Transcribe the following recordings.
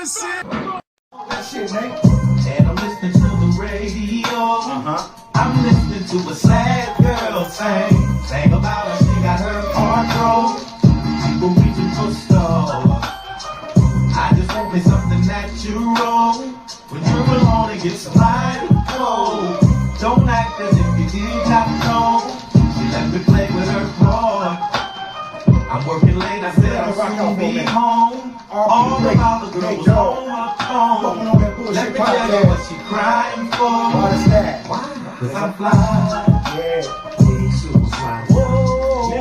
bullshit. That shit, Nate. And I'm listening to the radio. I'm listening to a sad girl sing about her. She got her heart broke. People reaching for stars. I just want me something natural. When you're alone, it gets mighty cold. Don't act as if you did not know. She let me play with her heart. I'm working late, I said I'll soon be home. All about the girl was on my phone. Let me tell you what she crying for. Why is that? Why? Cause I'm fly. Yeah. He's super fly. Whoa,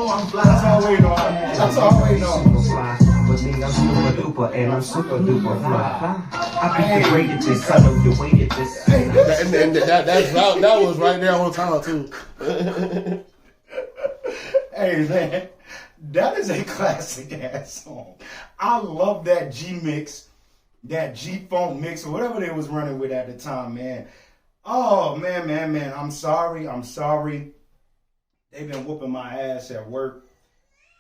I'm fly. That's all we know. That's all we know. Super fly. But me, I'm super duper and I'm super duper fly. I think you rated this, I know you waited this. And that was right there on time too. Hey man, that is a classic ass song. I love that G mix, that G funk mix, or whatever they was running with at the time, man. Oh man. I'm sorry. They've been whooping my ass at work.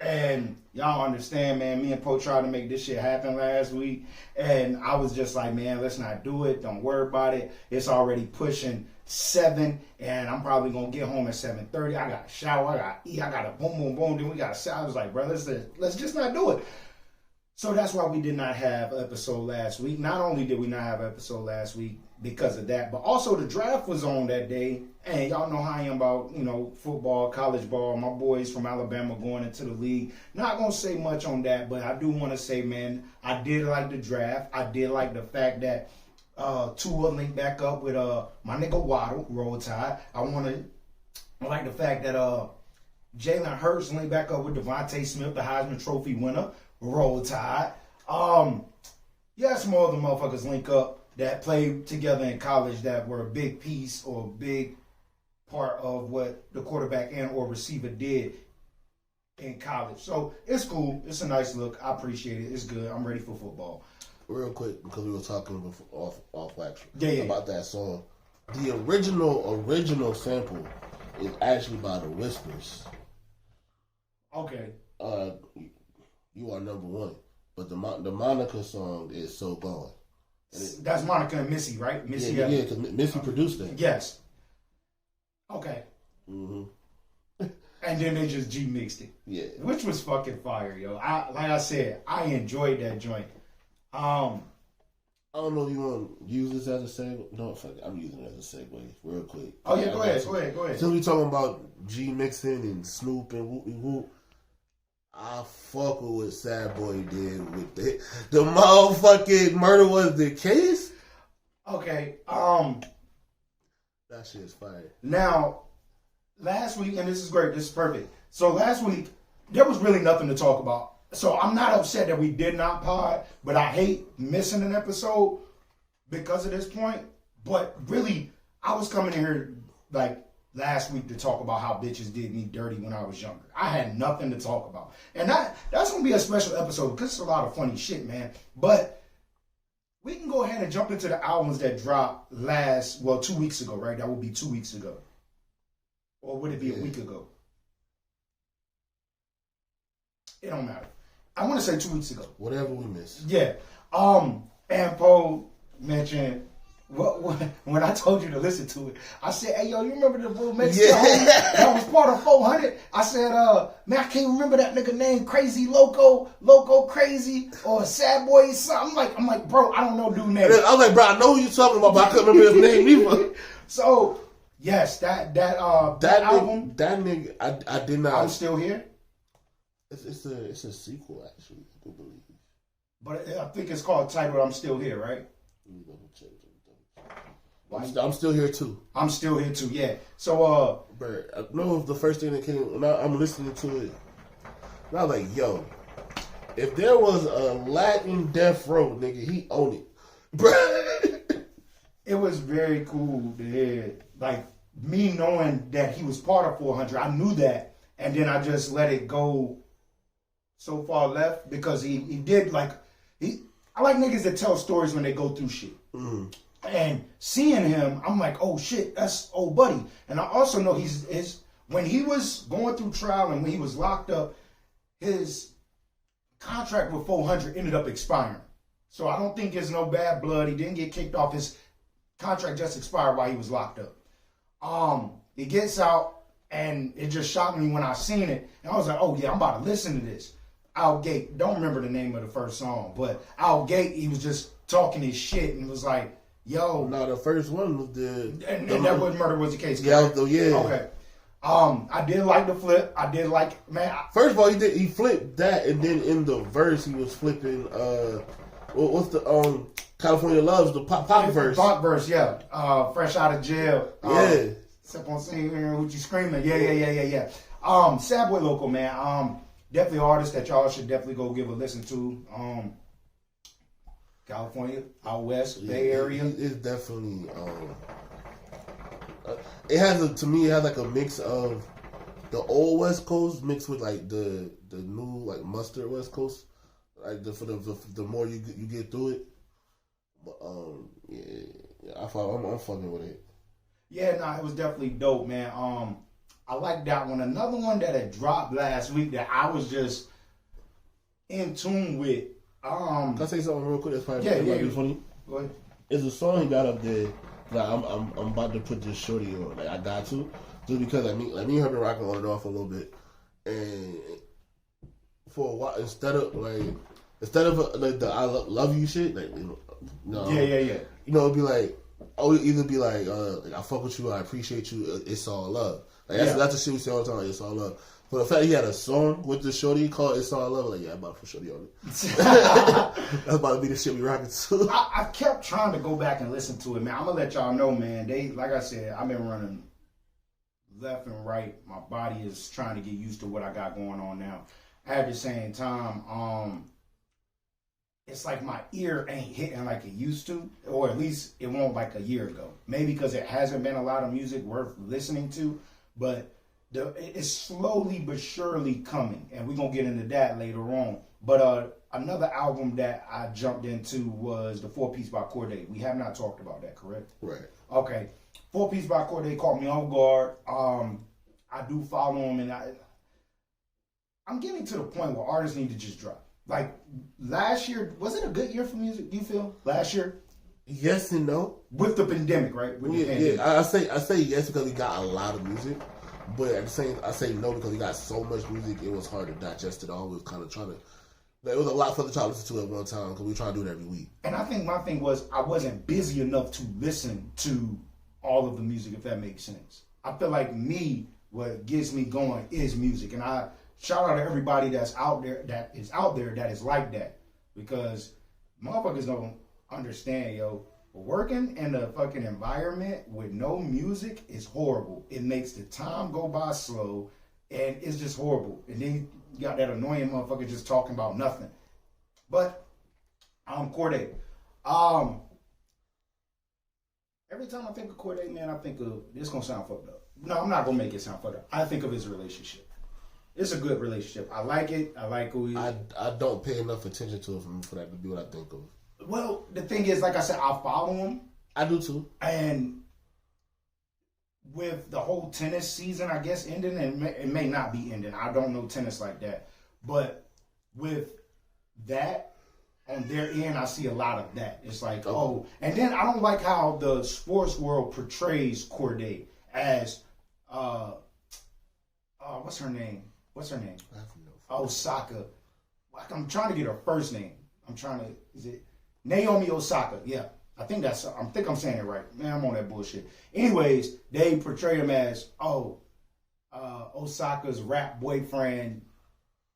And y'all understand, man, me and Poe tried to make this shit happen last week. And I was just like, man, let's not do it. Don't worry about it. It's already pushing 7, and I'm probably going to get home at 7:30. I got to shower. I got to eat. I got to boom. Then we got to shower. I was like, bro, let's just not do it. So that's why we did not have an episode last week. Not only did we not have an episode last week because of that, but also the draft was on that day. And y'all know how I am about, football, college ball. My boys from Alabama going into the league. Not going to say much on that, but I do want to say, man, I did like the draft. I did like the fact that Tua linked back up with my nigga Waddle, Roll Tide. I like the fact that Jalen Hurts linked back up with Devontae Smith, the Heisman Trophy winner, Roll Tide. Some other motherfuckers link up that played together in college that were a big piece or a big part of what the quarterback and or receiver did in college. So it's cool. It's a nice look. I appreciate it. It's good. I'm ready for football. Real quick, because we were talking off actually Yeah. about that song. The original sample is actually by the Whispers. Okay. You Are Number One, but the Monica song is So Gone. That's Monica and Missy, right? Missy. Yeah, because Missy produced that. Yes. Okay. Mm-hmm. And then they just G mixed it. Yeah. Which was fucking fire, yo. Like I said, I enjoyed that joint. I don't know if you want to use this as a segue. No, fuck it. I'm using it as a segue real quick. Oh, yeah, go ahead. Since we talking about G mixing and Snoop and whoop, I fuck with what Sad Boy did with the motherfucking Murder Was the Case. Okay, that shit is fire. Now, last week, and this is great, this is perfect. So last week, there was really nothing to talk about. So I'm not upset that we did not pod, but I hate missing an episode because of this point. But really, I was coming in here like last week to talk about how bitches did me dirty when I was younger. I had nothing to talk about. And that's going to be a special episode because it's a lot of funny shit, man. But we can go ahead and jump into the albums that dropped 2 weeks ago, right? That would be 2 weeks ago. Or would it be a week ago? It don't matter. I want to say 2 weeks ago. Whatever we missed. Yeah. And Poe mentioned when I told you to listen to it, I said, hey, yo, you remember the little Mexican that was part of 400? I said, man, I can't remember that nigga name, Crazy Loco Crazy, or Sad Boy something. I'm like, bro, I don't know dude name. I was like, bro, I know who you're talking about, but I couldn't remember his name either. So, yes, that album. That nigga, I did not. I'm Still Here. It's a sequel, actually, I do believe. But I think it's called titled I'm Still Here, right? Let me double check. I'm still here too. I'm still here too, yeah. So, bro, I know the first thing that came when I'm listening to it, and I was like, yo, if there was a Latin Death Row, nigga, he owned it. Bro. It was very cool to hear, like, me knowing that he was part of 400. I knew that, and then I just let it go so far left because he did, like, I like niggas that tell stories when they go through shit. Mm. And seeing him, I'm like, oh shit, that's old buddy. And I also know when he was going through trial and when he was locked up, his contract with 400 ended up expiring. So I don't think it's no bad blood. He didn't get kicked off. His contract just expired while he was locked up. He gets out, and it just shocked me when I seen it. And I was like, oh, yeah, I'm about to listen to this. Out Gate, don't remember the name of the first song, but Out Gate, he was just talking his shit and was like, yo. No, the first one was the... And that was Murder Was the Case. Yeah, yeah. Okay. I did like the flip. I did like, man. First of all, he flipped that, and then in the verse, he was flipping, what's the, California Loves, the pop verse. Pop verse, yeah. Fresh out of jail. Yeah. Except on singing, Hoochie Screaming. Yeah. Sad Boy Local, man. Definitely artists that y'all should definitely go give a listen to. California, out west, Bay Area. It's definitely, it has like a mix of the old West Coast mixed with like the new like mustard West Coast. Like the more you get through it. But I'm fucking with it. Yeah, nah, it was definitely dope, man. I like that one. Another one that had dropped last week that I was just in tune with. Can I say something real quick? That's probably might be funny. Go ahead. It's a song he got up there. Like I'm about to put this shorty on. Like I got to, just because me and her been rocking on and off a little bit, and for a while instead of like the I love you shit, like Yeah. You know, it'd be like either be like I fuck with you, I appreciate you, it's all love. Like that's the shit we say all the time. Like, it's all love. But the fact he had a song with the shorty called "It's All Love," like, yeah, I'm about to put shorty on it. That's about to be the shit we rocking to. I kept trying to go back and listen to it, man. I'm gonna let y'all know, man. Like I said, I've been running left and right. My body is trying to get used to what I got going on now. At the same time, it's like my ear ain't hitting like it used to, or at least it won't like a year ago. Maybe because it hasn't been a lot of music worth listening to, but it's slowly but surely coming, and we're going to get into that later on. But another album that I jumped into was the 4-Piece by Cordae. We have not talked about that, correct? Right. Okay. 4-Piece by Cordae caught me off guard. I do follow him, and I'm getting to the point where artists need to just drop. Like, last year, was it a good year for music, do you feel? Last year? Yes and no. With the pandemic, right? With the pandemic. Yeah, I say yes because we got a lot of music. But at the same, I say no because we got so much music. It was hard to digest it all. We was kind of trying to. It was a lot for the try to listen to at one time because we were trying to do it every week. And I think my thing was I wasn't busy enough to listen to all of the music, if that makes sense. I feel like what gets me going is music, and I shout out to everybody that is out there that is like that, because motherfuckers don't understand, yo. Working in a fucking environment with no music is horrible. It makes the time go by slow, and it's just horrible. And then you got that annoying motherfucker just talking about nothing. But Cordae. Every time I think of Cordae, man, I think of this. Gonna sound fucked up. No, I'm not gonna make it sound fucked up. I think of his relationship. It's a good relationship. I like it. I like who he is. I don't pay enough attention to it for that to be what I think of. Well, the thing is, like I said, I follow him. I do too. And with the whole tennis season, I guess, ending, and it may not be ending. I don't know tennis like that. But with that, on their end, I see a lot of that. It's like, oh. And then I don't like how the sports world portrays Cordae as, what's her name? I have no Osaka. I'm trying to get her first name. Is it Naomi Osaka? Yeah. I think I'm saying it right. Man, I'm on that bullshit. Anyways, they portray him as, Osaka's rap boyfriend,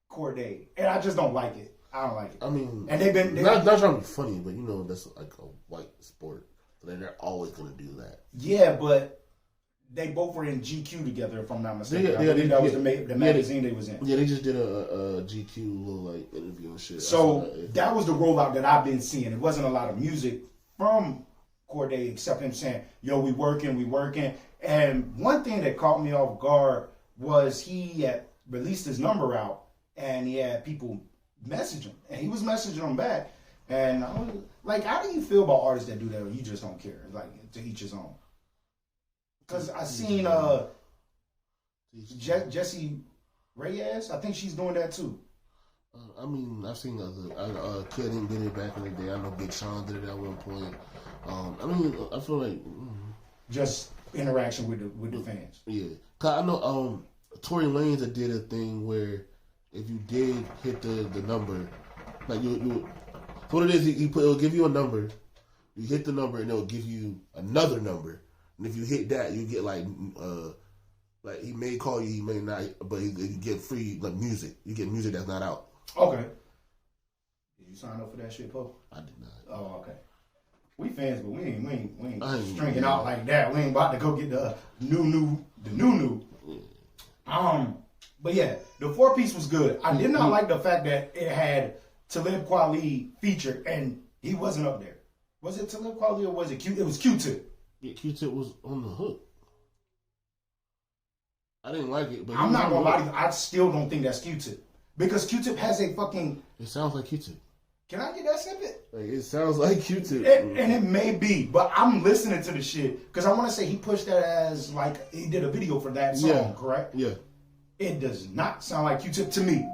Cordae. And I just don't like it. I don't like it. I mean, and they've been not trying to be funny, but that's like a white sport. So they're always gonna do that. Yeah, but they both were in GQ together, if I'm not mistaken. I believe that was the magazine they was in. Yeah, they just did a GQ little like interview and shit. So that was the rollout that I've been seeing. It wasn't a lot of music from Cordae except him saying, yo, we working. And one thing that caught me off guard was he had released his number out and he had people message him. And he was messaging them back. And I was like, how do you feel about artists that do that or you just don't care? Like, to each his own. Because I seen Jessie Reyes, I think she's doing that too. I mean, I've seen other. Kid didn't get it back in the day. I know Big Sean did it at one point. I mean, I feel like just interaction with the fans. Yeah, cause I know Tory Lanez did a thing where if you did hit the number, like you so what it is, it'll give you a number. You hit the number and it'll give you another number, and if you hit that, you get like he may call you, he may not, but you get free like music. You get music that's not out. Okay. Did you sign up for that shit, Poe? I did not. Oh, okay. We fans, but we ain't stringing out like that. We ain't about to go get the new. But yeah, the 4-piece was good. I did not like the fact that it had Talib Kweli featured and he wasn't up there. Was it Talib Kweli or was it Q? It was Q-Tip. Yeah, Q-Tip was on the hook. I didn't like it, but I'm not gonna lie to you. I still don't think that's Q-Tip because Q-Tip has a fucking. It sounds like Q-Tip. Can I get that snippet? Like, it sounds like Q-Tip. And it may be, but I'm listening to the shit because I want to say he pushed that as like he did a video for that song, correct? Yeah. It does not sound like Q-Tip to me.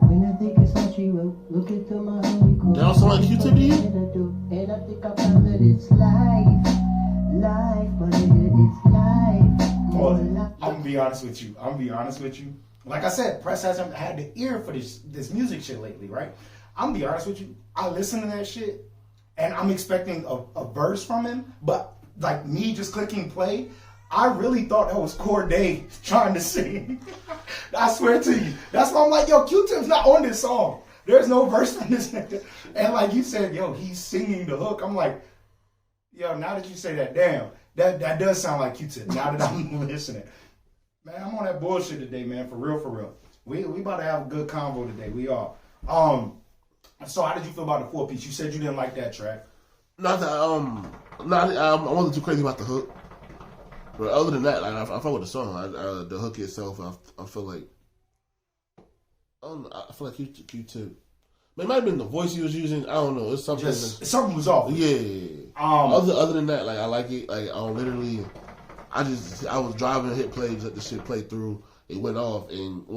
When I think it's what she wrote, look into my holy quote. That don't sound like Q-Tip to you? And I think I found that it's life, but it's life. I'm gonna be honest with you. Like I said, Press hasn't had the ear for this music shit lately, right? I'm gonna be honest with you. I listen to that shit, and I'm expecting a verse from him, but like me just clicking play, I really thought that was Corday trying to sing. I swear to you. That's why I'm like, yo, Q-Tip's not on this song. There's no verse from this nigga. And like you said, yo, he's singing the hook. I'm like, yo, now that you say that, damn, that does sound like Q-Tip. Now that I'm listening. Man, I'm on that bullshit today, man, for real. We about to have a good convo today. We are. So how did you feel about the 4-piece? You said you didn't like that track. Not that I wasn't too crazy about the hook. But other than that, like, I fuck with the song. The hook itself, I feel like Q-Tip. It might have been the voice he was using. I don't know. It's something. Something was off. Yeah. Other than that, like I like it. Like literally, I was driving, hit play, let the shit play through. It went off, and it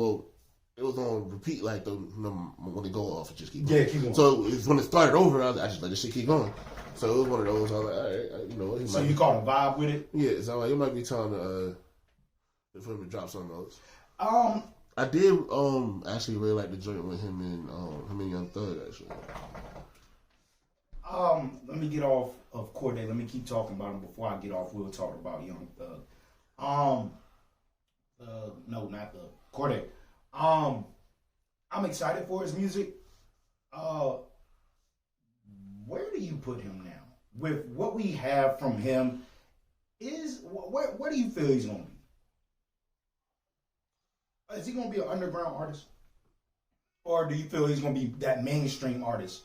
was on repeat. Like when it go off, it just keep going. Yeah, keep going. So it's when it started over, I just let the shit keep going. So it was one of those. I was like, all right, you know. So you caught a vibe with it? Yeah. So like, it might be time to for him to drop something else. I did actually really like the joint with him and Young Thug actually. Let me get off of Corday. Let me keep talking about him before I get off. We'll talk about Young Thug. No, not Thug. Corday. I'm excited for his music. Where do you put him now? With what we have from him, where do you feel he's gonna be? Is he going to be an underground artist? Or do you feel he's going to be that mainstream artist?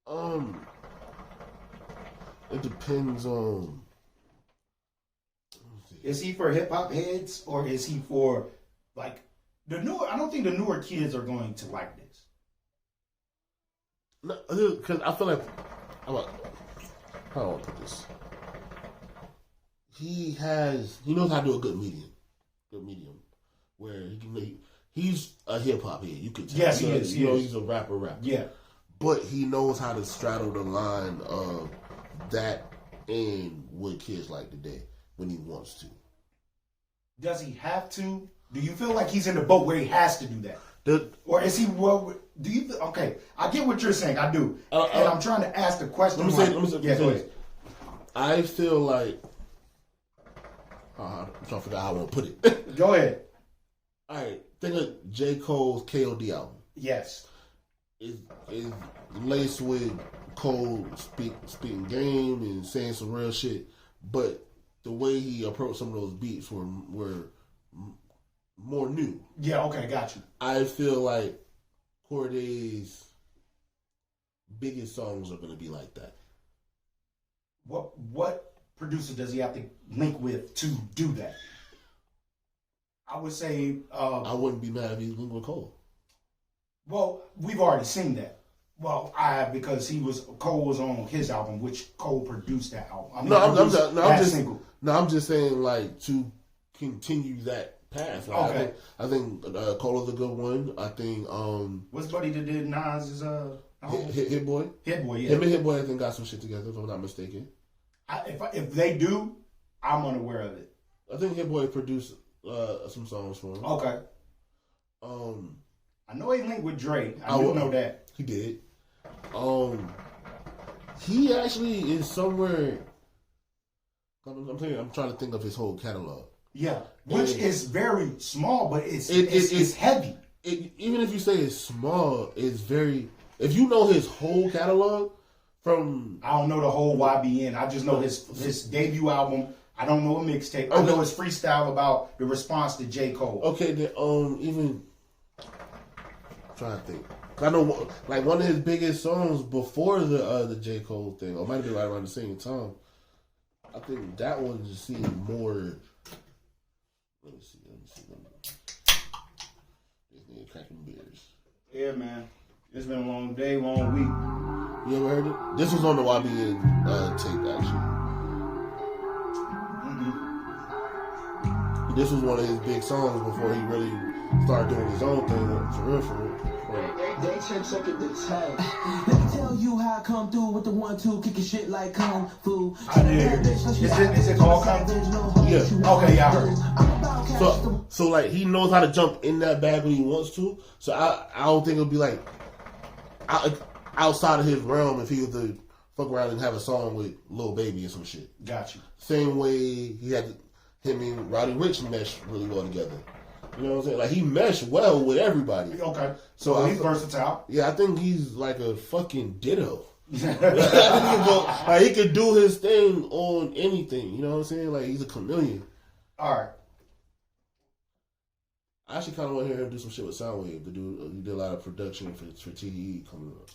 It depends on... Is he for hip-hop heads? Or is he for, like, the newer... I don't think the newer kids are going to like this. No, because I feel like... How do I want to put this? He knows how to do a good medium. Where he's a hip hop head. You could tell. Yes, he is. He's a rapper. Yeah, but he knows how to straddle the line of that and what kids like today when he wants to. Does he have to? Do you feel like he's in the boat where he has to do that? Or is he? Well, do you? Okay, I get what you're saying. I do, and I'm trying to ask the question. Let me say this. I feel like. I'm trying to figure out how I want to put it. Go ahead. All right, think of J. Cole's KOD album. Yes. It's laced with Cole speaking game and saying some real shit, but the way he approached some of those beats were more new. Yeah, okay, got you. I feel like Corday's biggest songs are going to be like that. What producer does he have to link with to do that? I would say... I wouldn't be mad if he linked with Cole. Well, we've already seen that. Well, I have because Cole was on his album, which Cole produced that album. I mean, I'm just saying like to continue that path. Like, okay. I think Cole is a good one. I think what's buddy that did Nas' Hit Boy. Hit Boy, yeah. Him and Hit Boy I think got some shit together, if I'm not mistaken. If they do, I'm unaware of it. I think Hit Boy produced some songs for him. Okay. I know he linked with Dre. I do know that. He did. He actually is somewhere. I'm trying to think of his whole catalog. Yeah, which is very small, but it's heavy. Even if you say it's small, it's very. If you know his whole catalog, from I don't know the whole YBN. I just know his debut album. I don't know a mixtape. I know his freestyle about the response to J. Cole. Okay, then even I'm trying to think. I know, like one of his biggest songs before the J. Cole thing, or might have been right around the same time. I think that one just seemed more. Let me see. This nigga cracking beers. Yeah, man. It's been a long day, long week. You ever heard it? This was on the YBN tape, actually. Mm-hmm. This was one of his big songs before he really started doing his own thing, for real. They check it this time. Let me tell you how I come through with the 1-2, kicking shit like kung fu. I did hear this. Is it called kung fu? Yeah. Okay, yeah, I heard. So like he knows how to jump in that bag when he wants to. So I don't think it'll be like outside of his realm if he was to fuck around and have a song with Lil Baby or some shit. Got you. Same way he had him and Roddy Ricch mesh really well together. You know what I'm saying? Like he meshed well with everybody. Okay. So he's versatile. Yeah, I think he's like a fucking ditto. Like he could do his thing on anything. You know what I'm saying? Like he's a chameleon. All right. I actually kind of want to hear him do some shit with Soundwave. He did a lot of production for TDE coming up.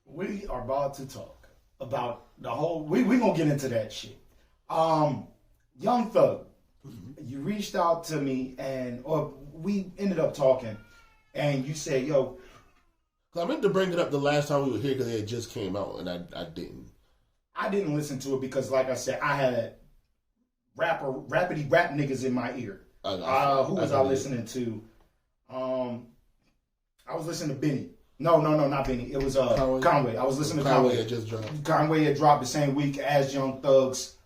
We are about to talk about the whole. We gonna get into that shit. Young Thug, you reached out to me or we ended up talking, and you said, "Yo." I meant to bring it up the last time we were here because it just came out, and I didn't. I didn't listen to it because, like I said, I had rappity rap niggas in my ear. Who was I listening to? I was listening to Benny. No, not Benny. It was Conway. I was listening to Conway. Had just dropped. Conway had dropped the same week as Young Thug's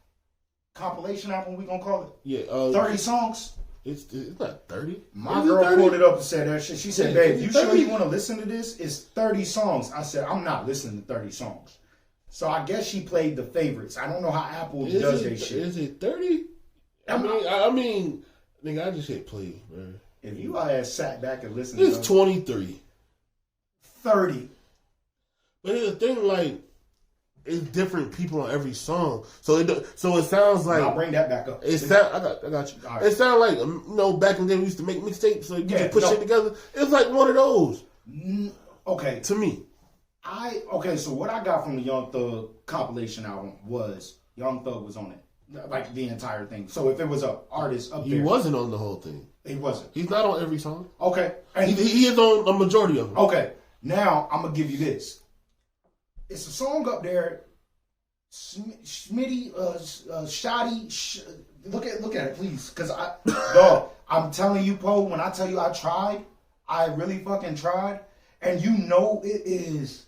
compilation album. We gonna call it? Yeah, 30 songs. It's not 30. My girl pulled it up and said that shit. She said, "Babe, you sure you want to listen to this? It's 30 songs." I said, "I'm not listening to 30 songs." So I guess she played the favorites. I don't know how Apple does their shit. Is it 30? I mean, nigga, I just hit play, man. If you had sat back and listened, it's 23. 30. But here's the thing, like, it's different people on every song, so it sounds like. I'll bring that back up. I got you. Right. It sounds like back in the day we used to make mixtapes, so you could put shit together. It's like one of those. Okay, to me. So what I got from the Young Thug compilation album was Young Thug was on it, like the entire thing. So if it was an artist up there, he wasn't on the whole thing. He wasn't. He's not on every song. Okay, and he is on a majority of them. Okay, now I'm gonna give you this. It's a song up there, Smitty, Shotty. Look at it, please, because I'm telling you, Poe. When I tell you I tried, I really fucking tried, and you know it is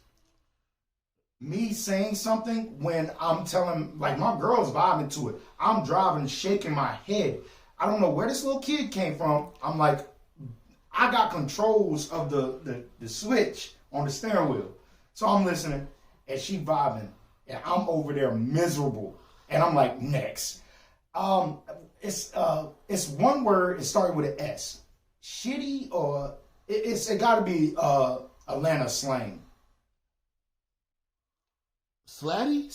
me saying something when I'm telling, like, my girl's vibing to it. I'm driving, shaking my head. I don't know where this little kid came from. I'm like, I got controls of the switch on the steering wheel, so I'm listening. And she vibing, and I'm over there miserable, and I'm like, next. It's one word. It started with an S. Shitty, or it got to be Atlanta slang. Slatty.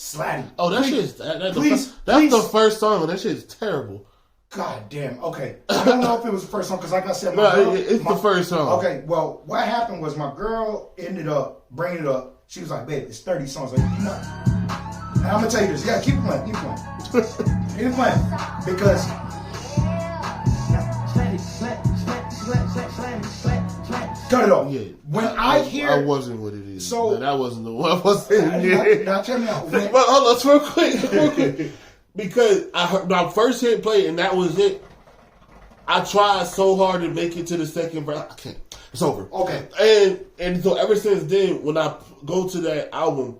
Oh, that shit's that's the first song, and that shit's terrible. God damn. Okay, I don't know if it was the first song because, like I said, it's the first song. Okay, well, what happened was my girl ended up bringing it up. She was like, "Babe, it's 30 songs." Like, you know, and I'm gonna tell you this. Yeah, keep playing. Keep playing. Because Turn it off. Yeah. When I hear, I wasn't what it is. So- that wasn't the one. I wasn't. now tell me out. But hold on, real quick. Because I heard my first hit play and that was it. I tried so hard to make it to the second verse. I can't. It's over. Okay. And so ever since then, when I go to that album,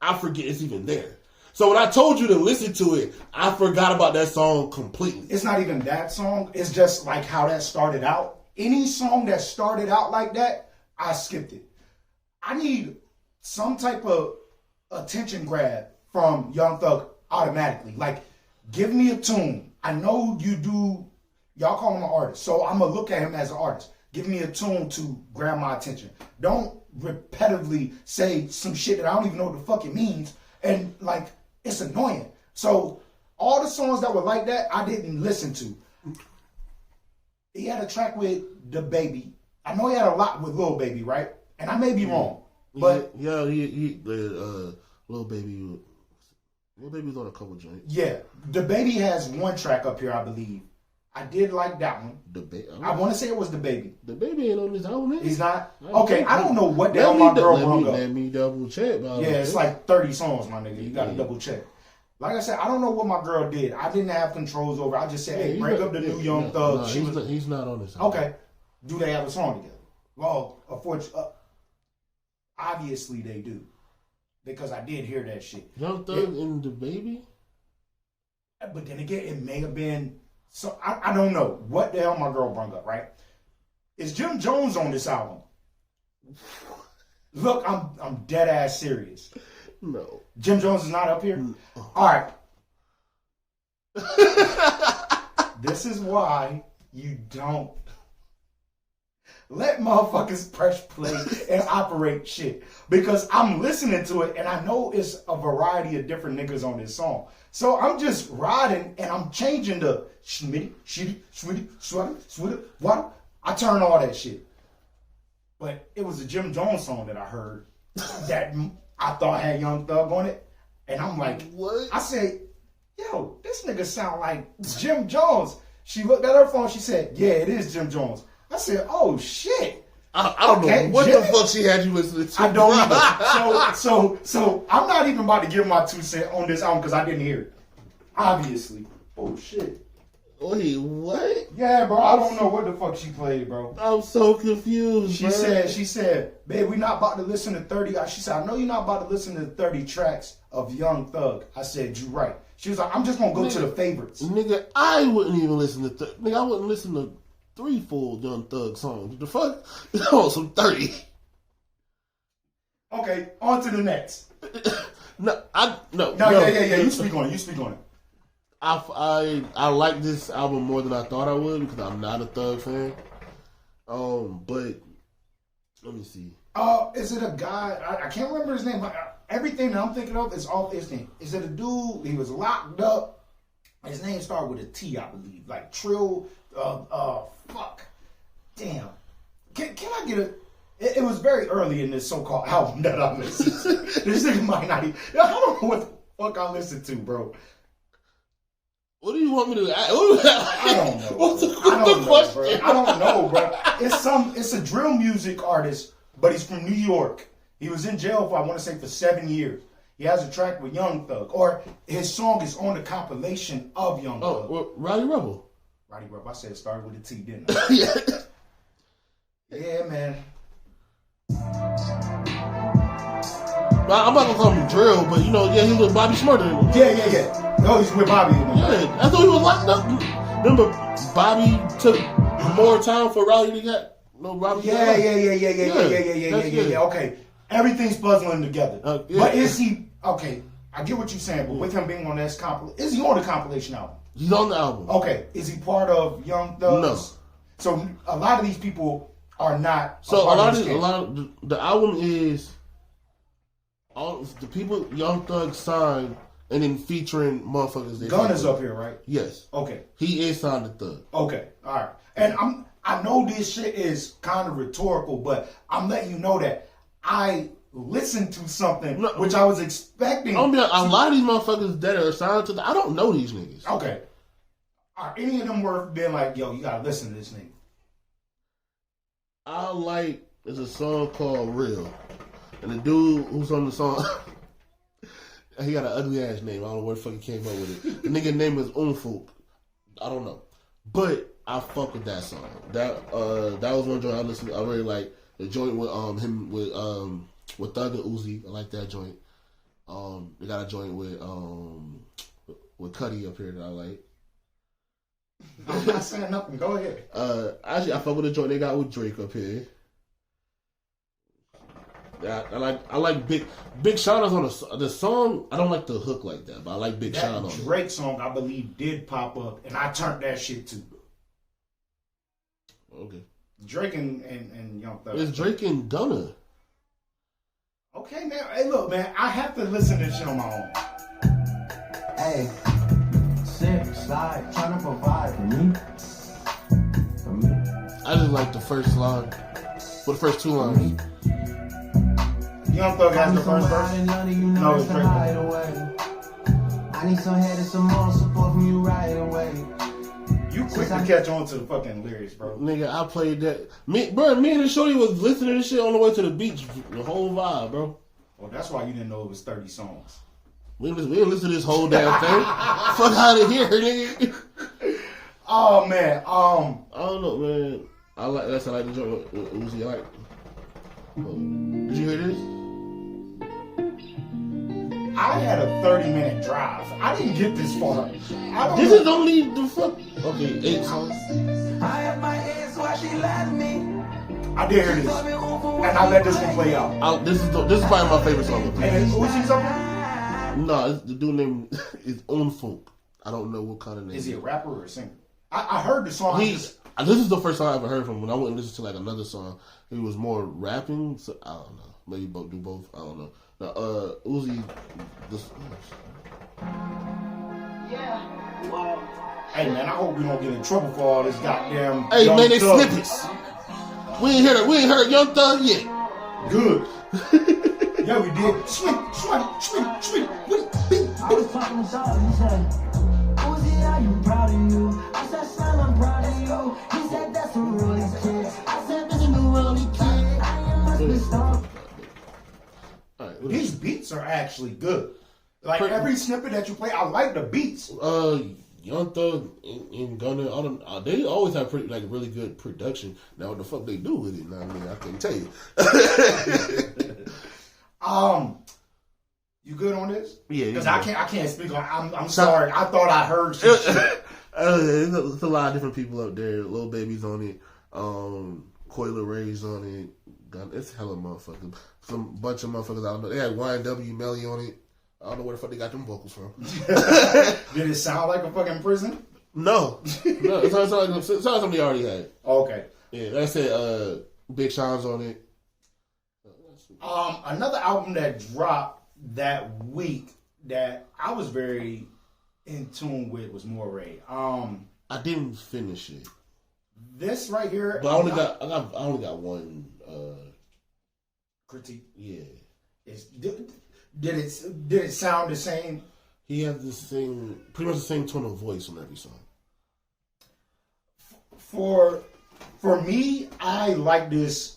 I forget it's even there. So when I told you to listen to it, I forgot about that song completely. It's not even that song. It's just like how that started out. Any song that started out like that, I skipped it. I need some type of attention grab from Young Thug automatically. Like, give me a tune. I know you do. Y'all call him an artist, so I'm gonna look at him as an artist. Give me a tune to grab my attention. Don't repetitively say some shit that I don't even know what the fuck it means, and like it's annoying. So all the songs that were like that, I didn't listen to. He had a track with the Baby. I know he had a lot with Lil Baby, right? And I may be wrong, but Lil Baby was on a couple joints. yeah, the Baby has one track up here, I believe. I did like that one. I want to say it was the Baby. The Baby ain't on this album. He's not. Okay, I don't know what the hell my girl brung up. Let me double check. Yeah, it's like 30 songs, my nigga. You got to double check. Like I said, I don't know what my girl did. I didn't have controls over. I just said, hey, bring up the new Young Thug. He's not on this album. Okay. Do they have a song together? Well, obviously they do. Because I did hear that shit. Young Thug and the Baby? But then again, it may have been... So, I don't know what the hell my girl brung up, right? Is Jim Jones on this album? Look, I'm dead ass serious. No. Jim Jones is not up here? All right. This is why you don't let motherfuckers press play and operate shit. Because I'm listening to it and I know it's a variety of different niggas on this song. So I'm just riding and I'm changing the schmitty, shitty, switty, switty, what? I turn all that shit. But it was a Jim Jones song that I heard that I thought had Young Thug on it. And I'm like, what? I said, yo, this nigga sound like Jim Jones. She looked at her phone, she said, yeah, it is Jim Jones. I said, oh shit. I don't know what the fuck she had you listening to. I don't either. So I'm not even about to give my 2 cents on this album because I didn't hear it. Obviously. Oh shit. Wait, what? Yeah, bro. I don't know what the fuck she played, bro. I'm so confused. She said, babe, we not about to listen to 30. She said, I know you're not about to listen to 30 tracks of Young Thug. I said, you right. She was like, I'm just gonna go to the favorites. Nigga, I wouldn't even listen to nigga, I wouldn't listen to 3 full Young Thug songs. The fuck? I want some 30. Okay, on to the next. No. Yeah. You speak on it. I like this album more than I thought I would because I'm not a Thug fan. But let me see. Is it a guy? I can't remember his name. But everything that I'm thinking of is off his name. Is it a dude? He was locked up. His name started with a T, I believe. Like Trill. Fuck. Damn. Can I get a? It was very early in this so-called album that I listened to. This nigga might not even. I don't know what the fuck I listened to, bro. What do you want me to? I don't know. What's the question? I don't know, bro. It's a drill music artist, but he's from New York. He was in jail for, I want to say, for 7 years. He has a track with Young Thug, or his song is on the compilation of Young Thug. Oh, Roddy Rebel. Roddy Rebel. I said it started with a T, didn't I? Yeah, man. I'm not gonna call him drill, but he was with Bobby Shmurda. Yeah. No, he's with Bobby. Yeah, I thought he was locked up. Remember, Bobby took more time for Roddy to get. No, Roddy. Yeah. Okay, everything's puzzling together. But is he okay? I get what you're saying, but with him being on this is he on the compilation album? He's on the album. Okay, is he part of Young Thug? No. So a lot of these people are not. So a lot of the album is all the people Young Thug signed. And then featuring motherfuckers. Gunna's up here, right? Yes. Okay. He is signed to Thug. Okay. All right. And I know this shit is kind of rhetorical, but I'm letting you know that I listened to something which I was expecting. A lot of these motherfuckers that are signed to I don't know these niggas. Okay. Are any of them worth being like, yo, you gotta listen to this nigga? There's a song called Real. And the dude who's on the song, he got an ugly ass name. I don't know where the fuck he came up with it. The nigga name is Unfolk. I don't know. But I fuck with that song. That was one joint I listened to. I really like the joint with him with Thug and Uzi. I like that joint. They got a joint with Cudi up here that I like. I'm not saying nothing. Go ahead. Actually, I fuck with the joint they got with Drake up here. Yeah, I like Big Sean is on the song. I don't like the hook like that, but I like Big Sean on it. That Drake song, I believe, did pop up, and I turned that shit too. Okay. Drake and Young Thug. It's Drake and Gunna. Okay, man. Hey, look, man. I have to listen to this shit on my own. Hey, slip, slide, trying to provide for me. I just like the first line. For the first two lines. Young Thug has the first verse. No, it's Drake. I need some head and some more support from you right away. You quick to catch on to the fucking lyrics, bro. Nigga, I played that. Me and the shorty was listening to this shit on the way to the beach. The whole vibe, bro. Well, that's why you didn't know it was 30 songs. We didn't listen to this whole damn thing. Fuck out of here, nigga. Oh, man. I don't know, man. I like the joint with Uzi. I like. Did you hear this? I had a 30-minute drive. I didn't get this far. This is only the fuck. Okay, 8 songs. I have my ears while she left me. I did hear this, and I let this one play out. This is probably my favorite song. And then Uzi's up. No, the dude name is Unfolk. I don't know what kind of name. Is he a rapper or a singer? I heard the song. This is the first song I ever heard from him. When I went and listened to like another song, he was more rapping. So I don't know. Maybe do both. I don't know. Now, Uzi. Hey man, I hope we don't get in trouble for all this goddamn. Hey Young man, they Thug. snippets. We ain't heard Young Thug yet. Good. Yeah, we did. Sweet. I was talking to Sean, he said, Uzi, are you proud of you? I said, son, I'm proud of you. He said, that's a really kid. I said, this is a really kid. I am a star. These beats are actually good. Like every snippet that you play, I like the beats. Young Thug and Gunna, they always have really good production. Now what the fuck they do with it? Now, I mean, I can't tell you. You good on this? Yeah. Because I can't speak on. I'm sorry. I thought I heard some shit. There's a lot of different people up there. Lil Baby's on it. Coyle Ray's on it. It's hella motherfuckers. Some bunch of motherfuckers. I don't know. They had YNW Melly on it. I don't know where the fuck they got them vocals from. Did it sound like a fucking prison? No. It sounds like something they already had. Okay. Yeah, like I said, Big Sean's on it. Another album that dropped that week that I was very in tune with was Moray. I didn't finish it. This right here, but I only got one critique. Yeah. Did it sound the same? He has pretty much the same tone of voice on every song. For me, I like this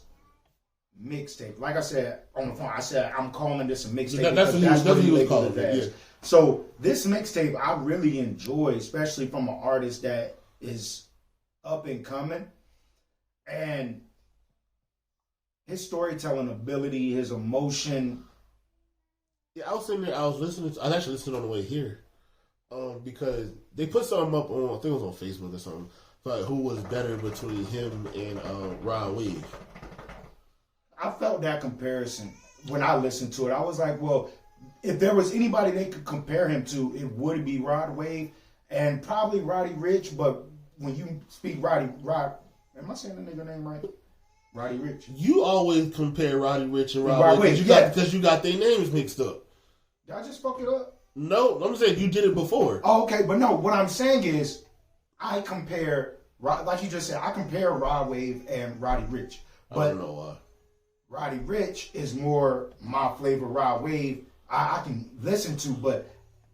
mixtape. Like I said on the phone, I said I'm calling this a mixtape. That's what he was calling it. Yeah. So this mixtape I really enjoy, especially from an artist that is up and coming, and his storytelling ability, his emotion. Yeah, I was sitting there. I was actually listening on the way here, because they put something up on. I think it was on Facebook or something. Like who was better between him and Rod Wave. I felt that comparison when I listened to it. I was like, well, if there was anybody they could compare him to, it would be Rod Wave and probably Roddy Ricch. But when you speak am I saying the nigga name right? Roddy Ricch. You always compare Roddy Ricch and Rod Wave because you got their names mixed up. Did I just fuck it up? No, I'm saying you did it before. Oh, okay, but no, what I'm saying is I compare, like you just said, I compare Rod Wave and Roddy Ricch. But I don't know why. Roddy Ricch is more my flavor. Rod Wave, I can listen to, but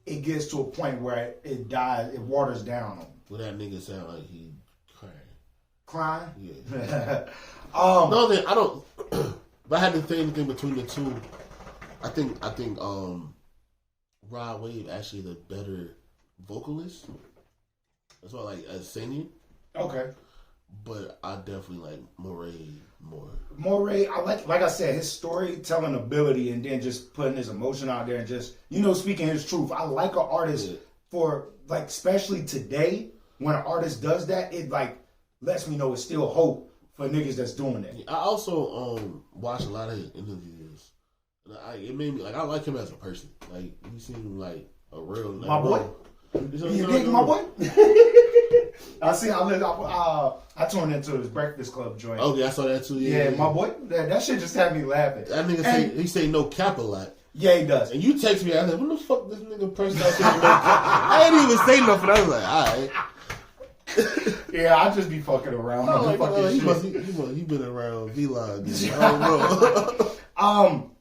it gets to a point where it dies, it waters down on me. Well, that nigga sound like he crying. Crying? Yeah. um, No, then I don't. If I had to say anything between the two, I think Rod Wave actually is a better vocalist. That's why I like as singing. Okay. But I definitely like Moray more. Moray, I like I said, his storytelling ability and then just putting his emotion out there and just, speaking his truth. I like an artist for, like, especially today, when an artist does that, it, like, lets me know it's still hope for niggas that's doing that. I also watch a lot of his interviews. It made me, like, I like him as a person. Like, he seemed like a real... Like, my boy? You dig my boy? I tuned into his Breakfast Club joint. Okay, I saw that too. Yeah, my boy. That shit just had me laughing. That nigga he say no cap a lot. Yeah, he does. And you text me, I was like, what the fuck this nigga person out saying no cap? I didn't even say nothing. I was like, alright. Yeah, I just be fucking around. He been around V-Line. I don't know.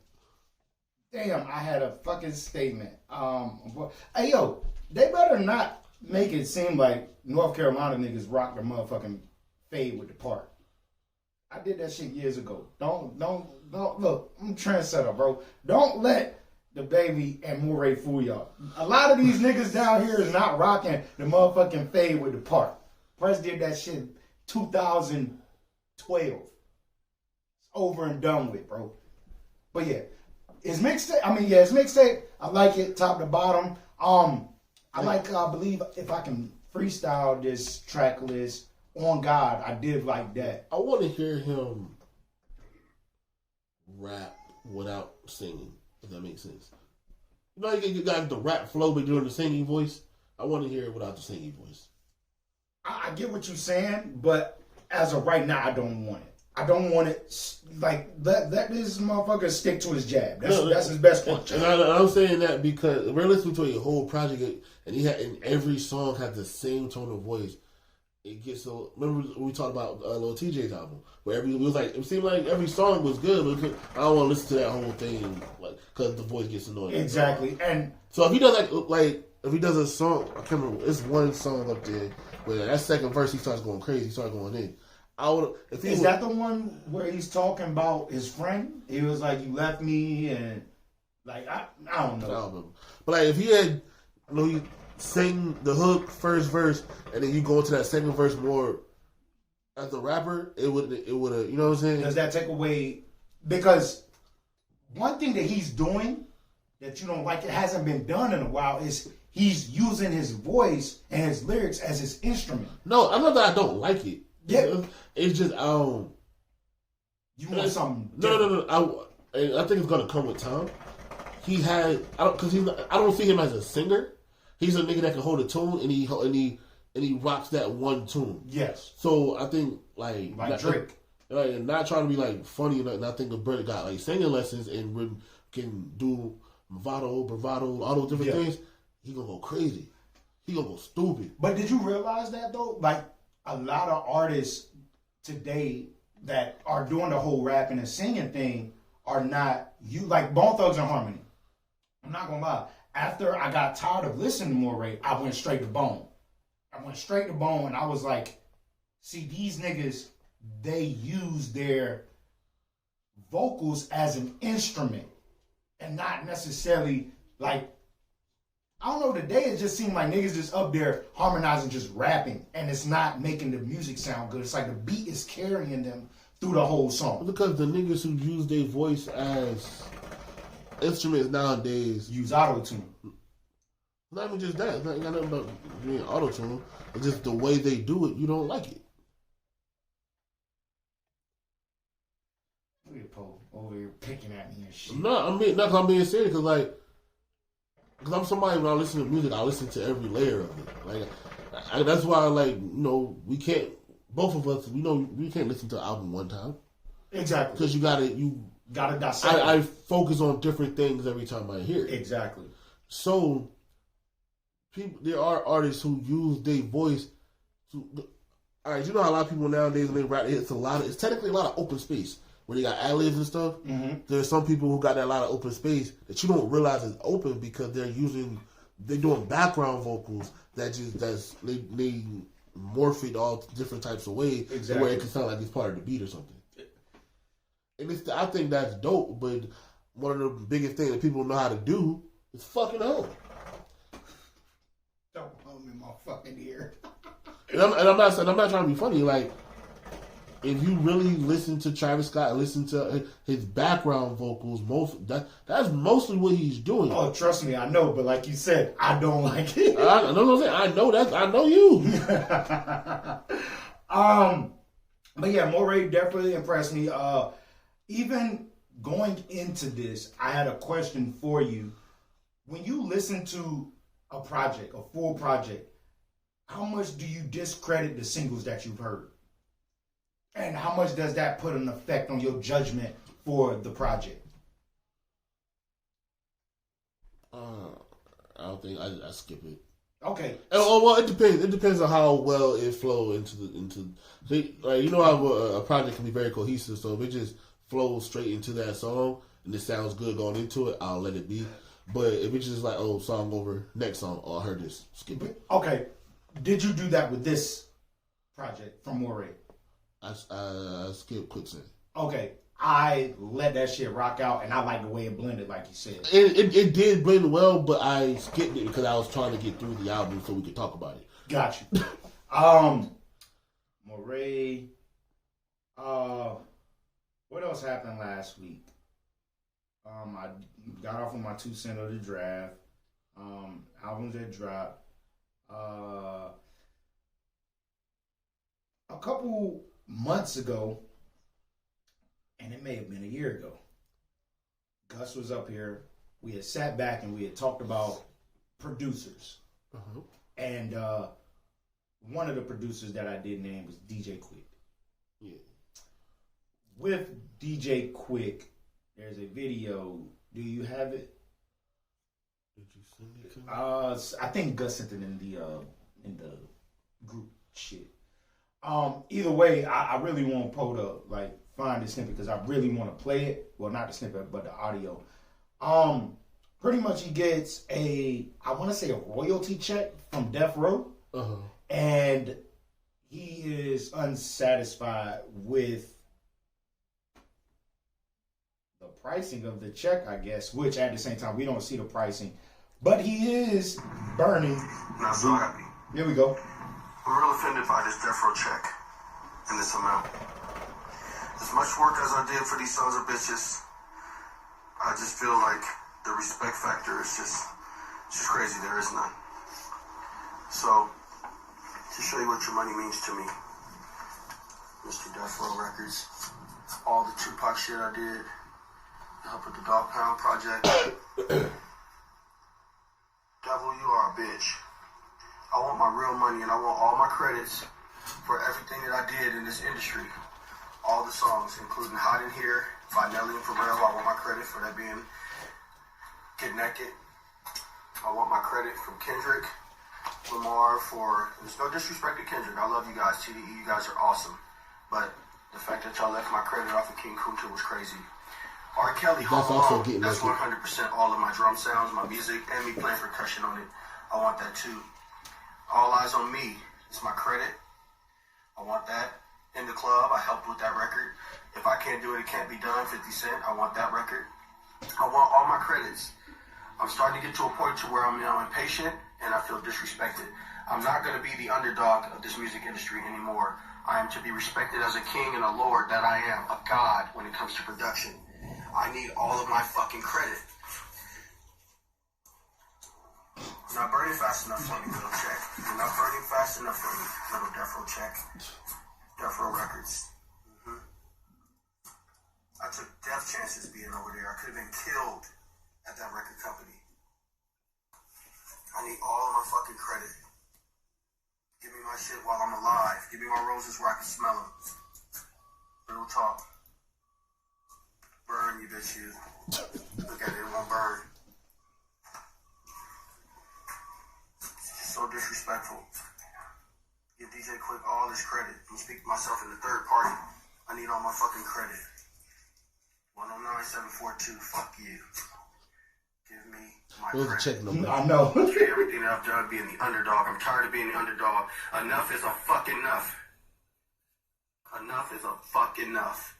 Damn, I had a fucking statement. Hey, yo, they better not make it seem like North Carolina niggas rock their motherfucking fade with the part. I did that shit years ago. Don't look, I'm a trendsetter, bro. Don't let the baby and Moray fool y'all. A lot of these niggas down here is not rocking the motherfucking fade with the part. Press did that shit 2012. It's over and done with, bro. But yeah, his mixtape. I like it top to bottom. I believe if I can freestyle this track list on God, I did like that. I want to hear him rap without singing, if that makes sense. You know, you got the rap flow, but doing the singing voice. I want to hear it without the singing voice. I get what you're saying, but as of right now, I don't want it. I don't want it, like, let this motherfucker stick to his jab. That's his best punch. And I'm saying that because we're listening to a whole project, and every song has the same tone of voice. It gets so. Remember we talked about Lil TJ's album, where it seemed like every song was good, but I don't want to listen to that whole thing, like, because the voice gets annoying. Exactly, and so if he does if he does a song, I can't remember. It's one song up there where that second verse he starts going crazy, he starts going in. Is that the one where he's talking about his friend? He was like, "You left me," and like I don't know. I don't remember. But like if he had, he sing the hook first verse, and then you go into that second verse more as the rapper, it would have. You know what I'm saying? Does that take away? Because one thing that he's doing that you don't like, it hasn't been done in a while, is he's using his voice and his lyrics as his instrument. No, I'm not that I don't like it. Yeah, it's just you want something different. No. I think it's gonna come with time. I don't see him as a singer. He's a nigga that can hold a tune and he rocks that one tune. Yes. So I think like Drake, like not trying to be like funny or nothing. I think the brother got like singing lessons and can do bravado, all those different things. He gonna go crazy. He gonna go stupid. But did you realize that though? Like, a lot of artists today that are doing the whole rapping and singing thing are not like Bone Thugs and Harmony. I'm not gonna lie. After I got tired of listening to Moray, I went straight to Bone. And I was like, see, these niggas, they use their vocals as an instrument and not necessarily like, I don't know, today it just seemed like niggas just up there harmonizing, just rapping, and it's not making the music sound good. It's like the beat is carrying them through the whole song. Because the niggas who use their voice as instruments nowadays use auto-tune. Not even just that. It's not nothing about being auto-tune. It's just the way they do it, you don't like it. Look at Poe over here picking at me and shit. No, I'm being serious, because I'm somebody, when I listen to music, I listen to every layer of it. Like, that's why, we can't, both of us, we can't listen to an album one time. Exactly. Because you gotta dissect. I focus on different things every time I hear it. Exactly. So, there are artists who use their voice to, all right, you know how a lot of people nowadays, when they rap, it's technically a lot of open space. When they got ad-libs and stuff, there's some people who got that lot of open space that you don't realize is open because they're doing background vocals they morph it all different types of ways, Exactly. where it can sound like it's part of the beat or something. And I think that's dope, but one of the biggest things that people know how to do is fucking hum. Don't hum in my fucking ear. And I'm not trying to be funny. Like, if you really listen to Travis Scott and listen to his background vocals, that's mostly what he's doing. Oh, trust me, I know. But like you said, I don't like it. I know what I'm saying. I know that. I know you. But yeah, Moray definitely impressed me. Even going into this, I had a question for you. When you listen to a project, a full project, how much do you discredit the singles that you've heard? And how much does that put an effect on your judgment for the project? I don't think I skip it. Okay. Oh well, it depends. It depends on how well it flows into. See, like, you know how a project can be very cohesive. So if it just flows straight into that song and it sounds good going into it, I'll let it be. But if it's just like, oh, song over, next song, oh, I heard this, skip it. Okay. Did you do that with this project from Moray? I skip Quicksand. Okay. I let that shit rock out, and I like the way it blended, like you said. It did blend well, but I skipped it because I was trying to get through the album so we could talk about it. Got you. Moray. What else happened last week? I got off on my 2 cents of the draft. Albums that dropped. A couple months ago, and it may have been a year ago, Gus was up here. We had sat back and we had talked about producers. Uh-huh. And one of the producers that I did name was DJ Quick. Yeah. With DJ Quick, there's a video. Do you have it? Did you send it to me? I think Gus sent it in the group shit. Either way, I really want Poe to like find the snippet because I really want to play it. Well, not the snippet, but the audio. Pretty much he gets I want to say a royalty check from Death Row. Uh-huh. And he is unsatisfied with the pricing of the check, I guess, which at the same time, we don't see the pricing. But he is burning. Not so happy. Here we go. I'm real offended by this death row check and this amount. As much work as I did for these sons of bitches, I just feel like the respect factor is just crazy. There is none. So, to show you what your money means to me, Mr. Death Row Records, all the Tupac shit I did, to help with the Dog Pound project. Devil, you are a bitch. I want my real money and I want all my credits for everything that I did in this industry. All the songs, including Hot in Here, Finelli and Pharrell, I want my credit for that being Get Naked. I want my credit from Kendrick Lamar for, there's no disrespect to Kendrick, I love you guys, TDE, you guys are awesome, but the fact that y'all left my credit off of King Kunta was crazy. R. Kelly, That's also Home Alone, Get that's Naked. 100% all of my drum sounds, my music, and me playing percussion on it. I want that too. All Eyes on Me, it's my credit. I want that. In the Club, I helped with that record. If I Can't Do It, It Can't Be Done, 50 Cent, I want that record. I want all my credits. I'm starting to get to a point to where I'm now impatient and I feel disrespected. I'm not going to be the underdog of this music industry anymore. I am to be respected as a king and a lord that I am, a god when it comes to production. I need all of my fucking credit. You're not burning fast enough for me, little check. You're not burning fast enough for me, little Death Row check. Death Row Records. I took death chances being over there. I could have been killed at that record company. I need all of my fucking credit. Give me my shit while I'm alive. Give me my roses where I can smell them. Real talk. Burn, you bitch, you. Look at it, it won't burn. It's just so disrespectful. Give DJ Quick all this credit. I'm speaking to myself in the third party. I need all my fucking credit. 109742, fuck you. Give me my Those are credit. checking them. I know. Everything that I've done being the underdog. I'm tired of being the underdog. Enough is a fucking enough. Enough is a fuck enough.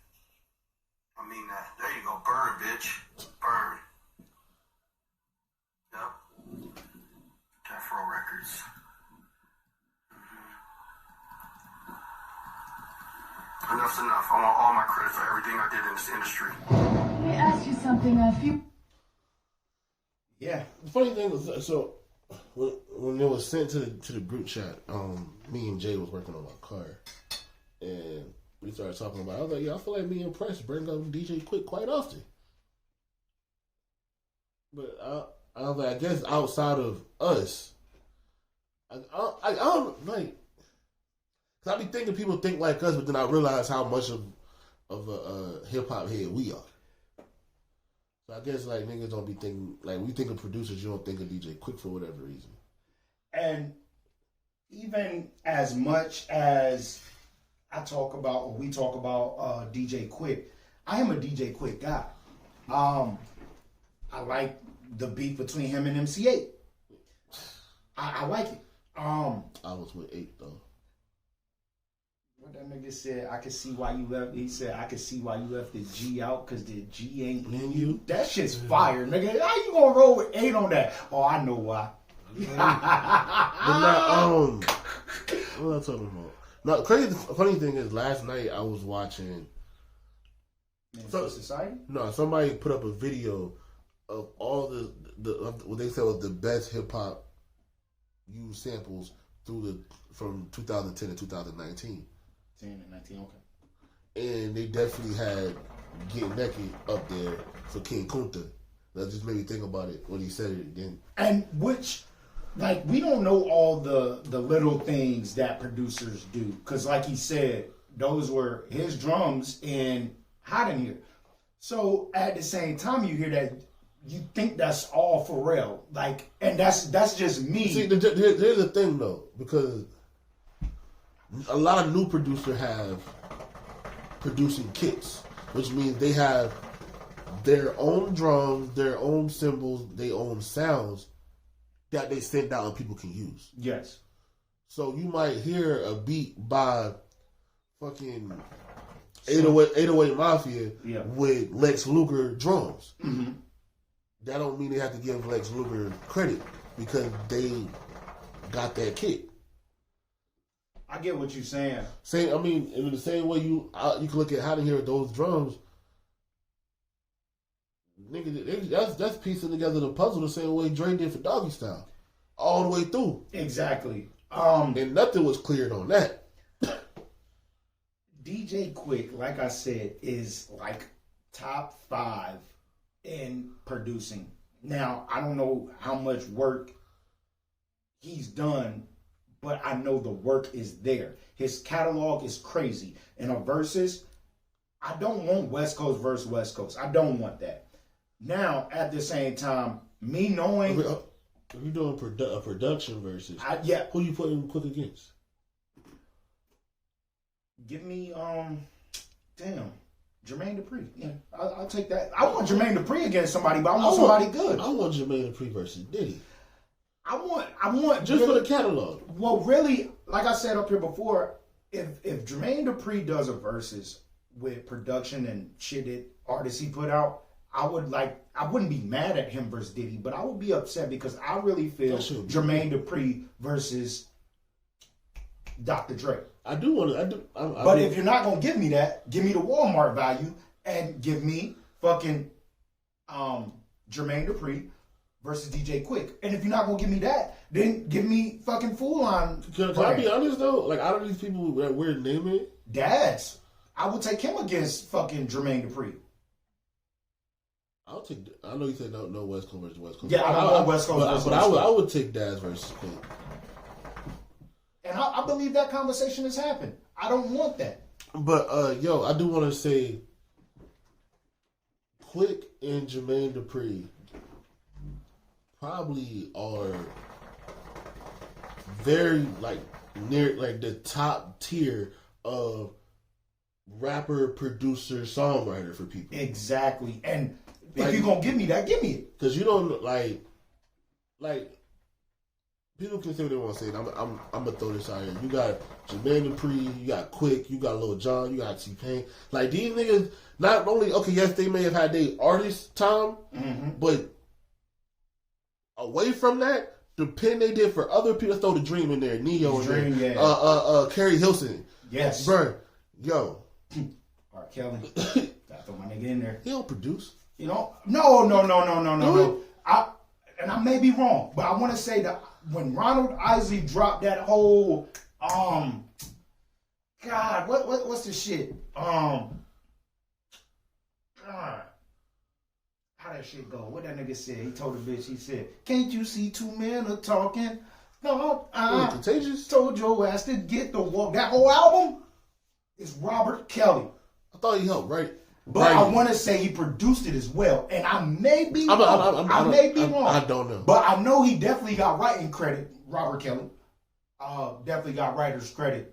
I mean that. There you go. Burn, bitch. Burn. Yep. Death Row Records. Enough's enough. I want all my credit for everything I did in this industry. Let me ask you something. A few. Yeah. The funny thing was, so when it was sent to the group chat, me and Jay was working on my car, and we started talking about it. I was like, yeah, I feel like me and Price bring up DJ Quick quite often. But I was like, I guess outside of us, I don't like. Cause I be thinking people think like us, but then I realize how much of a hip hop head we are. So I guess like niggas don't be thinking like we think of producers, you don't think of DJ Quick for whatever reason. And even as much as we talk about DJ Quick, I am a DJ Quick guy. I like the beef between him and MC8. I like it. I was with 8 though. What that nigga said, I can see why you left. He said, I can see why you left the G out because the G ain't in you. That shit's fire, nigga. How you gonna roll with 8 on that? Oh, I know why. But not, what am I talking about? No, crazy. Funny thing is, last night I was watching. Society? No, somebody put up a video of all the what they said was the best hip hop used samples from 2010 to 2019. 10 and 19, okay. And they definitely had Get Naked up there for King Kunta. That just made me think about it when he said it again. And which, like, we don't know all the little things that producers do. Because, like he said, those were his drums in Hot in Here. So, at the same time, you hear that, you think that's all Pharrell. Like, and that's just me. See, here's the thing, though. Because a lot of new producers have producing kits, which means they have their own drums, their own cymbals, their own sounds that they send out and people can use. Yes. So you might hear a beat by fucking 808 Mafia with Lex Luger drums. Mm-hmm. That don't mean they have to give Lex Luger credit because they got that kit. I get what you're saying. I mean, in the same way you can look at how to hear those drums. Nigga, that's piecing together the puzzle the same way Dre did for Doggy Style, all the way through. Exactly. And nothing was cleared on that. DJ Quick, like I said, is like top 5 in producing. Now, I don't know how much work he's done, but I know the work is there. His catalog is crazy. In a versus, I don't want West Coast versus West Coast. I don't want that. Now, at the same time, me knowing... If you're doing a production versus, who you putting Quick against? Give me, Jermaine Dupri. Yeah, I'll take that. I want Jermaine Dupri against somebody, but I want somebody good. I want Jermaine Dupri versus Diddy. I want just for the catalog. Well, really, like I said up here before, if Jermaine Dupri does a versus with production and shit that artists he put out, I wouldn't be mad at him versus Diddy, but I would be upset because I really feel Jermaine Dupri versus Dr. Dre. But if you're not gonna give me that, give me the Walmart value and give me fucking Jermaine Dupri versus DJ Quick. And if you're not gonna give me that, then give me fucking Fool On. Can I be honest though? Like out of these people that we're naming, Dads, I would take him against fucking Jermaine Dupri. I know you said no West Coast versus West Coast. Yeah, I know West Coast versus but West Coast. I would take Dads versus Quick. And I believe that conversation has happened. I don't want that. But I do want to say, Quick and Jermaine Dupri probably are very near the top tier of rapper, producer, songwriter for people. Exactly. And if you're gonna give me that, give me it. Because you don't like people can say what they want to say. I'm gonna throw this out here. You got Jermaine Dupri, you got Quick, you got Lil Jon, you got T-Pain. Like these niggas, not only yes, they may have had their artist time, but away from that, the pen they did for other people, throw the Dream in there, Neo in there, Carrie Hilson, yes, bro, yo, R. Kelly, gotta throw my nigga in there. He don't produce, you know? No. And I may be wrong, but I want to say that when Ronald Isley dropped that whole, God, what's the shit? God, how that shit go? What that nigga said? He told the bitch, he said, "Can't you see two men are talking? No, Contagious. Told your ass to get the walk." That whole album is Robert Kelly. I thought he helped, right? But I want to say he produced it as well, and I may be wrong. I may be wrong. I don't know, but I know he definitely got writing credit. Robert Kelly, definitely got writer's credit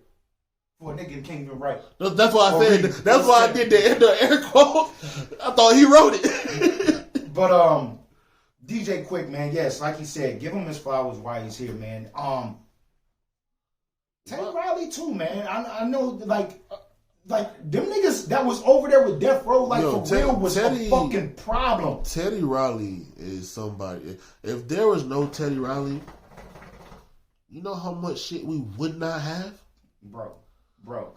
for a nigga that can't even write. That's why I said. That's why I did the end of air quote. I thought he wrote it. But DJ Quick, man, yes, like he said, give him his flowers while he's here, man. Teddy Riley too, man. I know, like them niggas that was over there with Death Row, real, was a fucking problem. Teddy Riley is somebody. If there was no Teddy Riley, you know how much shit we would not have, bro.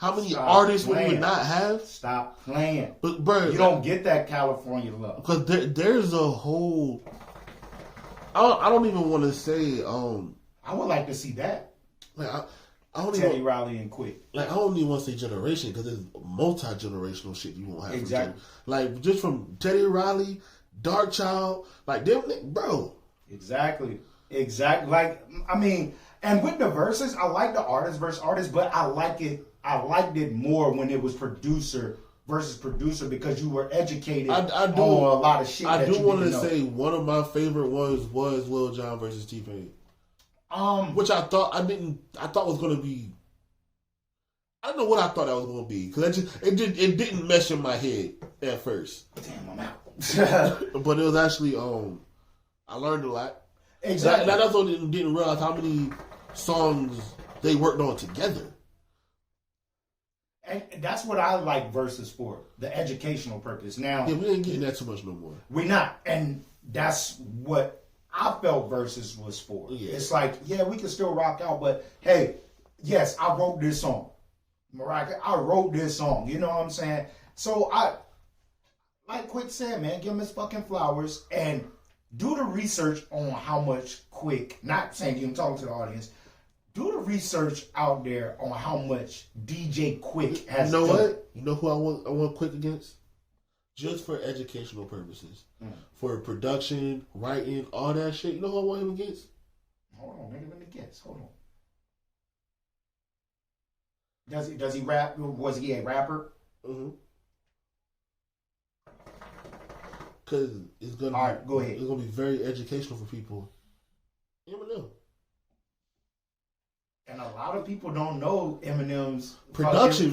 How many artists would we not have? Stop playing. But bro, you don't get that California love because there's a whole. I don't even want to say. I would like to see that. Like I don't Teddy even, Riley and Quick. Like I don't even want to say generation because it's multi-generational shit you won't have. Exactly. Like just from Teddy Riley, Dark Child, like them, bro. Exactly. Like I mean, and with the verses, I like the artist versus artist, but I liked it more when it was producer versus producer because you were educated on a lot of shit. I do want to say one of my favorite ones was Lil Jon versus T-Pain. Which I thought was gonna be. I don't know what I thought that was gonna be because it didn't mesh in my head at first. Damn, I'm out. But it was actually I learned a lot. Exactly. That also didn't realize how many songs they worked on together. And that's what I like versus for, the educational purpose. Now, yeah, we ain't getting that too much no more. We not, and that's what I felt versus was for. Yeah. It's like, yeah, we can still rock out, but hey, yes, I wrote this song. Mariah, I wrote this song. You know what I'm saying? So I, like Quick said, man, give him his fucking flowers and do the research on how much Quick, not saying you, I'm talking to the audience, do the research out there on how much DJ Quick has done. You know what? You know who I want Quick against? Just for educational purposes. For production, writing, all that shit. You know who I want him against? Hold on, nigga, let me guess. Hold on. Does he rap? Was he a rapper? Mm-hmm. Because it's gonna all right, go ahead. It's gonna be very educational for people. Eminem. And a lot of people don't know Eminem's production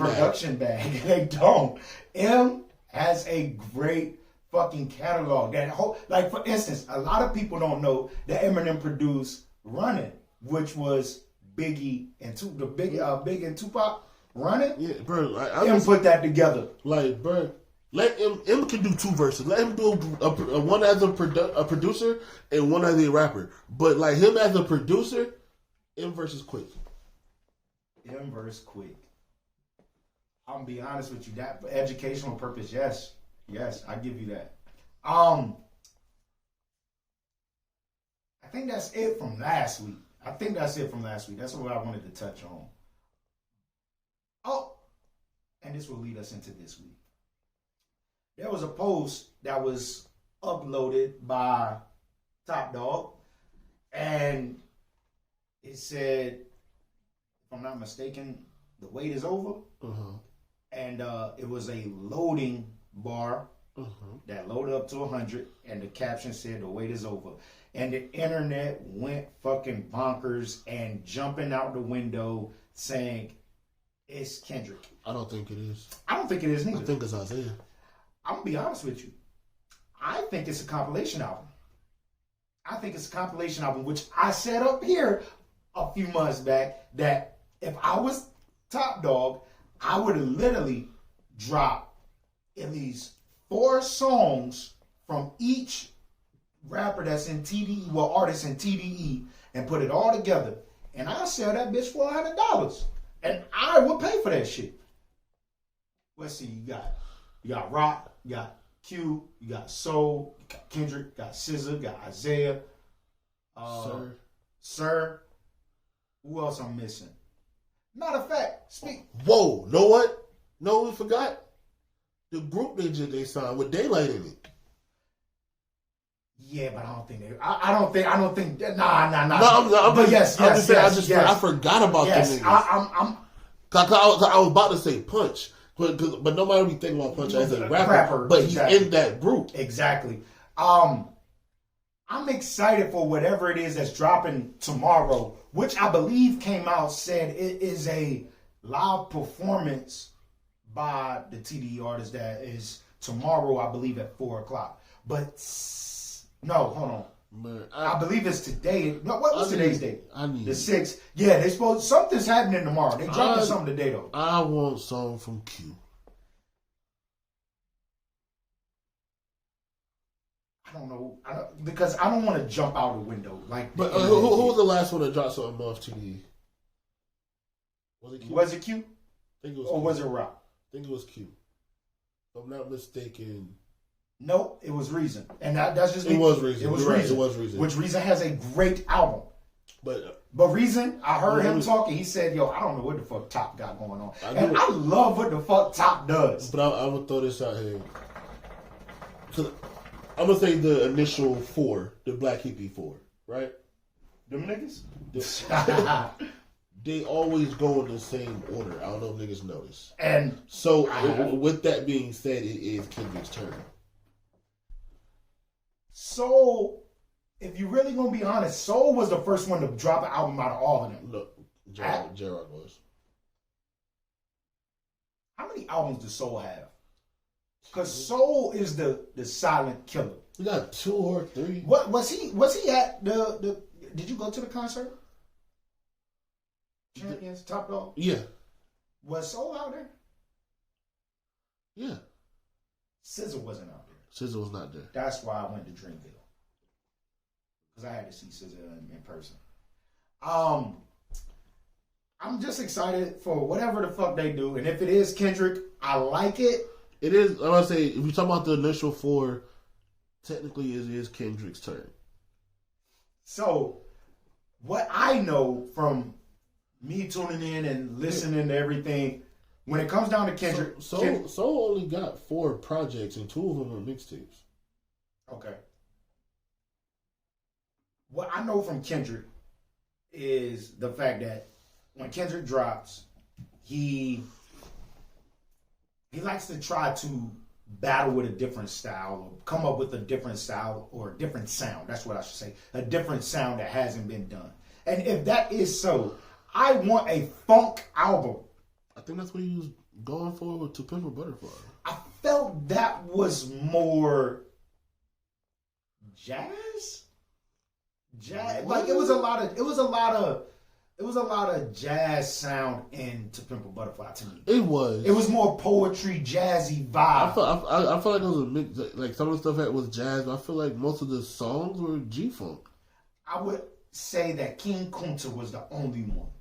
bag. They don't. M has a great fucking catalog. That whole, like for instance, a lot of people don't know that Eminem produced "Running," which was Biggie and Big and Tupac. "Running." Yeah, bro. M put that together. Like, bro. Let M can do two verses. Let him do one as a producer and one as a rapper. But like him as a producer, M versus Quick. M versus Quick. I'm gonna be honest with you. That for educational purpose, yes, I give you that. I think that's it from last week. That's what I wanted to touch on. Oh, and this will lead us into this week. There was a post that was uploaded by Top Dog, and it said, if I'm not mistaken, the wait is over. And it was a loading bar that loaded up to 100, and the caption said, the wait is over. And the internet went fucking bonkers and jumping out the window saying, it's Kendrick. I don't think it is. I don't think it is neither. I think it's Isaiah. I'm going to be honest with you. I think it's a compilation album. I think it's a compilation album, which I said up here a few months back that if I was Top Dog, I would have literally dropped at least 4 songs from each rapper that's in TDE, well, artist in TDE, and put it all together. And I'll sell that bitch for $100. And I would pay for that shit. Let's see, you got Rock, you got Q, you got Soul, you got Kendrick, you got SZA, you got Isaiah, Sir. Who else I'm missing? Matter of fact, Whoa, know what? No, we forgot the group they signed with Daylight in it. Yeah, but I don't think they. I don't think. Nah. No, but yes. I forgot about them niggas. I was about to say Punch, but nobody be thinking about Punch as a rapper. But exactly. He's in that group. Exactly. I'm excited for whatever it is that's dropping tomorrow, which I believe came out said it is a live performance by the TDE artist that is tomorrow, I believe at 4:00. But no, hold on. Man, I believe it's today. No, what's today's date? I need the 6th. Yeah, they supposed something's happening tomorrow. They dropping something today though. I want something from Q. I don't know, because I don't want to jump out the window. But who was the last one that dropped something off TDE? Was it Q? Was it Q? I think it was. Or Q. was it Rock? I think it was Q. If I'm not mistaken. Nope, it was Reason, and that's just it was Reason. It was You're Reason. Right, it was Reason. Which Reason has a great album. But Reason, I heard him talking. He said, "Yo, I don't know what the fuck Top got going on, and I love what the fuck Top does." But I'm gonna throw this out here. I'm gonna say the initial 4, the Black Hippie 4, right? Them niggas. They always go in the same order. I don't know if niggas notice. And so, with that being said, it is Kendrick's turn. So, if you really gonna be honest, Soul was the first one to drop an album out of all of them. No, Gerard was. How many albums does Soul have? Because Soul is the silent killer. You got 2 or 3. What was he? Was he at the? Did you go to the concert? Champions, Top Dog. Yeah. Was Soul out there? Yeah. SZA wasn't out there. SZA was not there. That's why I went to Dreamville, because I had to see SZA in person. I'm just excited for whatever the fuck they do, and if it is Kendrick, I like it. It is. I want to say, if you talk about the initial 4, technically it is Kendrick's turn. So, what I know from me tuning in and listening to everything, when it comes down to Kendrick, Soul only got 4 projects, and 2 of them are mixtapes. Okay. What I know from Kendrick is the fact that when Kendrick drops, he likes to try to battle with a different style or come up with a different style or a different sound. That's what I should say. A different sound that hasn't been done. And if that is so, I want a funk album. I think that's what he was going for with To Pimp a Butterfly. I felt that was more jazz. Like it was a lot of jazz sound in To Pimp a Butterfly to me. It was. It was more poetry, jazzy vibe. I feel like it was a mix. Like some of the stuff that was jazz, but I feel like most of the songs were G-funk. I would say that King Kunta was the only one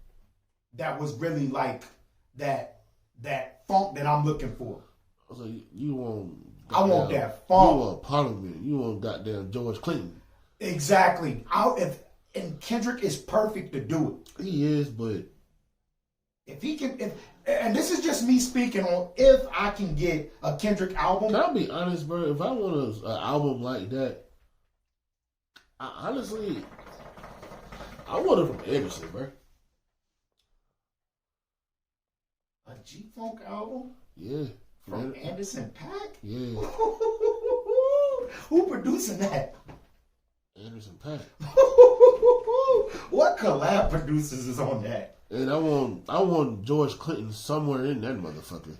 that was really like that funk that I'm looking for. I was like, you want? I want that funk. You want Parliament. You want goddamn George Clinton. Exactly. And Kendrick is perfect to do it. He is, but if he can, and this is just me speaking on if I can get a Kendrick album. Can I be honest, bro? If I want an album like that, I honestly want it from Anderson, bro. A G-Funk album? Yeah. From Anderson .Paak? Yeah. Who producing that? Anderson .Paak. What collab producers is on that? And I want George Clinton somewhere in that motherfucker.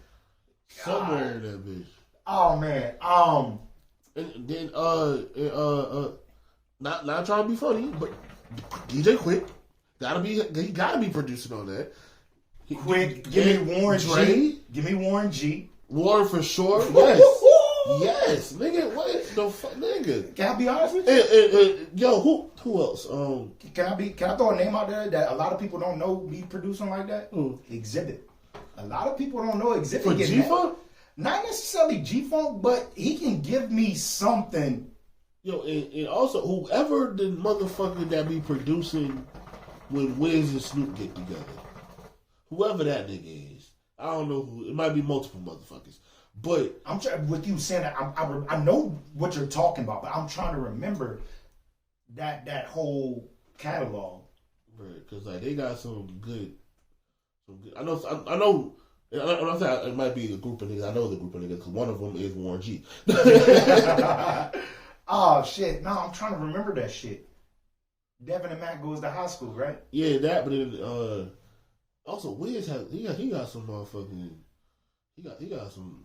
Somewhere in that bitch. Oh man. And then Not trying to be funny, but DJ Quick he gotta be producing on that. Quick, give me Warren Dre. G. Give me Warren G. Warren for sure. Yes. Yes, nigga. What the fuck, nigga? Can I be honest with you? Yo, who else? Can I throw a name out there that a lot of people don't know be producing like that? Exhibit. A lot of people don't know Exhibit. For G-Funk? Not necessarily G-Funk, but he can give me something. Yo, and also whoever the motherfucker that be producing when Wiz and Snoop get together, whoever that nigga is, I don't know who. It might be multiple motherfuckers. But I'm trying with you saying that I know what you're talking about, but I'm trying to remember that whole catalog. Because like they got some good. I know. I'm not saying it might be a group of niggas. I know the group of niggas because one of them is Warren G. Oh shit! No, I'm trying to remember that shit. Devin and Matt goes to high school, right? Yeah, that. But then also Wiz has he got some motherfucking he got some.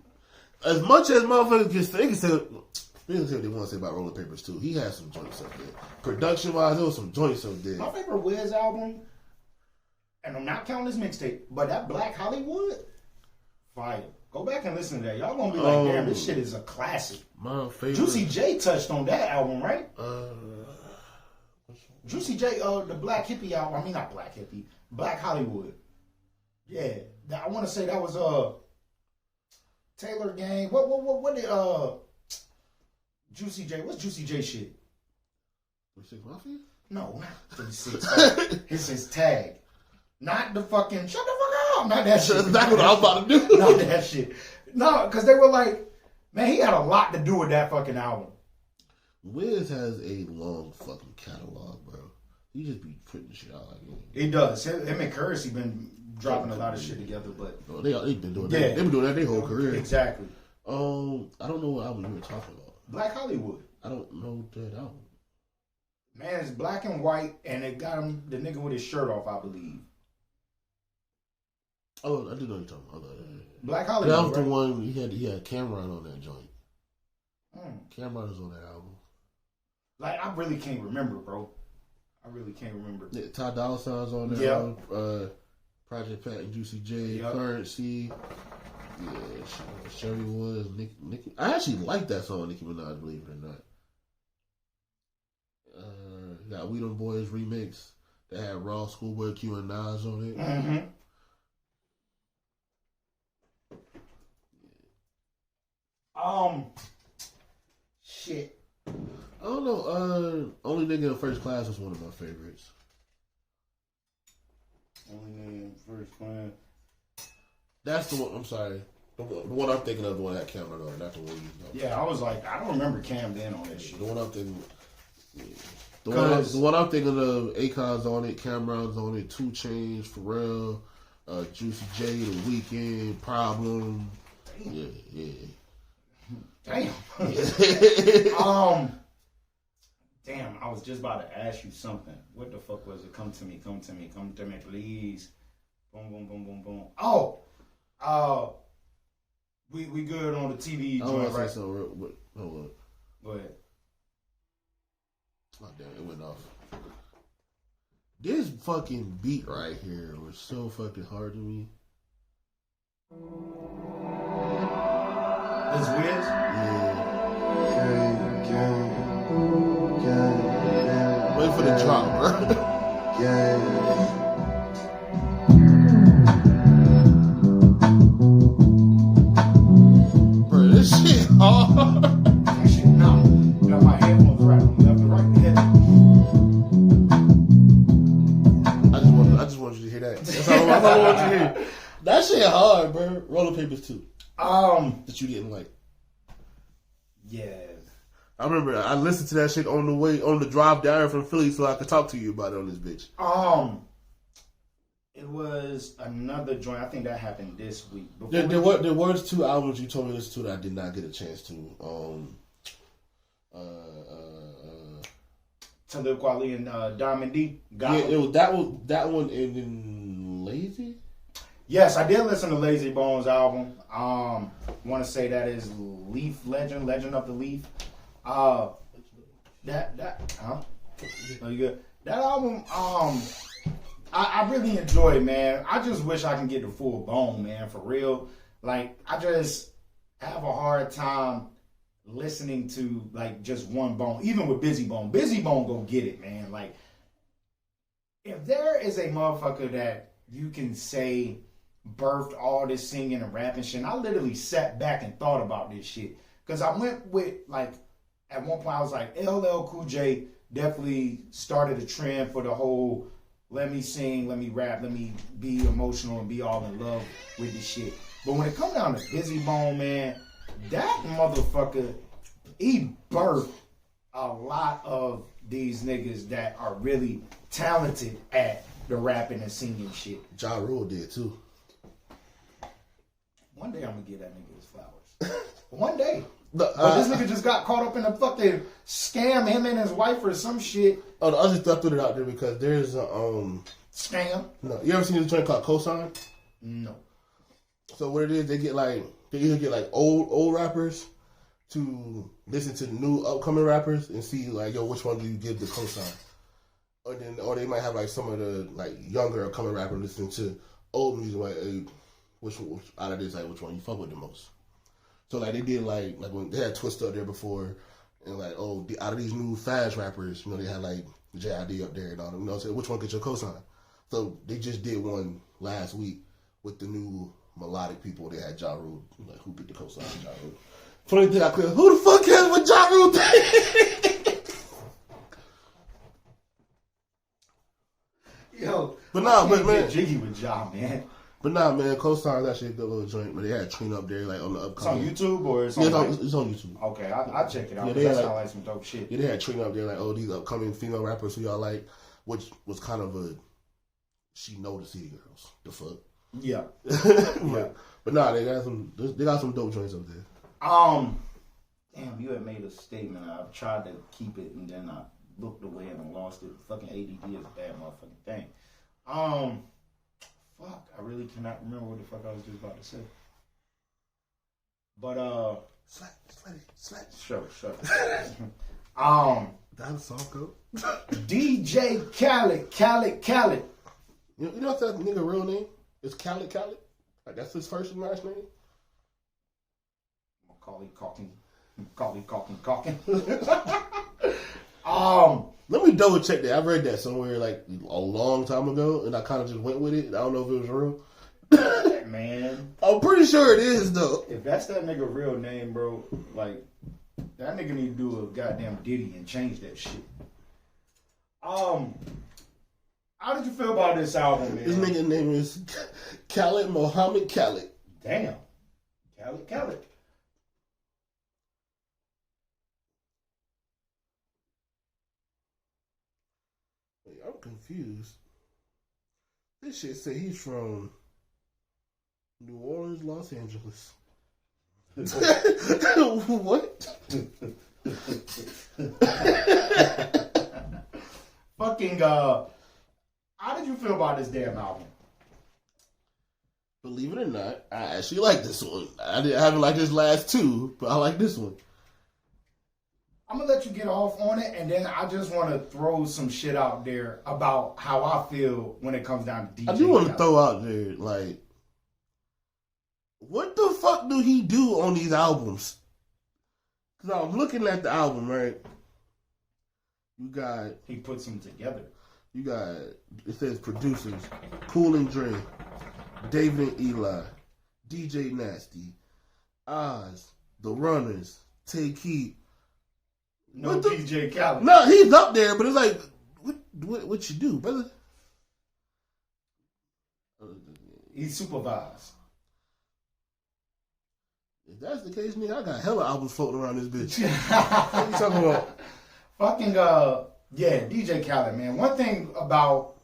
As much as motherfuckers can say what they want to say about Rolling Papers too. He has some joints up there. Production wise, there was some joints up there. My favorite Wiz album, and I'm not counting his mixtape, but that Black Hollywood, fire. Go back and listen to that. Y'all gonna be like, damn, this shit is a classic. My favorite. Juicy J touched on that album, right? Juicy J, the Black Hippie album. I mean, not Black Hippie, Black Hollywood. Yeah, I want to say that was Taylor Gang. What did Juicy J? What's Juicy J shit? 36 Mafia? No, not 36. It's his tag. Not the fucking shut the fuck up. Not that shit. That's what I was about to do. Not that shit. No, because they were like, man, he had a lot to do with that fucking album. Wiz has a long fucking catalog, bro. He just be putting shit out like He does. Him and Currency been dropping a lot of shit together, but they been doing that. They've been doing that their whole career. Exactly. I don't know what album you were talking about. Black Hollywood. I don't know that album. Man, it's black and white, and it got him the nigga with his shirt off, I believe. Oh, I did know you're talking about. Black Hollywood. That was the right? one he had Cameron on that joint. Cameron was on that album. Like, I really can't remember, bro. I really can't remember. Yeah, Ty Dolla Sign's on that album. Project Pat and Juicy J, Currency. Yeah, Sherry Woods, Nicki. I actually like that song, Nicki Minaj, believe it or not. Got We Them Boys remix that had Raw, Schoolboy Q, and Nas on it. Mm-hmm. Shit. I don't know. Only Nigga in First Class was one of my favorites. Only Nigga in First Class. That's the one. I'm sorry. The one I'm thinking of, the one that Cameron on, not the one you know. Yeah, I was like, I don't remember Cam being on that shit. The one I'm thinking. Yeah. The one I'm thinking of, Akon's on it, Cameron's on it, 2 Chainz, Pharrell, Juicy J, The Weeknd, Problem. Damn. Yeah. Damn. Damn, I was just about to ask you something. What the fuck was it? Come to me, please. Boom, boom, boom, boom, boom. Oh, we good on the TV joint, right? Hold on. Go ahead. Oh, damn, it went off. This fucking beat right here was so fucking hard to me. This Wiz? Yeah. Wait for the drop, bro. Bro, this shit hard. That shit, no. Got my headphones right on left and right. I just want you to hear that. That's all I want you to hear. That shit hard, bro. Rolling Papers 2. That you didn't like. Yeah. I remember I listened to that shit on the drive down from Philly so I could talk to you about it on this bitch. It was another joint. I think that happened this week. There were 2 albums you told me to listen to that I did not get a chance to. Talib Kweli and Diamond D. Yeah, it was that one and then Lazy. Yes, I did listen to Lazy Bones album. Want to say that is Leaf Legend of the Leaf. Huh? Oh, you good? That album, I really enjoy it, man. I just wish I can get the full bone, man, for real. Like, I just have a hard time listening to, like, just one bone, even with Busy Bone. Busy Bone go get it, man. Like, if there is a motherfucker that you can say birthed all this singing and rapping shit, and I literally sat back and thought about this shit. Because I went with, like, at one point I was like, LL Cool J definitely started a trend for the whole let me sing, let me rap, let me be emotional and be all in love with this shit. But when it comes down to Busy Bone, man, that motherfucker, he birthed a lot of these niggas that are really talented at the rapping and singing shit. Ja Rule did too. One day I'm gonna give that nigga his flowers. One day. But this nigga just got caught up in a fucking scam, him and his wife or some shit. Oh, I just threw it out there because there's a Scam? No, you ever seen this joint called Cosign? No. So what it is, they either get like old rappers to listen to new upcoming rappers and see like, yo, which one do you give the cosign? Or they might have like some of the like younger upcoming rappers listening to old music, like hey, which out of this, like which one you fuck with the most? So like they did like when they had Twista up there before, and like out of these new fast rappers, you know, they had like JID up there and all them, you know, so which one gets your cosign? So they just did one last week with the new melodic people. They had Ja Rule, like who get the cosign? Ja Rule. Funny thing, I clear. Who the fuck has what Ja Rule thing? Yo, but nah, but man, jiggy with Ja, man. But nah, man, Cosign actually a good little joint. But they had Trina up there, like on the upcoming. It's on YouTube or it's on? Yeah, it's on YouTube. Okay, I'll check it out. Yeah, That sounds like some dope shit. Yeah, they had Trina up there, like these upcoming female rappers who y'all like, which was kind of a she know the city girls. The fuck. Yeah. But nah, they got some dope joints up there. Damn, you had made a statement. I've tried to keep it, and then I looked away and I lost it. Fucking ADD is a bad motherfucking thing. Fuck, I really cannot remember what the fuck I was just about to say. But Slap. Sure. That's a song go. DJ Khaled. You know what's that nigga real name? It's Khaled. Like that's his first and last name. Macaulay Culkin. Let me double check that. I read that somewhere like a long time ago, and I kind of just went with it. I don't know if it was real. Man, I'm pretty sure it is though. if that's that nigga real name, bro, like that nigga need to do a goddamn Diddy and change that shit. How did you feel about this album, man? This nigga name is Khaled Mohammed Khaled. Damn, Khaled. I'm confused. This shit say he's from New Orleans, Los Angeles. What? Fucking, how did you feel about this damn album? Believe it or not, I actually like this one. I haven't liked this last two, but I like this one. I'm gonna let you get off on it, and then I just want to throw some shit out there about how I feel when it comes down to DJ. I do want to Khaled. throw out there, like, what the fuck do he do on these albums? Because I'm looking at the album, right? He puts them together. It says producers, Cool and Dre, David and Eli, DJ Nasty, Oz, The Runners, Take Heat. No DJ Khaled. No, he's up there, but it's like, what you do, brother? He supervised. If that's the case, nigga, I got hella albums floating around this bitch. What you talking about? Fucking, yeah, DJ Khaled, man. One thing about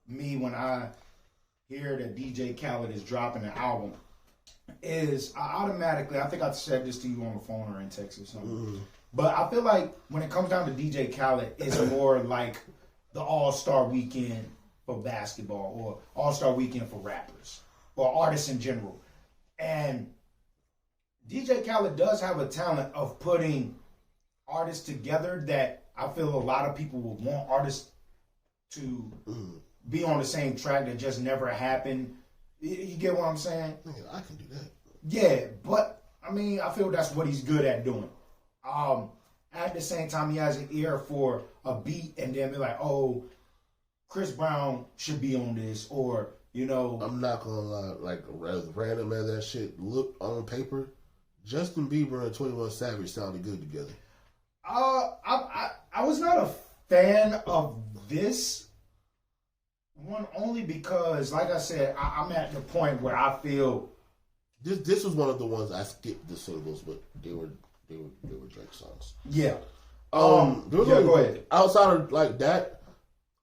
me when I hear that DJ Khaled is dropping an album is I automatically, I think I said this to you on the phone or in text or something, but I feel like when it comes down to DJ Khaled, it's more like the All-Star Weekend for basketball or All-Star Weekend for rappers or artists in general. And DJ Khaled does have a talent of putting artists together that I feel a lot of people would want artists to be on the same track that just never happened. You get what I'm saying? Man, I can do that. Yeah, but I mean, I feel that's what he's good at doing. At the same time, he has an ear for a beat, and then be like, "Oh, Chris Brown should be on this," or you know. I'm not gonna lie, like as random as that shit looked on paper, Justin Bieber and 21 Savage sounded good together. I was not a fan of this one only because, like I said, I'm at the point where I feel this was one of the ones I skipped the singles, but they were Drake songs. Yeah. Go ahead. Outside of like that,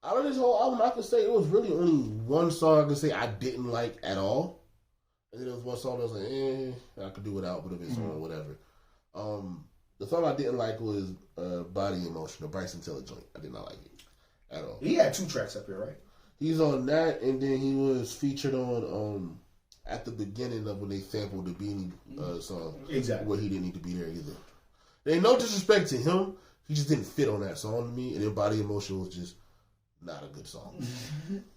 out of this whole album, I could say it was really only one song I could say I didn't like at all, and then there was one song that was like, I could do without, but if it's on, whatever. The song I didn't like was Body in Motion, the Bryson Tiller joint. I did not like it at all. He had 2 tracks up here, right? He's on that, and then he was featured on at the beginning of when they sampled the Beanie song. Exactly. Where he didn't need to be there either. There ain't no disrespect to him. He just didn't fit on that song to me, and then Body in Motion was just not a good song.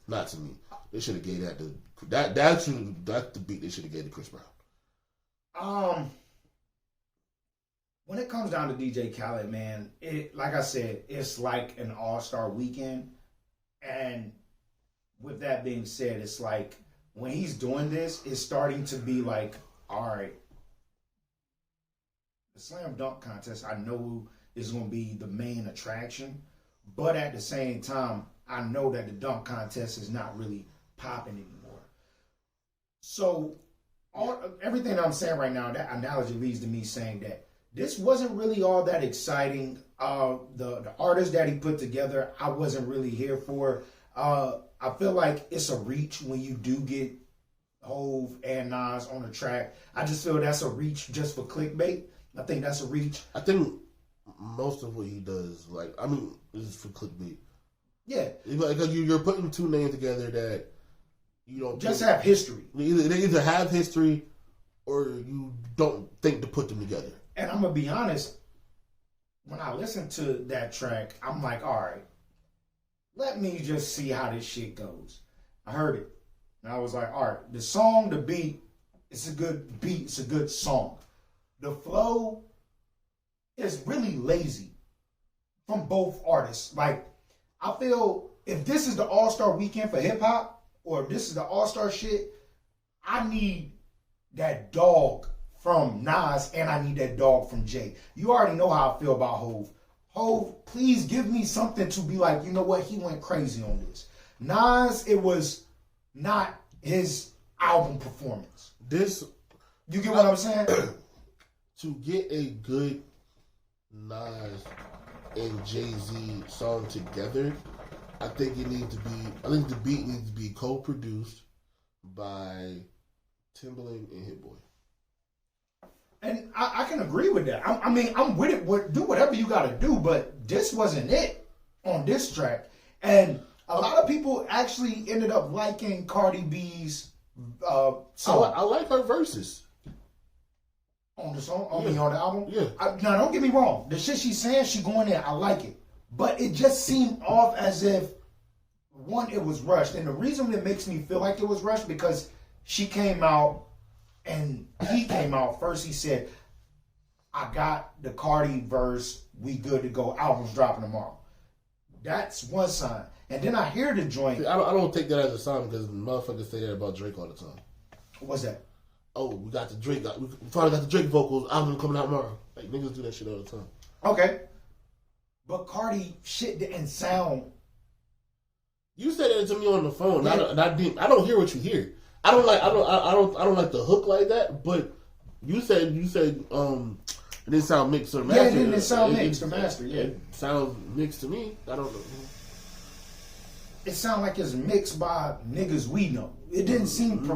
Not to me. They should have gave that to that's the beat they should have gave to Chris Brown. When it comes down to DJ Khaled, man, it like I said, it's like an all-star weekend. And with that being said, it's like when he's doing this, it's starting to be like, all right, the slam dunk contest, I know is going to be the main attraction. But at the same time, I know that the dunk contest is not really popping anymore. So everything I'm saying right now, that analogy leads to me saying that this wasn't really all that exciting. The artists that he put together, I wasn't really here for. I feel like it's a reach when you do get Hove and Nas on the track. I just feel that's a reach just for clickbait. I think that's a reach. I think most of what he does, is for clickbait. Yeah. Because you're putting 2 names together that you don't just have history. They either have history or you don't think to put them together. And I'm going to be honest, when I listen to that track, I'm like, all right, let me just see how this shit goes. I heard it. And I was like, all right, the song, the beat, it's a good beat. It's a good song. The flow is really lazy from both artists. Like, I feel if this is the all-star weekend for hip-hop or if this is the all-star shit, I need that dog from Nas, and I need that dog from Jay. You already know how I feel about Hove. Hove, please give me something to be like, you know what, he went crazy on this. Nas, it was not his album performance. You get what I'm saying? To get a good Nas and Jay-Z song together, I think the beat needs to be co-produced by Timbaland and Hit Boy. And I can agree with that. I'm with it. Do whatever you got to do, but this wasn't it on this track. And a lot of people actually ended up liking Cardi B's song. I like her verses. On the song? On the album? Yeah. Now, don't get me wrong. The shit she's saying, she going in. I like it. But it just seemed off as if, one, it was rushed. And the reason it makes me feel like it was rushed because she came out and he came out first. He said, I got the Cardi verse. We good to go. Album's dropping tomorrow. That's one sign. And then I hear the joint. See, I don't take that as a sign because motherfuckers say that about Drake all the time. What's that? Oh, we got the Drake. We finally got the Drake vocals. Album coming out tomorrow. Like, niggas do that shit all the time. Okay. But Cardi shit didn't sound. You said that to me on the phone. Yeah. I don't hear what you hear. I don't like the hook like that. But you said it didn't sound mixed or mastered. Yeah, it didn't sound mixed or mastered. Yeah, it sounds mixed to me. I don't know. It sounded like it's mixed by niggas we know. It didn't seem.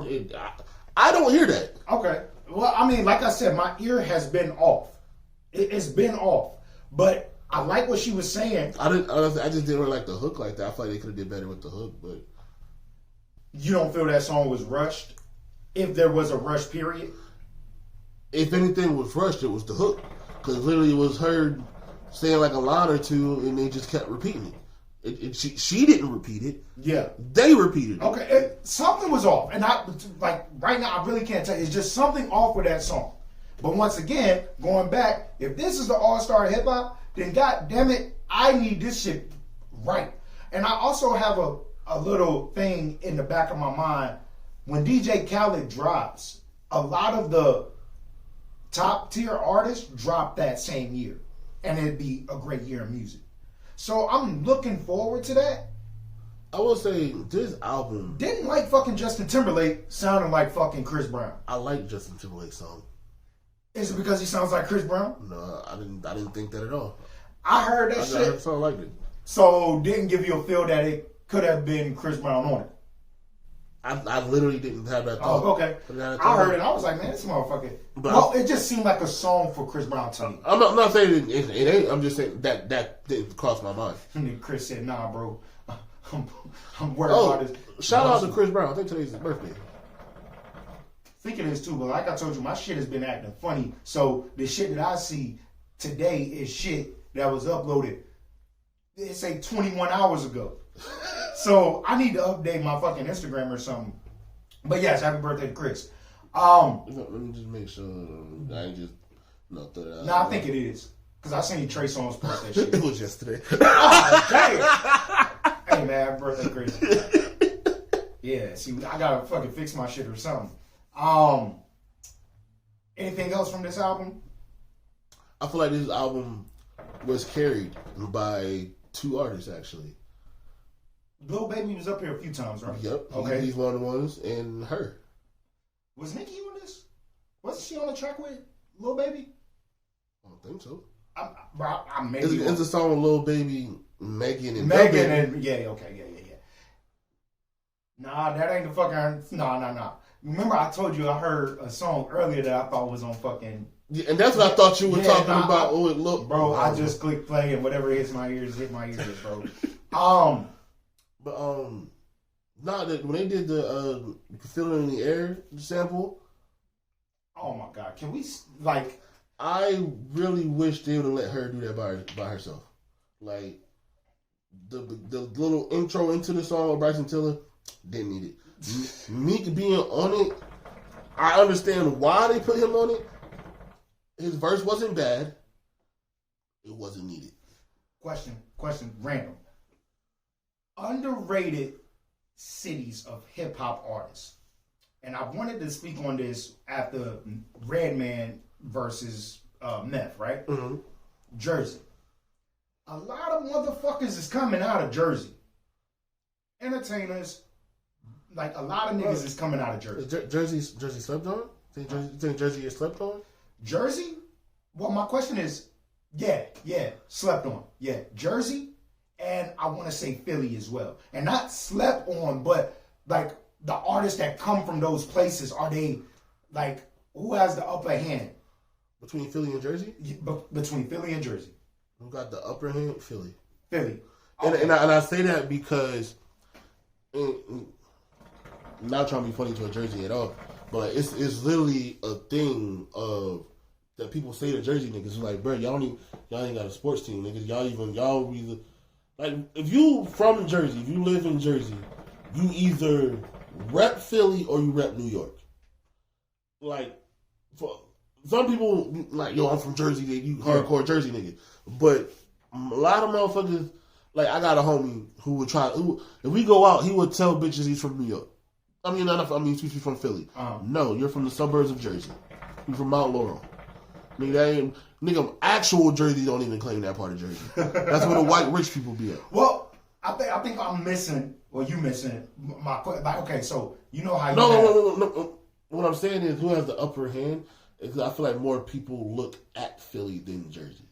I don't hear that. Okay. Well, I mean, like I said, my ear has been off. It's been off. But I like what she was saying. I just didn't really like the hook like that. I feel like they could have did better with the hook, but you don't feel that song was rushed? If there was a rush period? If anything was rushed, it was the hook. Because literally it was her saying like a line or two, and they just kept repeating it. She didn't repeat it. Yeah. They repeated it. Okay, something was off. And I, like, right now, I really can't tell you. It's just something off with that song. But once again, going back, if this is the all-star hip-hop, then God damn it, I need this shit right. And I also have a little thing in the back of my mind. When DJ Khaled drops, a lot of the top-tier artists drop that same year. And it'd be a great year of music. So I'm looking forward to that. I will say this album Didn't like fucking Justin Timberlake sounding like fucking Chris Brown. I like Justin Timberlake's song. Is it because he sounds like Chris Brown? No, I didn't think that at all. I heard that I shit. heard the song, I liked it. So didn't give you a feel that it could have been Chris Brown on it. I literally didn't have that thought. Oh, okay. I heard it. I was like, man, this motherfucker. But well, it just seemed like a song for Chris Brown to me. I'm not saying it ain't. I'm just saying that didn't cross my mind. And then Chris said, nah, bro. I'm worried about this. Shout out to Chris Brown. I think today's his birthday. Thinking this too, but like I told you, my shit has been acting funny. So the shit that I see today is shit that was uploaded, it say 21 hours ago. So I need to update my fucking Instagram or something. But yes, happy birthday to Chris. Let me just make sure I ain't just throw that out. Nah, I think it is. Because I seen Trey Songz post that shit. It was yesterday. Oh, damn. Hey, man, happy birthday, Chris. Yeah, see, I gotta fucking fix my shit or something. Anything else from this album? I feel like this album was carried by two artists, actually. Lil Baby was up here a few times, right? Yep. Okay. He's one of the ones, and her. Was Nicki on this? Wasn't she on the track with Lil Baby? I don't think so. I maybe It's a song with Lil Baby, Megan, and Megan and yeah. Nah, that ain't the fucking nah. Remember, I told you I heard a song earlier that I thought was on fucking. Yeah, and that's what I thought you were talking about. Oh, it looked, bro. I just clicked play and whatever hits my ears, bro. But not that when they did the you can feel it in the air sample. Oh my god, can we like? I really wish they would have let her do that by herself. Like the little intro into the song with Bryson Tiller, didn't need it. Meek being on it, I understand why they put him on it. His verse wasn't bad. It wasn't needed. Question, random. Underrated cities of hip hop artists. And I wanted to speak on this after Redman versus Meth, right? Mm-hmm. Jersey. A lot of motherfuckers is coming out of Jersey. Entertainers, like a lot of niggas is coming out of Jersey. Jersey slept on? Think Jersey is slept on? Jersey? Well, my question is, yeah, slept on. Yeah, Jersey, and I want to say Philly as well. And not slept on, but like the artists that come from those places, are they like, who has the upper hand? Between Philly and Jersey? Between Philly and Jersey. Who got the upper hand? Philly. Okay. And I say that because, not trying to be funny to a Jersey at all, but it's literally a thing of that people say to Jersey niggas. It's like, bro, y'all ain't got a sports team, niggas. Y'all either like, if you from Jersey, if you live in Jersey, you either rep Philly or you rep New York. Like, for some people, like, yo, I'm from Jersey, you hardcore Jersey nigga. But a lot of motherfuckers, like, I got a homie who would if we go out, he would tell bitches he's from New York. He's from Philly. No, you're from the suburbs of Jersey. You're from Mount Laurel. Nigga, actual Jersey don't even claim that part of Jersey. That's where the white rich people be at. Well, I think I'm missing, or you missing my question. Like, okay, so you know how you No. What I'm saying is, who has the upper hand? Is I feel like more people look at Philly than Jersey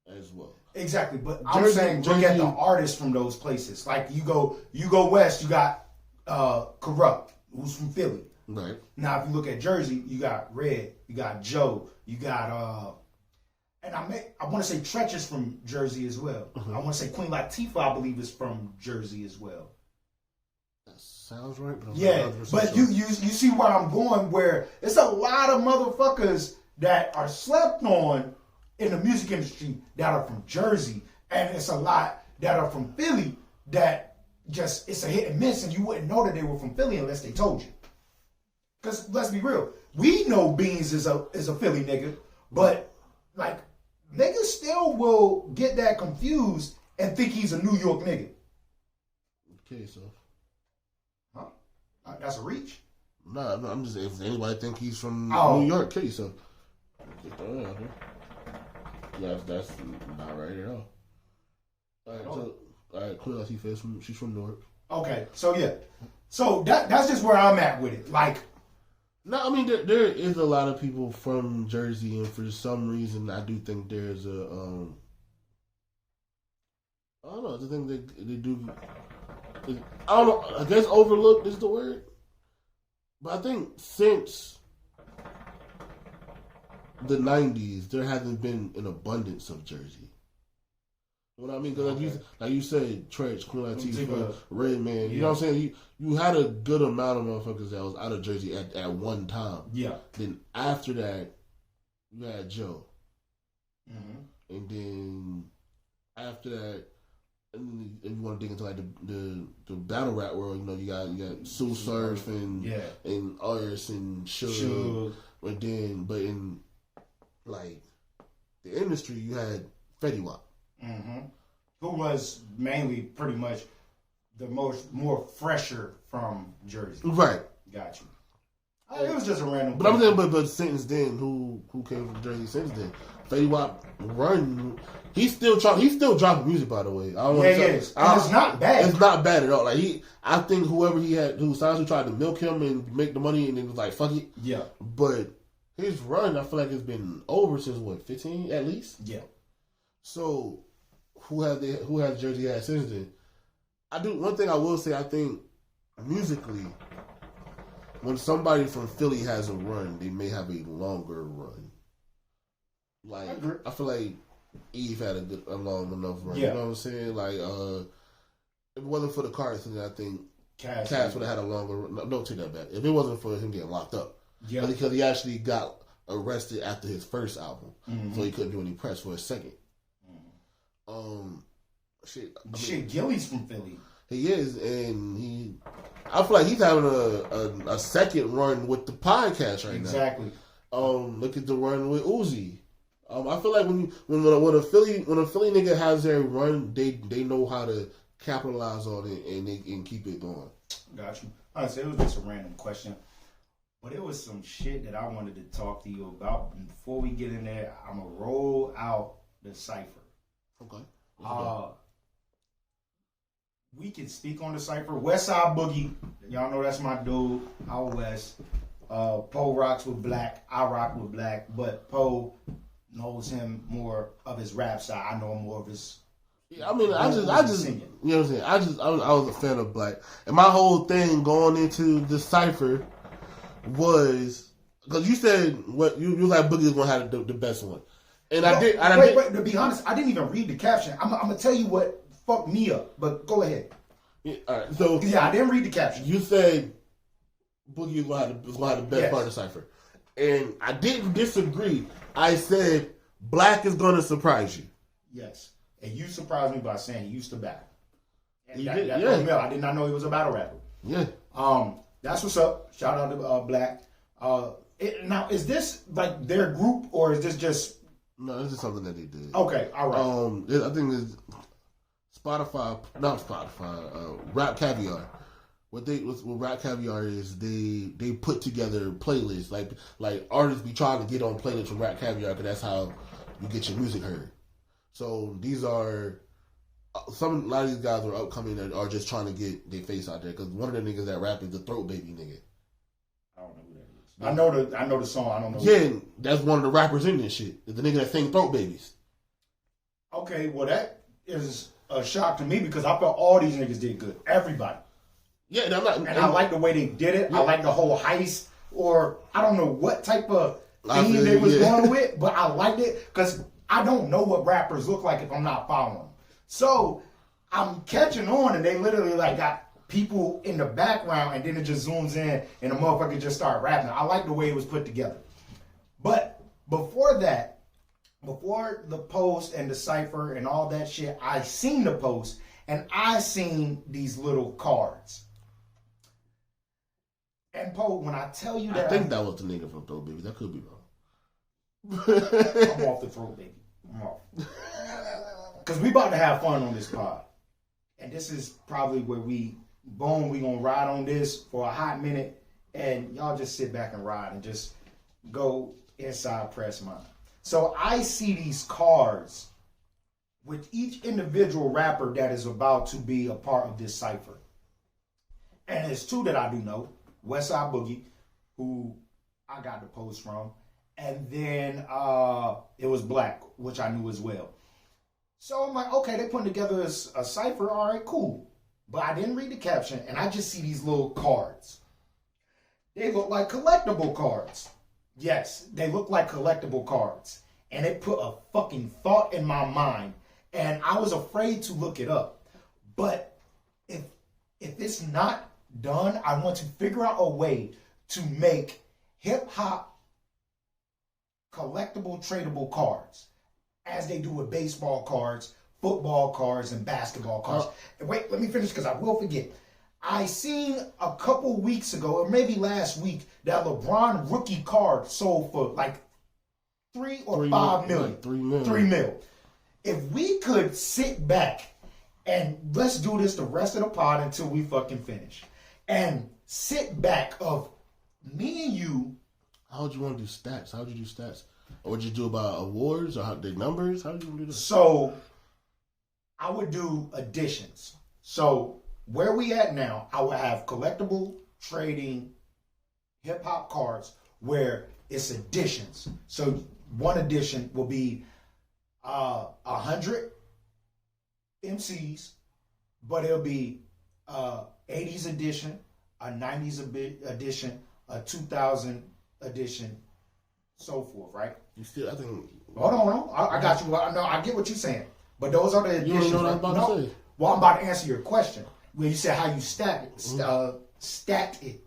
as well. Exactly, but I'm saying look at the artists from those places. Like you go west, you got Corrupt, who's from Philly. Right. Now, if you look at Jersey, you got Red, you got Joe, you got and I want to say Tretch is from Jersey as well. Mm-hmm. I want to say Queen Latifah, I believe, is from Jersey as well. That sounds right. But but sure. you see where I'm going, where it's a lot of motherfuckers that are slept on in the music industry that are from Jersey, and it's a lot that are from Philly that just, it's a hit and miss, and you wouldn't know that they were from Philly unless they told you. Because let's be real, we know Beans is a Philly nigga, but like niggas still will get that confused and think he's a New York nigga. Kill yourself. Huh? That's a reach. Nah, I'm just, if anybody think he's from Oh. New York, kill yourself. Just throw it out there. That's not right at all. Alright, clear out she's from Newark. Okay, so yeah. So that's just where I'm at with it. Like, no, I mean there is a lot of people from Jersey, and for some reason I do think there's a I don't know. I just think they do. I don't know. I guess overlooked is the word, but I think since the '90s there hasn't been an abundance of Jersey. You know what I mean? Because like you said, Trench, Queen Latifah, Redman. You know what I'm saying? You had a good amount of motherfuckers that was out of Jersey at one time. Yeah. Then after that, you had Joe. Mm-hmm. And then after that, and if you want to dig into like the battle rap world, you know, you got Sue Surf and Artis and Suge. But in like the industry, you had Fetty Wap. Mm-hmm. Who was mainly pretty much the more fresher from Jersey. Right. Got you. It was just a random. But I'm saying, but since then, who came from Jersey since then? Fetty Wap run. He's still dropping music, by the way. I don't know. It's not bad. It's not bad at all. Like I think whoever who signed who tried to milk him and make the money, and then was like, fuck it. Yeah. But his run, I feel like it's been over since what, 15 at least. Yeah. So who has Jersey had since then? One thing I will say, I think musically, when somebody from Philly has a run, they may have a longer run. Like I feel like Eve had a long enough run. Yeah. You know what I'm saying? Like if it wasn't for the car incident, I think Cass would have had a longer run. No, don't take that back. If it wasn't for him getting locked up. Yeah. Because he actually got arrested after his first album. Mm-hmm. So he couldn't do any press for his second. Gilly's from Philly. He is, and I feel like he's having a second run with the podcast right now. Exactly. Look at the run with Uzi. I feel like when a Philly nigga has their run, they know how to capitalize on it and they can keep it going. Got you. Honestly, it was just a random question, but it was some shit that I wanted to talk to you about. And before we get in there, I'm gonna roll out the cipher. Okay. We can speak on the cipher. Westside Boogie, y'all know that's my dude. Out west. Poe rocks with Black. I rock with Black, but Poe knows him more of his rap side. I know him more of his. Yeah, I mean, I just, singing. You know what I'm saying? I was a fan of Black, and my whole thing going into the cipher was because you said what you like Boogie was gonna have the best one. And no, wait, to be honest, I didn't even read the caption. I'm going to tell you what fucked me up, but go ahead. Yeah, all right. So I didn't read the caption. You said Boogie was going to have the best part of the cipher. And I didn't disagree. I said Black is going to surprise you. Yes. And you surprised me by saying he used to battle. And yeah. I did not know he was a battle rapper. Yeah. That's what's up. Shout out to Black. Now, is this like their group or is this just... No, this is something that they did. Okay, all right. I think it's Rap Caviar. What Rap Caviar is, they put together playlists. Like artists be trying to get on playlists from Rap Caviar because that's how you get your music heard. So these are a lot of these guys are upcoming and are just trying to get their face out there. Because one of the niggas that rap is the Throat Baby nigga. I don't know who that is. I know the song. I don't know. Yeah, that's one of the rappers in this shit. The nigga that sing Throat Babies. Okay, well that is a shock to me because I felt all these niggas did good. Everybody. Yeah, and I like the way they did it. Yeah. I like the whole heist, or I don't know what type of thing they was going with, but I liked it because I don't know what rappers look like if I'm not following them. So I'm catching on, and they literally like got people in the background, and then it just zooms in, and the motherfucker just start rapping. I like the way it was put together. But before that, before the post and the cipher and all that shit, I seen the post and I seen these little cards. And Poe, when I tell you that, I think that was the nigga from Throw Baby. That could be wrong. I'm off the throat, baby. I'm off. Because we about to have fun on this pod. And this is probably where we gonna ride on this for a hot minute. And y'all just sit back and ride and just go inside press mine. So I see these cards with each individual rapper that is about to be a part of this cipher. And there's two that I do know. Westside Boogie, who I got the post from. And then it was Black, which I knew as well. So I'm like, okay, they putting together a cipher. All right, cool. But I didn't read the caption, and I just see these little cards. They look like collectible cards. Yes, they look like collectible cards. And it put a fucking thought in my mind. And I was afraid to look it up. But if it's not done, I want to figure out a way to make hip-hop collectible, tradable cards, as they do with baseball cards, football cards, and basketball cards. And wait, let me finish because I will forget. I seen a couple weeks ago, or maybe last week, that LeBron rookie card sold for like $3 or $5 million. $3 million. If we could sit back and let's do this the rest of the pod until we fucking finish, and sit back of me and you. How would you want to do stats? How would you do stats? Or would you do about awards or how the numbers? How would you do that? So I would do additions. So where we at now, I would have collectible trading hip hop cards where it's additions. So one edition will be 100 MCs, but it'll be 80s edition, a 90s edition, a 2000 edition, so forth, right? You still, I think. Hold on. I got you. I get what you're saying. But those are the editions. You know what I'm about to say. Well, I'm about to answer your question. When you said how you stacked it.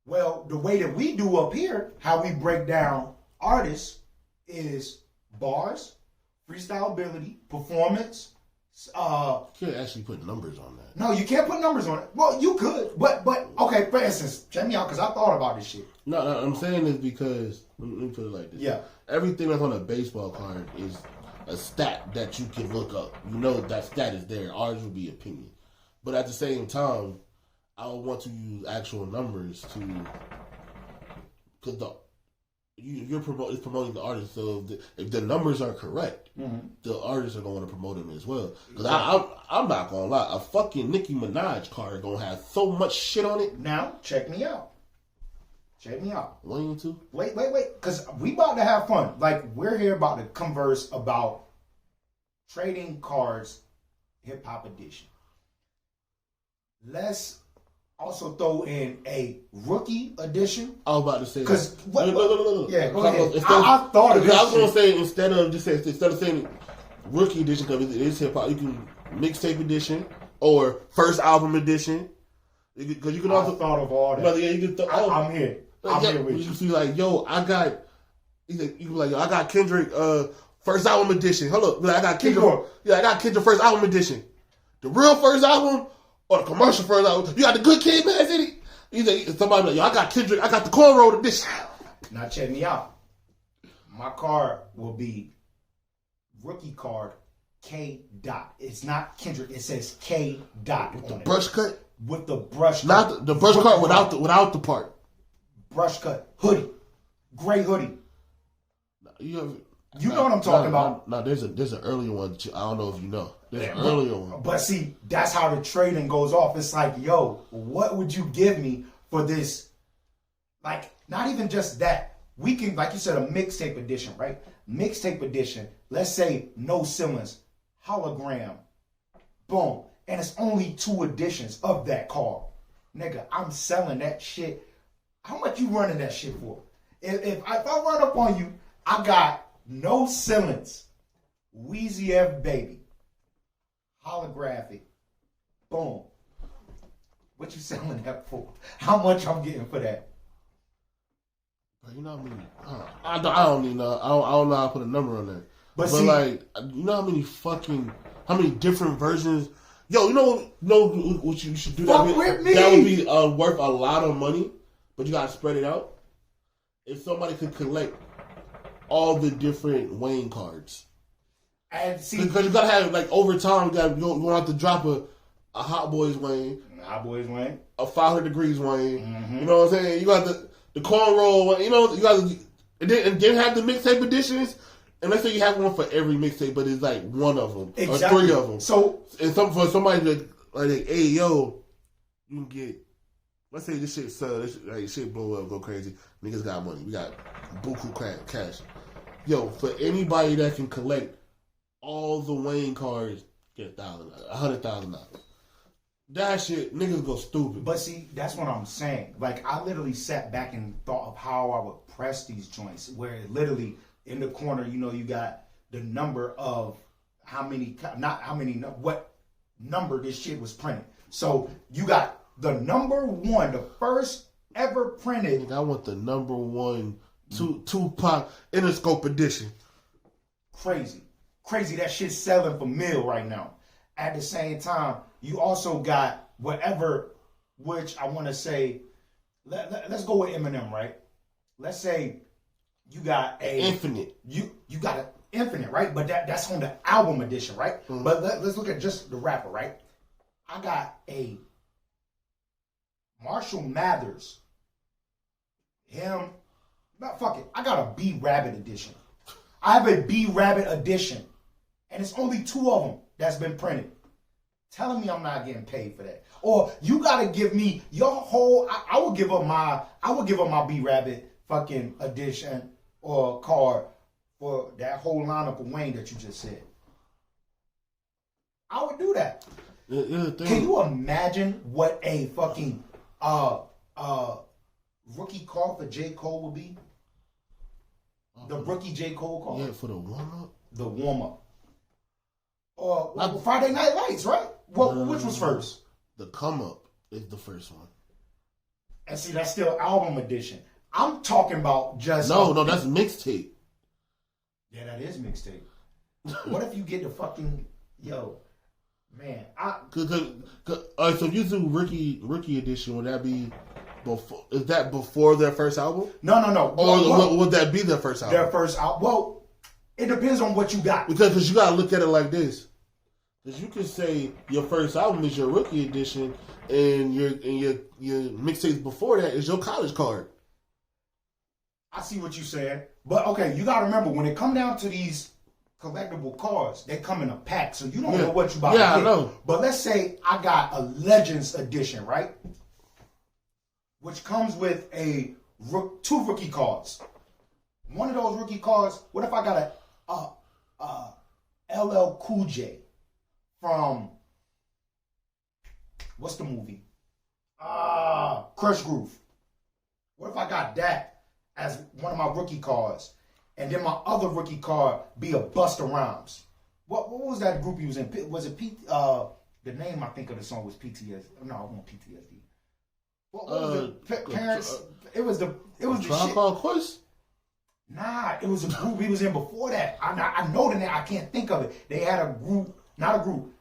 Well, the way that we do up here, how we break down artists is bars, freestyle ability, performance. You can't actually put numbers on that. No, you can't put numbers on it. Well, you could, but okay. For instance, check me out because I thought about this shit. No, I'm saying this because let me put it like this. Yeah. Everything that's on a baseball card is a stat that you can look up. You know that stat is there. Ours would be opinion, but at the same time, I would want to use actual numbers to because you're promoting the artist. So if the numbers are correct, the artists are going to promote them as well. Because I'm not gonna lie, a fucking Nicki Minaj card gonna have so much shit on it. Now check me out. One and two. Wait, because we about to have fun. Like we're here about to converse about trading cards, hip hop edition. Let's also throw in a rookie edition. I was about to say because no. Yeah, go ahead. I thought of this. I was gonna say instead of saying rookie edition because it is hip hop, you can mixtape edition or first album edition. Because you can also thought of all that. Brother, yeah, you can I'm here. I'm here with you. You see, like, yo, I got. You be like, yo, I got Kendrick first album edition. Hold up, I got Kendrick. Yeah, I got Kendrick first album edition. The real first album or the commercial first album. You got the Good Kid, Mad City. Somebody like, yo, I got Kendrick. I got the cornrow edition. Now check me out. My card will be rookie card K dot. It's not Kendrick. It says K dot with the on brush it. cut. With the brush cut. Not the brush cut without the part. Brush cut hoodie, gray hoodie. You know what I'm talking about. No, there's an earlier one. I don't know if you know. There's an earlier one. But see, that's how the trading goes off. It's like, yo, what would you give me for this? Like, not even just that. We can, like you said, a mixtape edition, right? Mixtape edition. Let's say no ceilings, hologram, boom, and it's only 2 editions of that card. Nigga, I'm selling that shit. How much you running that shit for? If I run up on you, I got no ceilings, Weezy F Baby, holographic, boom. What you selling that for? How much I'm getting for that? you know how many? I don't even know. I don't know how to put a number on that. But see, like, you know how many different versions? Yo, you know what you should do? Fuck with me. That would be worth a lot of money, but you gotta spread it out. If somebody could collect all the different Wayne cards, and see, because you gotta have like over time, you gonna have to drop a Hot Boys Wayne, a 500 Degrees Wayne. Mm-hmm. You know what I'm saying? You got the cornroll. You know, you got and then have the mixtape editions. And let's say you have one for every mixtape, but it's like one of them or three of them. So, and for somebody like, hey, yo, you can get. Let's say this shit sell, shit blow up, go crazy. Niggas got money. We got buku cash. Yo, for anybody that can collect all the Wayne cards, get $100,000. That shit, niggas go stupid. But see, that's what I'm saying. Like, I literally sat back and thought of how I would press these joints, where it literally. In the corner, you know, you got the number of what number this shit was printed. So you got the number one, the first ever printed. I want the number one Tupac Interscope edition. Crazy. That shit's selling for $1 right now. At the same time, you also got whatever, which I want to say, let's go with Eminem, right? Let's say you got a Infinite. You got an Infinite, right? But that's on the album edition, right? Mm-hmm. But let's look at just the rapper, right? I got a Marshall Mathers. Him. Fuck it. I got a B Rabbit edition. I have a B Rabbit edition. And it's only 2 of them that's been printed. Telling me I'm not getting paid for that. Or you gotta give me your whole I would give up my B Rabbit fucking edition or card for that whole lineup of Wayne that you just said. I would do that. Can you imagine what a fucking rookie card for J. Cole would be? The rookie J. Cole card. Yeah, for the warm-up? The warm-up. Or Friday Night Lights, right? Which was first? The come-up is the first one. And see, that's still album edition. I'm talking about just... No, that's mixtape. Yeah, that is mixtape. What if you get the fucking... Yo, man, so if you do rookie edition, would that be... Is that before their first album? No. Or would that be their first album? Their first album. Well, it depends on what you got. Because you got to look at it like this. Because you can say your first album is your rookie edition, and your mixtapes before that is your college card. I see what you're saying. But, okay, you got to remember, when it come down to these collectible cards, they come in a pack, so you don't know what you about to get. I know. But let's say I got a Legends edition, right? Which comes with 2 rookie cards. One of those rookie cards, what if I got a LL Cool J from, what's the movie? Crush Groove. What if I got that as one of my rookie cards, and then my other rookie card be a Busta Rhymes? What was that group he was in? Was it the name I think of the song was PTSD? No, I want PTSD. What was the parents? It was the Tribe Called Quest? Nah, it was a group he was in before that. I know the name. I can't think of it. They had a group, not a group.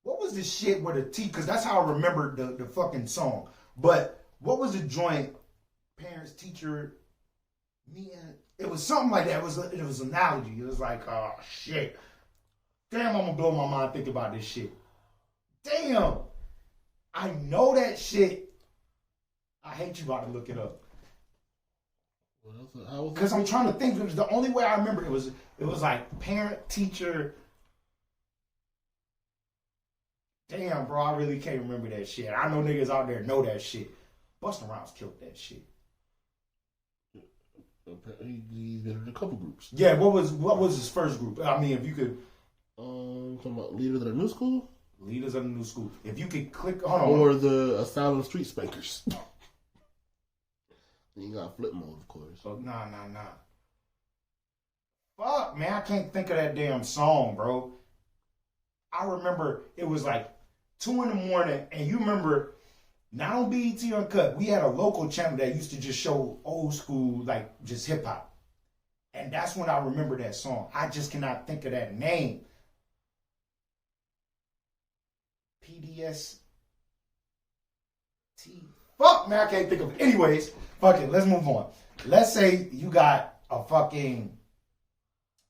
What was the shit with a T? Because that's how I remembered the fucking song. But what was the joint? Parents, teacher, me and it was something like that. It was an analogy. It was like, oh shit, damn, I'm gonna blow my mind thinking about this shit. Damn, I know that shit. I hate you about to look it up. Because I'm trying to think. It was the only way I remember. It was like parent, teacher. Damn, bro, I really can't remember that shit. I know niggas out there know that shit. Busta Rhymes killed that shit. He's been in a couple groups. Yeah, what was his first group? I mean, if you could... talking about Leaders of the New School? Leaders of the New School. If you could click... Hold on. Or the Asylum Street Spankers. Then you got Flip Mode, of course. Oh, nah. Fuck, man, I can't think of that damn song, bro. I remember it was like 2 a.m, and you remember Not on BET Uncut. We had a local channel that used to just show old school, like just hip hop. And that's when I remember that song. I just cannot think of that name. PDST. Fuck, man, I can't think of it. Anyways, fuck it. Let's move on. Let's say you got a fucking,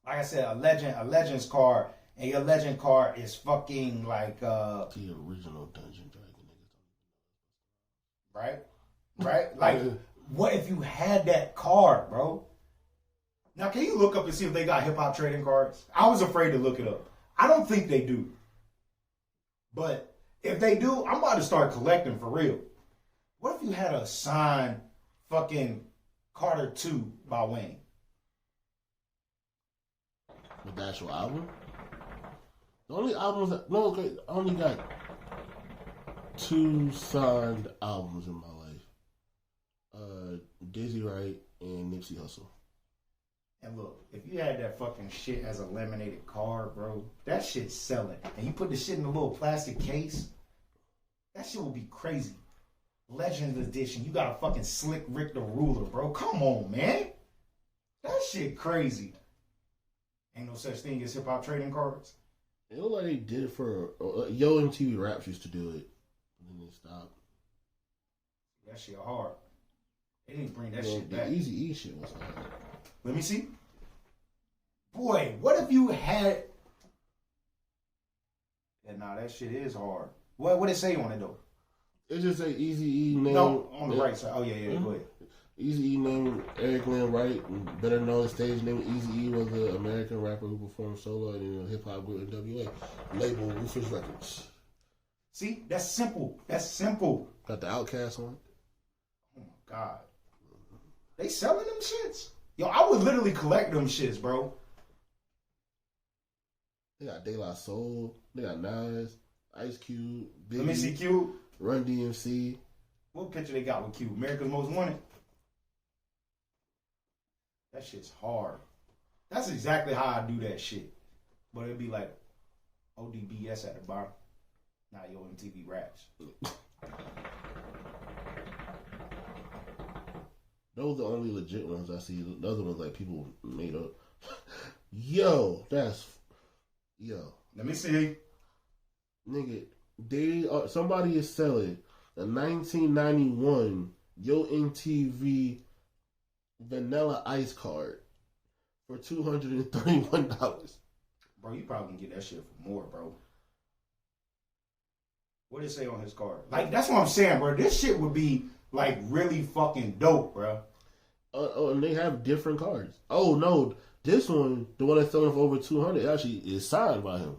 like I said, a Legends card, and your Legend card is fucking like The original Dungeon Dragon niggas. right? Like, what if you had that card, bro? Now, can you look up and see if they got hip hop trading cards? I was afraid to look it up. I don't think they do. But if they do, I'm about to start collecting for real. What if you had a signed fucking Carter 2 by Wayne? With the actual album? The only albums that, no, okay, I only got 2 signed albums in my life. Dizzy Wright and Nipsey Hussle. And look, if you had that fucking shit as a laminated card, bro, that shit's selling. And you put the shit in a little plastic case, that shit will be crazy. Legends edition, you got a fucking Slick Rick the Ruler, bro. Come on, man. That shit crazy. Ain't no such thing as hip hop trading cards. It looked like they did it for Yo MTV Raps used to do it, and then they stopped. That shit hard. They didn't bring that shit back. The Easy E shit was hard. Let me see. Boy, what if you had? Yeah, nah, that shit is hard. What it say on it though? It just say Easy E name. No, on the right side. Oh yeah, go ahead. Easy E name Eric Lynn Wright, better known stage name Easy E, was an American rapper who performed solo in a hip hop group in WA. Label Rufus Records. See, that's simple. That's simple. Got the Outcast on it. Oh my god, they selling them shits. Yo, I would literally collect them shits, bro. They got De La Soul. They got Nas, Ice Cube, Biggie, Let me see Cube. Run DMC. What picture they got with Cube? America's Most Wanted. That shit's hard. That's exactly how I do that shit. But it'd be like ODBS at the bottom. Not Yo MTV Raps. Those are the only legit ones I see. The other ones like people made up. Yo. Let me see. Nigga, somebody is selling a 1991 Yo MTV Vanilla Ice card for $231. Bro, you probably can get that shit for more, bro. What did it say on his card? Like, that's what I'm saying, bro. This shit would be, like, really fucking dope, bro. And they have different cards. Oh, no. This one, the one that's selling for over $200, actually is signed by him.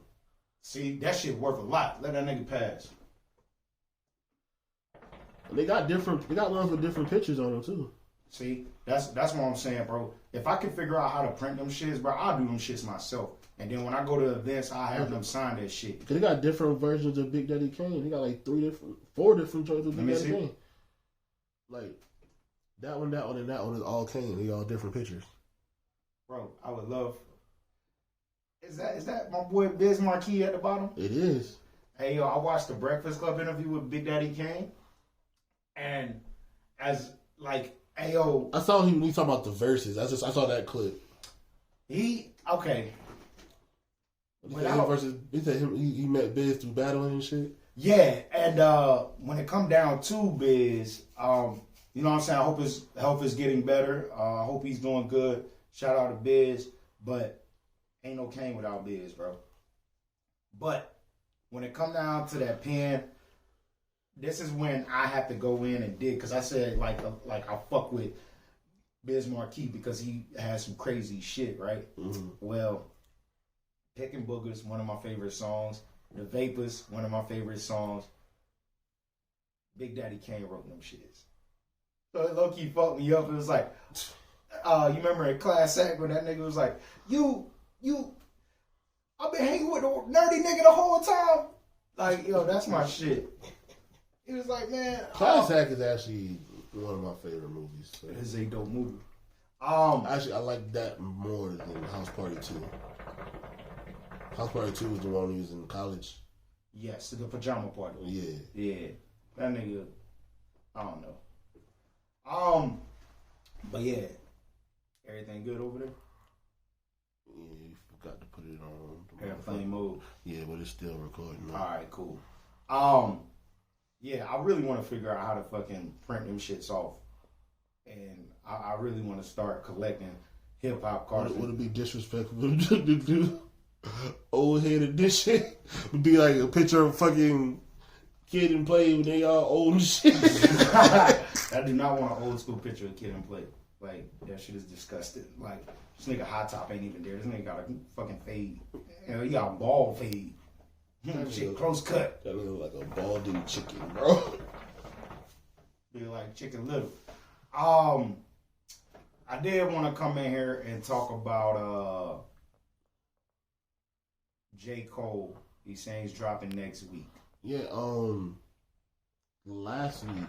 See, that shit worth a lot. Let that nigga pass. And they got ones with different pictures on them, too. See, that's what I'm saying, bro. If I can figure out how to print them shits, bro, I'll do them shits myself. And then when I go to events, I have them sign that shit. Cause they got different versions of Big Daddy Kane. They got like 4 different joints of Big Daddy Kane. Like that one, and that one is all Kane. They all different pictures. Bro, I would love. Is that my boy Biz Marquis at the bottom? It is. Hey yo, I watched the Breakfast Club interview with Big Daddy Kane, and as like, hey yo, I saw him. He talking about the verses. I saw that clip. Okay. He said he met Biz through battling and shit. Yeah, and when it come down to Biz, you know what I'm saying? I hope his health is getting better. I hope he's doing good. Shout out to Biz, but ain't no Kane without Biz, bro. But when it come down to that pen, this is when I have to go in and dig, because I said like I fuck with Biz Marquis because he has some crazy shit, right? Mm-hmm. Well, Pickin' Boogers, one of my favorite songs. The Vapors, one of my favorite songs. Big Daddy Kane wrote them shits. So it low-key fucked me up. It was like, you remember in Class Act when that nigga was like, I've been hanging with the nerdy nigga the whole time. Like, yo, that's my shit. He was like, man. Class Act is actually one of my favorite movies. So. It is a dope movie. Actually, I like that more than House Party 2. House Party 2 was the one he was in college. Yes, the pajama party. Yeah. Yeah. That nigga, I don't know. But yeah, everything good over there? Yeah, you forgot to put it on Airplane mode. Yeah, but it's still recording. All right, cool. Yeah, I really want to figure out how to fucking print them shits off, and I really want to start collecting hip hop cards. Would it be disrespectful to do old head edition? Would be like a picture of fucking Kid and Play when they all old and shit. I do not want an old school picture of Kid and Play. Like, that shit is disgusting. Like, this nigga Hot Top ain't even there. This nigga got a fucking fade. You know, he got a ball fade. Shit, close cut. That look like a balding chicken, bro. Be like Chicken Little. I did want to come in here and talk about J. Cole. He's saying he's dropping next week. Yeah, last week,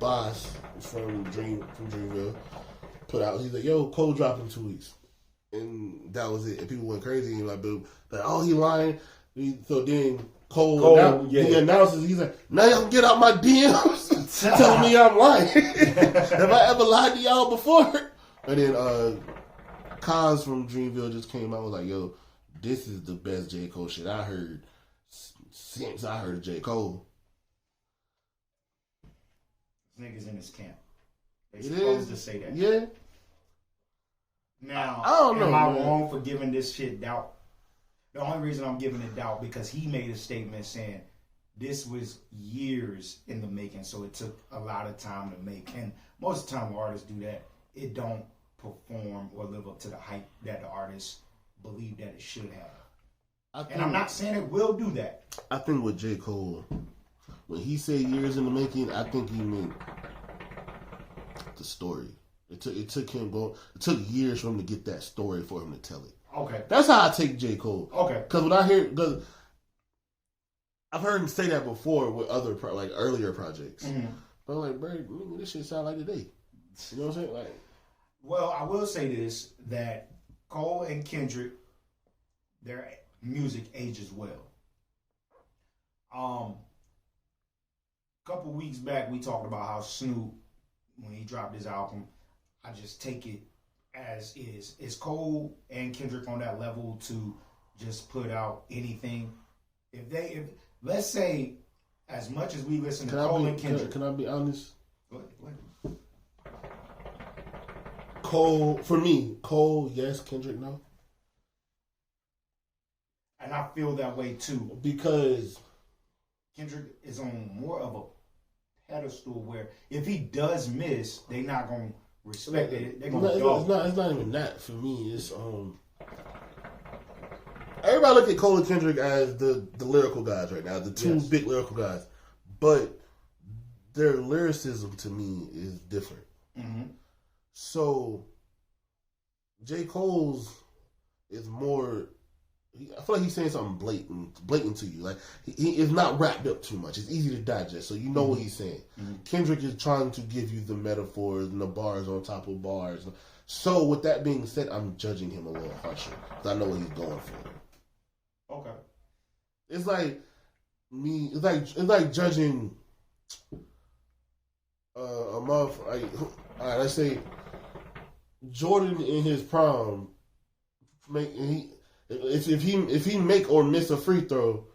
Boss from Dreamville put out, he's like, yo, Cole dropped in 2 weeks. And that was it. And people went crazy and like, oh, he lying. So then Cole he announces, he's like, now y'all can get out my DMs telling me I'm lying. Have I ever lied to y'all before? And then Kaz from Dreamville just came out and was like, yo, this is the best J. Cole shit I heard since I heard J. Cole. This nigga's in his camp. They It supposed is to say that. Yeah. Now, I don't know, am I man. wrong for giving this shit doubt? The only reason I'm giving it doubt because he made a statement saying this was years in the making, so it took a lot of time to make. And most of the time when artists do that, it don't perform or live up to the hype that the artist believed that it should have. And I'm not saying it will do that. I think with J. Cole, when he said years in the making, I think he meant the story. It took years for him to get that story for him to tell it. Okay. That's how I take J. Cole. Okay. Because when I hear, because I've heard him say that before with other earlier projects. Mm-hmm. But I'm like, bro, this shit sound like today. You know what I'm saying? Like, well, I will say this, that Cole and Kendrick, their music ages well. A couple weeks back, we talked about how Snoop, when he dropped his album, I just take it as is. Is Cole and Kendrick on that level to just put out anything? If let's say, as much as we listen to Cole and Kendrick, can I be honest? Go ahead. Cole, for me, Cole, yes. Kendrick, no. And I feel that way too. Because Kendrick is on more of a pedestal where if he does miss, they're not going to respect it. They're going to It's not even that for me. It's everybody look at Cole and Kendrick as the lyrical guys right now, the two big lyrical guys. But their lyricism to me is different. Mm-hmm. So J. Cole's is more. I feel like he's saying something blatant to you. Like he is not wrapped up too much. It's easy to digest, so you know what he's saying. Mm-hmm. Kendrick is trying to give you the metaphors and the bars on top of bars. So with that being said, I'm judging him a little harsher because I know what he's going for. Okay. It's like me. It's like judging a motherfucker. All right, let's say Jordan in his prime If he make or miss a free throw,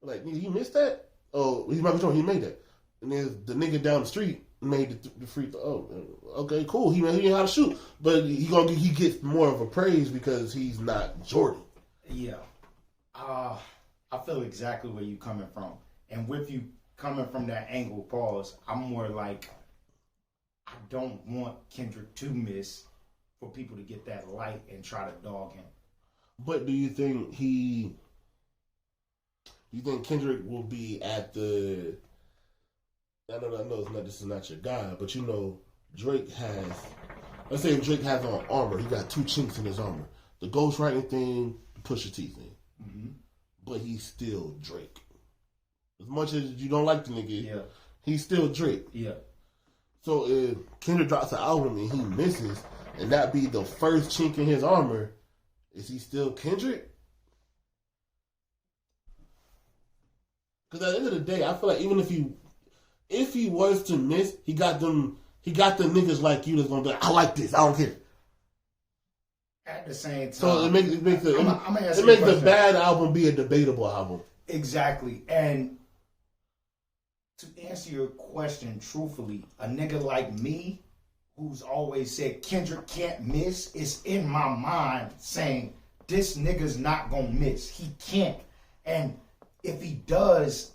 like, he missed that? Oh, he's Michael Jordan, he made that. And then the nigga down the street made the free throw. Oh, okay, cool. He knew how to shoot. But he gets more of a praise because he's not Jordan. Yeah. I feel exactly where you're coming from. And with you coming from that angle, pause, I'm more like, I don't want Kendrick to miss for people to get that light and try to dog him. But do you think Kendrick will be at the? I know this is not your guy, but you know Drake has. Let's say Drake has on armor. He got 2 chinks in his armor: the ghostwriting thing, the Pusha T thing. Mm-hmm. But he's still Drake. As much as you don't like the nigga, he's still Drake. Yeah. So if Kendrick drops an album and he misses, and that be the first chink in his armor. Is he still Kendrick? Because at the end of the day, I feel like even if you if he was to miss, he got the niggas like you that's gonna be like, I like this, I don't care. At the same time, So it makes I'm the bad album be a debatable album. Exactly. And to answer your question truthfully, a nigga like me, who's always said Kendrick can't miss, is in my mind saying this nigga's not gonna miss. He can't. And if he does,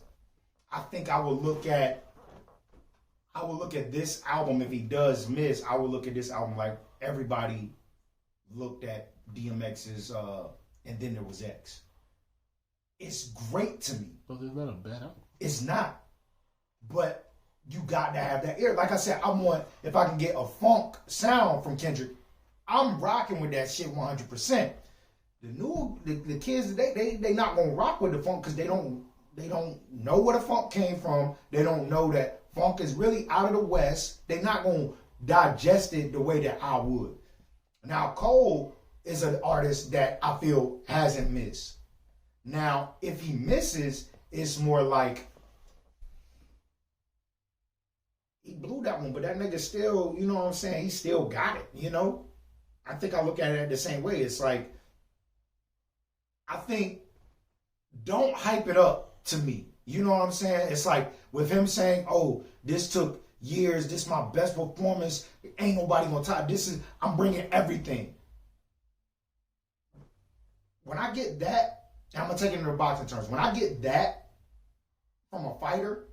I think I will look at this album. If he does miss, I will look at this album like everybody looked at DMX's and then there was X. It's great to me. But it's not a bad album. It's not. But you got to have that ear. Like I said, if I can get a funk sound from Kendrick, I'm rocking with that shit 100%. The kids, they not gonna rock with the funk because they don't know where the funk came from. They don't know that funk is really out of the West. They not gonna digest it the way that I would. Now Cole is an artist that I feel hasn't missed. Now if he misses, it's more like he blew that one, but that nigga still, you know what I'm saying? He still got it, you know? I think I look at it the same way. It's like, I think, don't hype it up to me. You know what I'm saying? It's like, with him saying, oh, this took years, this is my best performance, ain't nobody gonna top, I'm bringing everything. When I get that, and I'm gonna take it into the boxing terms, when I get that from a fighter,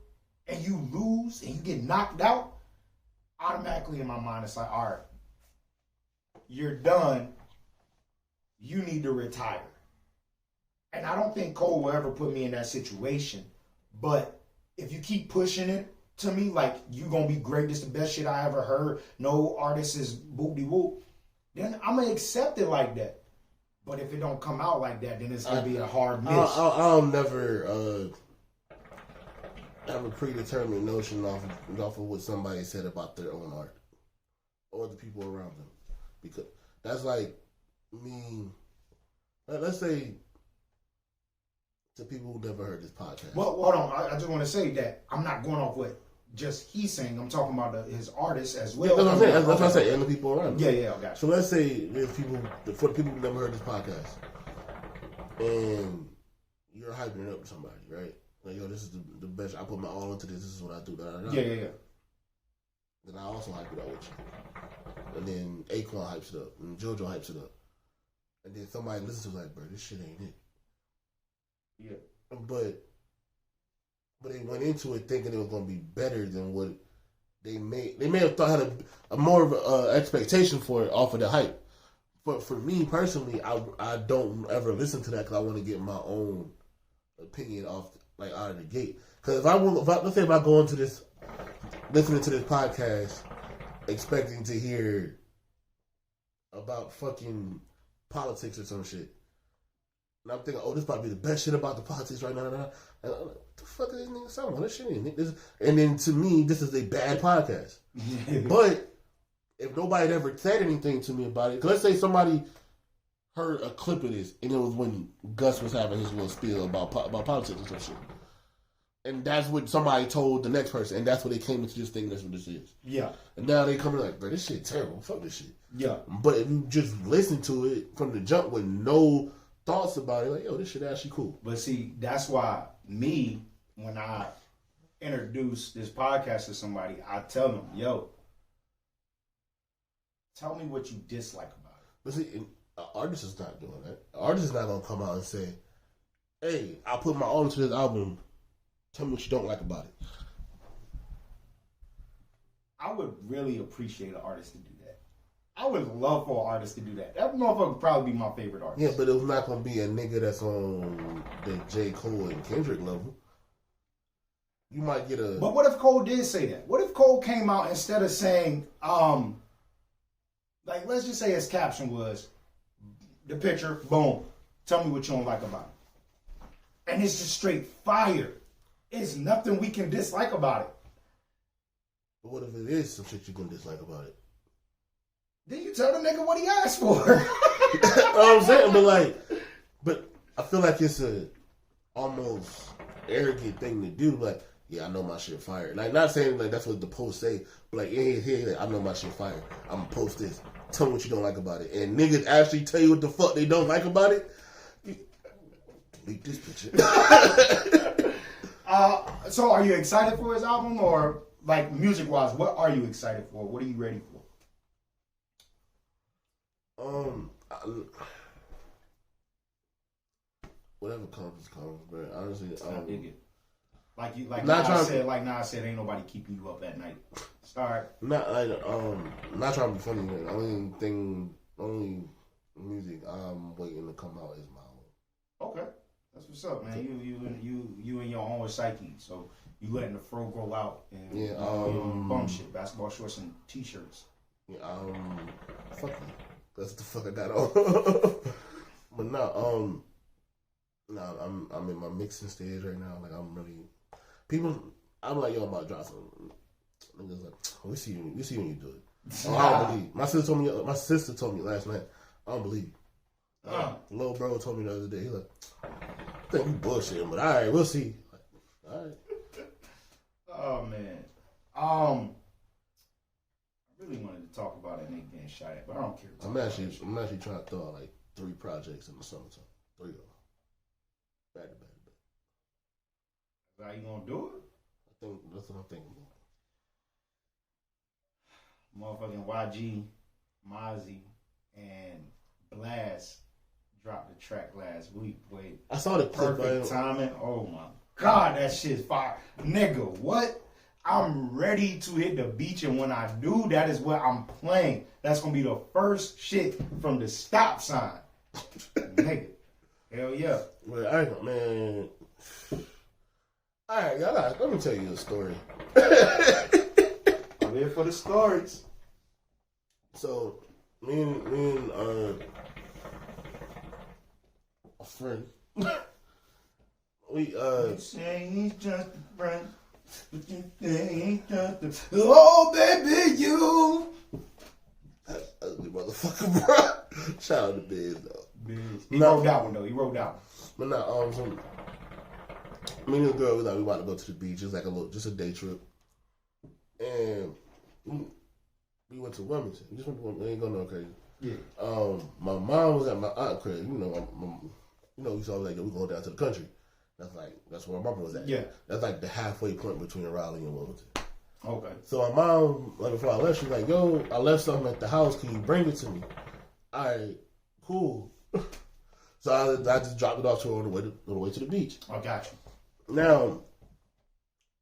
and you lose, and you get knocked out, automatically in my mind, it's like, all right, you're done, you need to retire. And I don't think Cole will ever put me in that situation. But if you keep pushing it to me, like, you gonna be great, this is the best shit I ever heard, no artist is boop-de-whoop, then I'm gonna accept it like that. But if it don't come out like that, then it's gonna be a hard miss. I'll never have a predetermined notion off of what somebody said about their own art or the people around them. Because that's like me, let's say, to people who never heard this podcast. Well, hold on. I just want to say that I'm not going off what just he's saying. I'm talking about his artists as well. Yeah, that's what I'm saying. And the people around him. Yeah, I got you. So let's say for the people who never heard this podcast, and you're hyping it up to somebody, right? Like, yo, this is the best. I put my all into this. This is what I do. Yeah. Then I also hype it up with you. And then Akon hypes it up. And JoJo hypes it up. And then somebody listens to it like, bro, this shit ain't it. Yeah. But they went into it thinking it was going to be better than what they may have thought, had a more of a expectation for it off of the hype. But for me personally, I don't ever listen to that because I want to get my own opinion off, like, out of the gate. Because let's say if I go into this, listening to this podcast, expecting to hear about fucking politics or some shit, and I'm thinking, oh, this might be the best shit about the politics right now. And I'm like, what the fuck is this nigga talking about? This shit ain't. And then to me, this is a bad podcast. But if nobody had ever said anything to me about it, because let's say somebody heard a clip of this, and it was when Gus was having his little spiel about politics and some shit. And that's what somebody told the next person, and that's what they came into this thing, that's what this is. Yeah. And now they come in like, bro, this shit terrible. Fuck this shit. Yeah. But if you just listen to it from the jump with no thoughts about it, like, yo, this shit actually cool. But see, that's why me, when I introduce this podcast to somebody, I tell them, yo, tell me what you dislike about it. But see, an artist is not doing that. An artist is not going to come out and say, hey, I put my all into this album. Tell me what you don't like about it. I would really appreciate an artist to do that. I would love for an artist to do that. That motherfucker would probably be my favorite artist. Yeah, but it's not going to be a nigga that's on the J. Cole and Kendrick level. You might get a... But what if Cole did say that? What if Cole came out instead of saying, like, let's just say his caption was, the picture, boom, tell me what you don't like about it. And it's just straight fire. It's nothing we can dislike about it. But what if it is some shit you can dislike about it? Then you tell the nigga what he asked for. You know what I'm saying? But I feel like it's a almost arrogant thing to do. Like, yeah, I know my shit fire. Like, not saying like that's what the post say, but like, yeah, like, I know my shit fire. I'm gonna post this. Tell me what you don't like about it. And niggas actually tell you what the fuck they don't like about it. Delete this picture. So are you excited for his album, or like music wise, what are you excited for? What are you ready for? Whatever comes, bro. Honestly, I dig it. Like Nas said, ain't nobody keeping you up at night. Start. Not trying to be funny, man. Only music I'm waiting to come out is my own. Okay, that's what's up, man. You in your own psyche, so you letting the fro grow out and yeah, bum shit, basketball shorts and t-shirts. Yeah, fuck you. That's the fuck I got on. But no, I'm in my mixing stage right now. Like I'm like, yo, I'm about to drop something. Niggas like, we see when you do it. Oh, I don't believe. My sister told me last night. I don't believe. Little bro told me the other day. He like, I think you bullshitting, but all right, we'll see. Like, all right. Oh man. I really wanted to talk about that nigga getting shot at, but I don't care. I'm actually trying to throw out like 3 projects in the summertime. 3 of them. Back to back. How you gonna do it? I think that's what I'm thinking about. Motherfucking YG, Mozzie, and Blast dropped the track last week. Wait, I saw the clip. Perfect timing. Oh my god, that shit's fire, nigga. What? I'm ready to hit the beach, and when I do, that is what I'm playing. That's gonna be the first shit from the stop sign, nigga. Hell yeah. Well, man. All right, y'all. Let me tell you a story. I'm here for the stories. So, me and a friend, we You say he's just a friend, but you think he's just a... Oh, baby, you. that ugly motherfucker, bro. Shout out to Biz though. He wrote that one though. But no, so me and this girl, we about to go to the beach. It's like just a day trip, and we went to Wilmington. We just went to Wilmington. We ain't going no crazy. Yeah. My mom was at my aunt crib. You know, we saw like we go down to the country. That's where my mama was at. Yeah. That's like the halfway point between Raleigh and Wilmington. Okay. So my mom, like before I left, she was like, "Yo, I left something at the house. Can you bring it to me?" All right, cool. So I just dropped it off to her on the way to the beach. I got you. Now,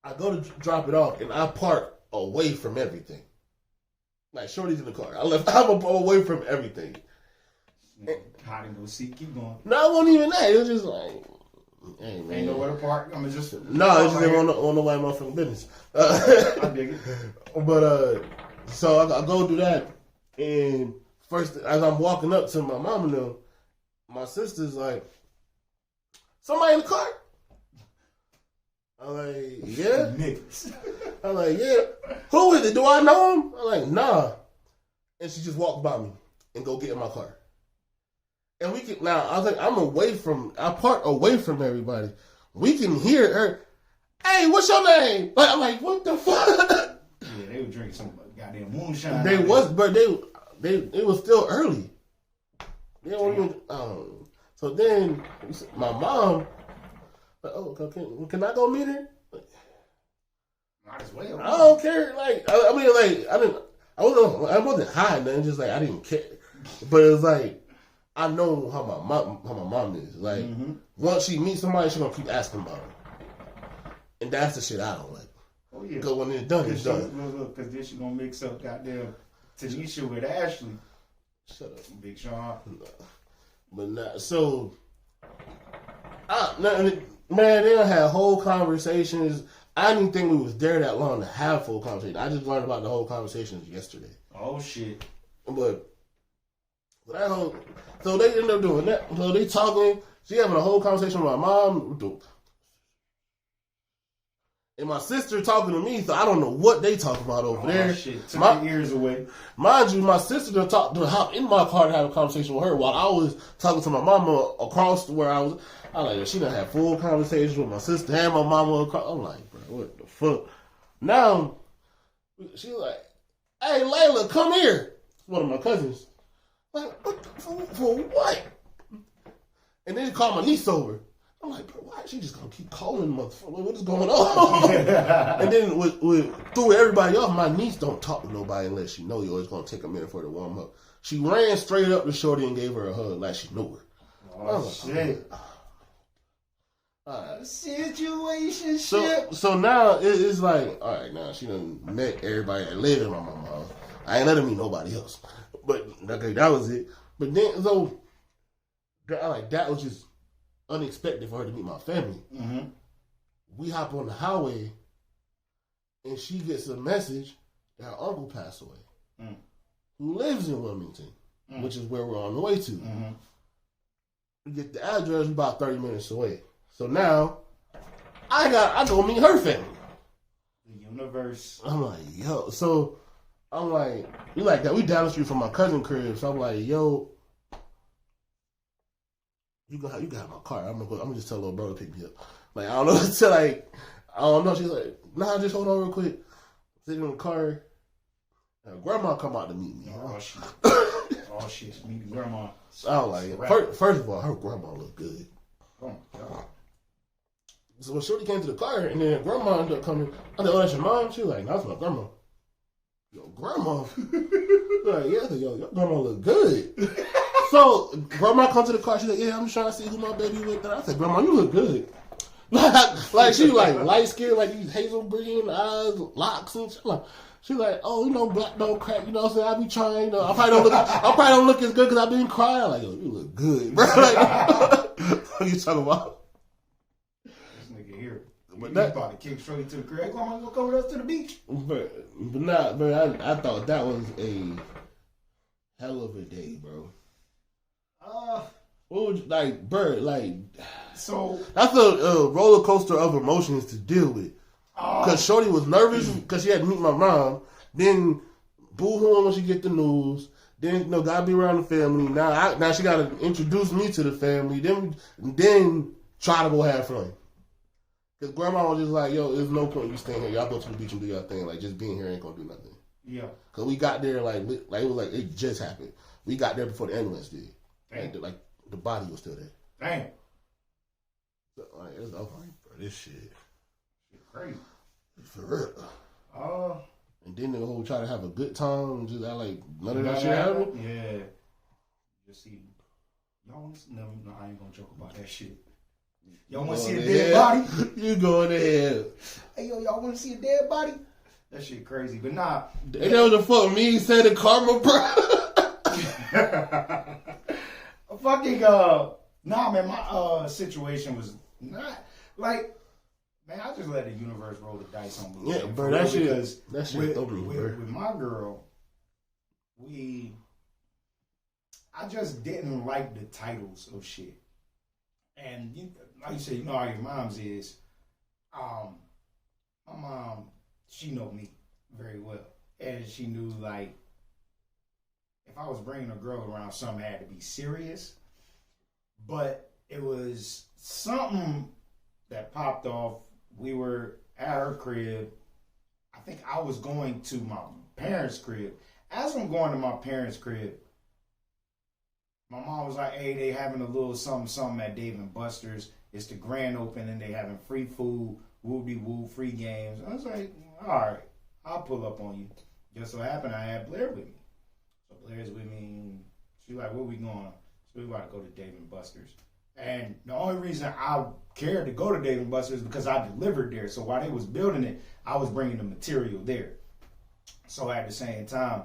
I go to drop it off, and I park away from everything. Like, Shorty's in the car. I'm away from everything. Hide and go seek. Keep going. No, it wasn't even that. It was just like, hey, man. Ain't nowhere to park. I'm just... No, it's just on the white motherfucking business. I dig it. But, so I go do that, and first, as I'm walking up to my mom and them, my sister's like, somebody in the car? I'm like, yeah. Niggas. I'm like, yeah. Who is it? Do I know him? I'm like, nah. And she just walked by me and go get in my car. And we can, now, I was like, I park away from everybody. We can hear her, hey, what's your name? Like, I'm like, what the fuck? Yeah, they were drinking some goddamn moonshine. They was still early. They don't even, so then my mom, like, oh, can I go meet her? Might as well. I don't care. Like, I wasn't hiding nothing. Just like I didn't care. But it was like I know how my mom is. Like once she meets somebody, she's gonna keep asking about her, and that's the shit I don't like. Oh yeah. Because when it's done, it's done. Look, because then she gonna mix up goddamn Tanisha with Ashley. Shut up, Big Sean. But not so. Man, they done had whole conversations. I didn't think we was there that long to have full conversation. I just learned about the whole conversations yesterday. Oh shit. But that whole, so they end up doing that. So they talking. She having a whole conversation with my mom. And my sister talking to me, so I don't know what they talking about over there. Shit. Took my ears away. Mind you, my sister to hop in my car to have a conversation with her while I was talking to my mama across where I was. I like, she done had full conversation with my sister and my mama across. I'm like, bro, what the fuck? Now, she like, hey, Layla, come here. One of my cousins. Like, what the, for what? And then she called my niece over. I'm like, bro, why is she just gonna keep calling motherfucker? What is going on? And then threw everybody off. My niece don't talk to nobody unless she know you. It's gonna take a minute for her to warm up. She ran straight up to Shorty and gave her a hug like she knew her. Oh, shit. Situation shit. So now it's like, all right, now she done met everybody that lived in my mama's house. I ain't let her meet nobody else. But okay, that was it. But then that was just unexpected for her to meet my family. Mm-hmm. We hop on the highway, and she gets a message that her uncle passed away, who lives in Wilmington, which is where we're on the way to. Mm-hmm. We get the address about 30 minutes away. So now I go meet her family. The universe. I'm like, yo. So I'm like, we like that. We down the street from my cousin crib. So I'm like, yo. You got my car. I'm gonna just tell little brother to pick me up. Like, I don't know. I don't know. She's like, nah, just hold on real quick. Sitting in the car. And grandma come out to meet me. Oh shit. Oh shit. Meet grandma. I was like, first of all, her grandma looked good. Oh my God. So when Shorty came to the car, and then grandma ended up coming, I said, oh, that's your mom? She was like, no, that's my grandma. Yo, grandma? Like, yeah, yo, your grandma look good. So grandma comes to the car, she's like, yeah, I'm just trying to see who my baby with. And I said, grandma, you look good. Like she like light skin, like these hazel green eyes, locks and shit. She's like, oh, you know, black don't crack. You know what I'm saying? I be trying. You know, I probably don't look as good because I've been crying. Like, yo, you look good, bro. Like, what you talking about? This nigga here. But that about to kick straight to the crib. Grandma, gonna come with us to the beach. But I thought that was a hell of a day, bro. What would you, like, Bird, like, so that's a roller coaster of emotions to deal with. Because Shorty was nervous because she had to meet my mom. Then boo-hooing when she get the news. Then, you know, gotta be around the family. Now she gotta introduce me to the family. Then try to go have fun. Because grandma was just like, yo, there's no point you staying here. Y'all go to the beach and do your thing. Like, just being here ain't gonna do nothing. Yeah. Because we got there, like it was like, it just happened. We got there before the ambulance did. Like the body was still there. Damn. So, like, it's like, bro, this shit. Crazy. For real. And then the whole try to have a good time and just act like none of that shit happened. Yeah. Just see. Y'all want to see? No, I ain't gonna joke about that shit. Y'all want to see a dead body? You going to hell. Hey, y'all want to see a dead body? That shit crazy. But nah. And that was the fuck me said the karma, bro. Fucking, nah, man, my situation was not, like, man, I just let the universe roll the dice on me. Yeah, bro, that shit with my girl, I just didn't like the titles of shit. And like you said, you know how your mom's is. My mom, she know me very well. And she knew, like, if I was bringing a girl around, something had to be serious. But it was something that popped off. We were at her crib. I think I was going to my parents' crib. As I'm going to my parents' crib, my mom was like, hey, they having a little something at Dave & Buster's. It's the grand opening. They having free food, woo-de-woo, free games. I was like, all right, I'll pull up on you. Just so happened I had Blair with me. So Blair's with me. She's like, where we going? So we about to go to Dave & Buster's. And the only reason I cared to go to Dave & Buster's is because I delivered there. So while they was building it, I was bringing the material there. So at the same time,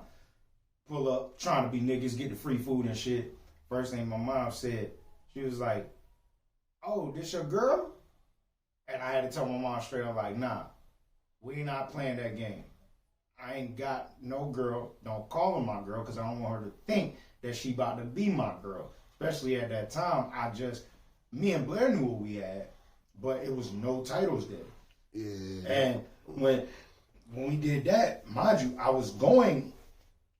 pull up, trying to be niggas, get the free food and shit. First thing my mom said, she was like, oh, this your girl? And I had to tell my mom straight up, like, nah, we not playing that game. I ain't got no girl. Don't call her my girl because I don't want her to think that she about to be my girl. Especially at that time, me and Blair knew what we had, but it was no titles there. Yeah. And when we did that, mind you, I was going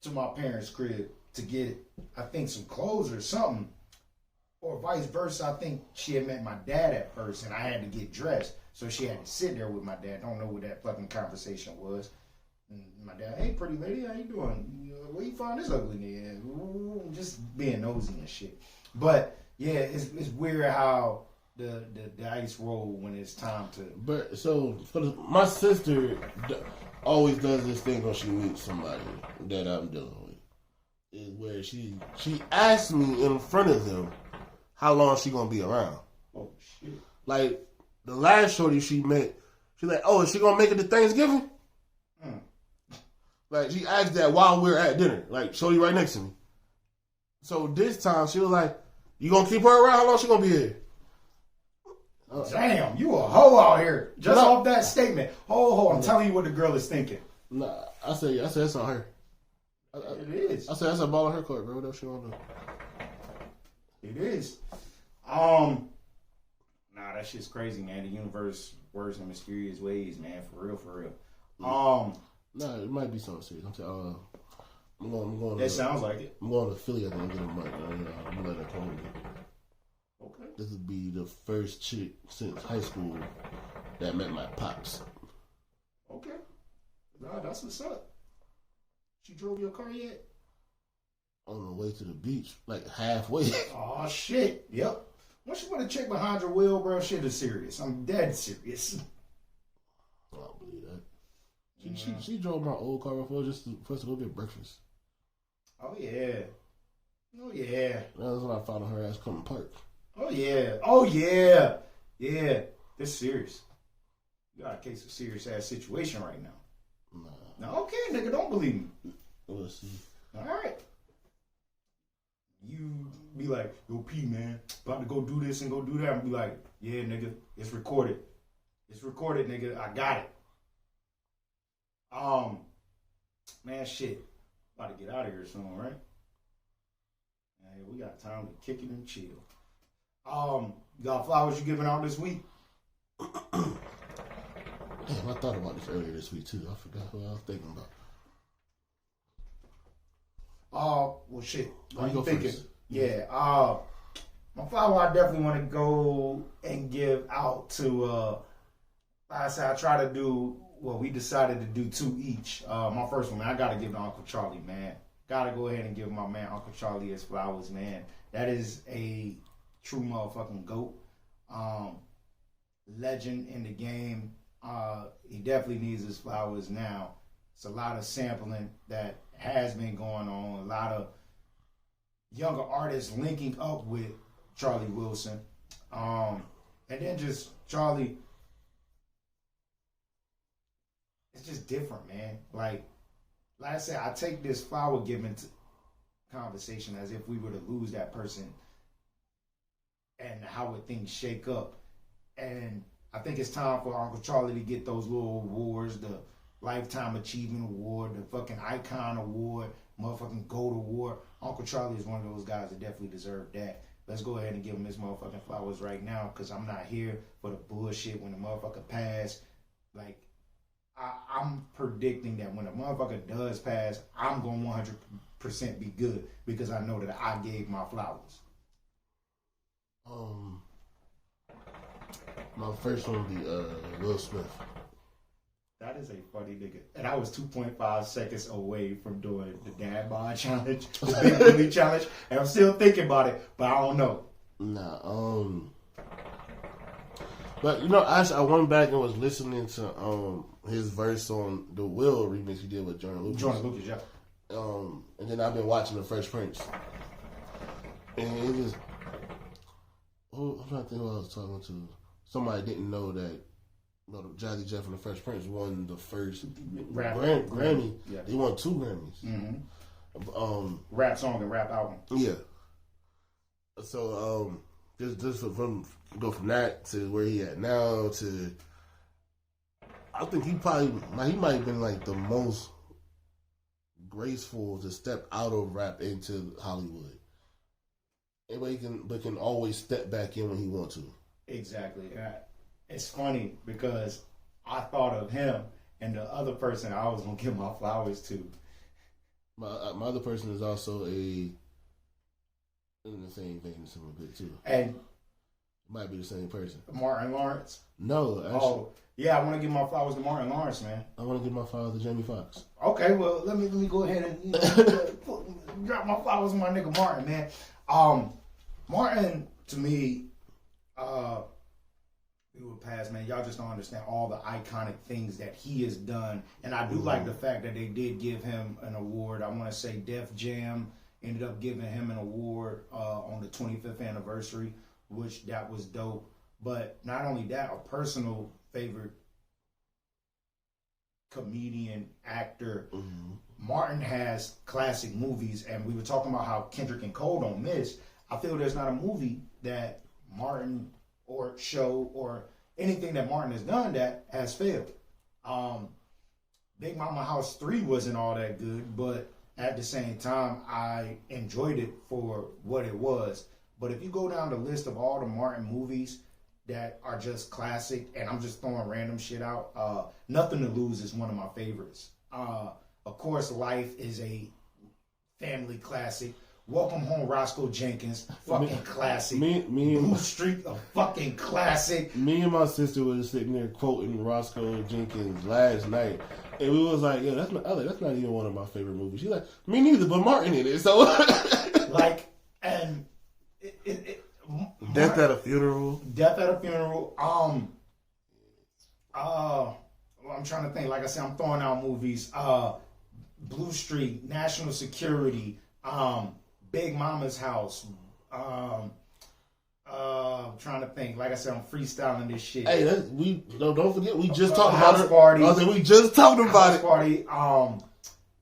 to my parents' crib to get, I think, some clothes or something, or vice versa. I think she had met my dad at first, and I had to get dressed, so she had to sit there with my dad. Don't know what that fucking conversation was. And my dad, hey, pretty lady, how you doing? Where you find this ugly nigga? Ooh, just being nosy and shit. But yeah, it's weird how the dice roll when it's time to. But so my sister always does this thing when she meets somebody that I'm dealing with, is where she asks me in front of them how long she gonna be around. Oh shit! Like the last shorty she met, she's like, "Oh, is she gonna make it to Thanksgiving?" Like she asked that while we were at dinner, like shorty right next to me. So this time she was like, "You gonna keep her around? How long she gonna be here?" Damn, you a hoe out here. Just off that statement. Ho, I'm telling you what the girl is thinking. Nah, I said that's on her. It is. I said that's a ball on her court, bro. Whatever she wanna do. It is. Nah, that shit's crazy, man. The universe works in mysterious ways, man. For real. Nah, it might be something serious. I'm going. That sounds like it. I'm going to Philly at the end of the month. I'm gonna let her come with me. Okay. This would be the first chick since high school that met my pops. Okay. Nah, that's what's up. She drove your car yet? On the way to the beach, like halfway. Oh shit. Yep. Once you put a chick behind your wheel, bro, shit is serious. I'm dead serious. I don't believe that. She drove my old car before just for us to go get breakfast. Oh yeah. That was when I found her ass coming park. Oh yeah. Yeah. This serious. You got a case of serious ass situation right now. Nah. Now, okay, nigga, don't believe me. We'll see. All right. You be like, yo, P, man, about to go do this and go do that. And be like, yeah, nigga, it's recorded. It's recorded, nigga. I got it. Man, shit. About to get out of here soon, right? Hey, we got time to kick it and chill. You got flowers you giving out this week? Damn, I thought about this earlier this week too. I forgot who I was thinking about. Well, shit. Why you go thinking? first? Yeah. My flower I definitely want to go and give out to. Like I said, I try to do. Well, we decided to do 2 each. My first one, man, I gotta give to Uncle Charlie, man. Gotta go ahead and give my man Uncle Charlie his flowers, man. That is a true motherfucking GOAT. Legend in the game. He definitely needs his flowers now. It's a lot of sampling that has been going on. A lot of younger artists linking up with Charlie Wilson. And then just Charlie, it's just different, man. Like I said, I take this flower giving conversation as if we were to lose that person and how would things shake up. And I think it's time for Uncle Charlie to get those little awards, the Lifetime Achievement Award, the fucking Icon Award, motherfucking Gold Award. Uncle Charlie is one of those guys that definitely deserve that. Let's go ahead and give him his motherfucking flowers right now, because I'm not here for the bullshit when the motherfucker pass. Like, I'm predicting that when a motherfucker does pass, I'm going to 100% be good, because I know that I gave my flowers. My first one would be Will Smith. That is a funny nigga. And I was 2.5 seconds away from doing the dad bod challenge, the big bully challenge, and I'm still thinking about it, but I don't know. Nah, but you know, actually, I went back and was listening to his verse on the Will remix he did with Jordan Lucas. Yeah. And then I've been watching The Fresh Prince, and it was. I'm trying to think who I was talking to. Somebody didn't know that. You know, Jazzy Jeff and The Fresh Prince won the first Grammy. Yeah. They won 2 Grammys. Mm-hmm. Rap song and rap album. Yeah. So just from that to where he at now to, I think he might have been like the most graceful to step out of rap into Hollywood. Anybody can always step back in when he wants to. Exactly. It's funny because I thought of him, and the other person I was gonna give my flowers to. My other person is also in the same vein a little bit too. And might be the same person. Martin Lawrence. No, actually. Oh, yeah, I want to give my flowers to Martin Lawrence, man. I want to give my flowers to Jamie Foxx. Okay, well, let me go ahead and drop my flowers to my nigga Martin, man. Martin, to me, we were past, man. Y'all just don't understand all the iconic things that he has done. And I do like the fact that they did give him an award. I want to say Def Jam ended up giving him an award on the 25th anniversary, which that was dope. But not only that, a personal favorite comedian, actor. Martin has classic movies, and we were talking about how Kendrick and Cole don't miss. I feel there's not a movie that Martin or show or anything that Martin has done that has failed. Big Mama House 3 wasn't all that good, but at the same time, I enjoyed it for what it was. But if you go down the list of all the Martin movies that are just classic, and I'm just throwing random shit out, Nothing to Lose is one of my favorites. Of course, Life is a family classic. Welcome Home, Roscoe Jenkins, fucking classic. Blue Street, a fucking classic. Me and my sister was sitting there quoting Roscoe Jenkins last night, and we was like, "Yeah, that's not even one of my favorite movies." She's like, "Me neither," but Martin in it, so like, and Death at a Funeral. Death at a Funeral. I'm trying to think. Like I said, I'm throwing out movies. Blue Street, National Security. Big Mama's House. I'm trying to think. Like I said, I'm freestyling this shit. Hey, don't forget we just talked about House Party. We just talked about House it. Party.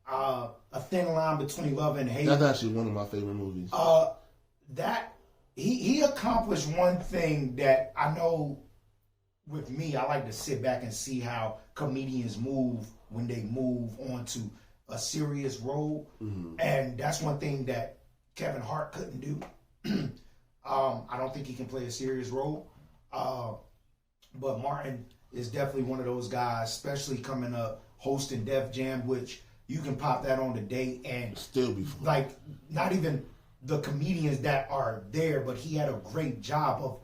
A Thin Line Between Love and Hate. That's actually one of my favorite movies. That he accomplished one thing that I know. With me, I like to sit back and see how comedians move when they move on to a serious role, and that's one thing that Kevin Hart couldn't do. I don't think he can play a serious role, but Martin is definitely one of those guys, especially coming up hosting Def Jam, which you can pop that on the date and still be fun. Like not even the comedians that are there, but he had a great job of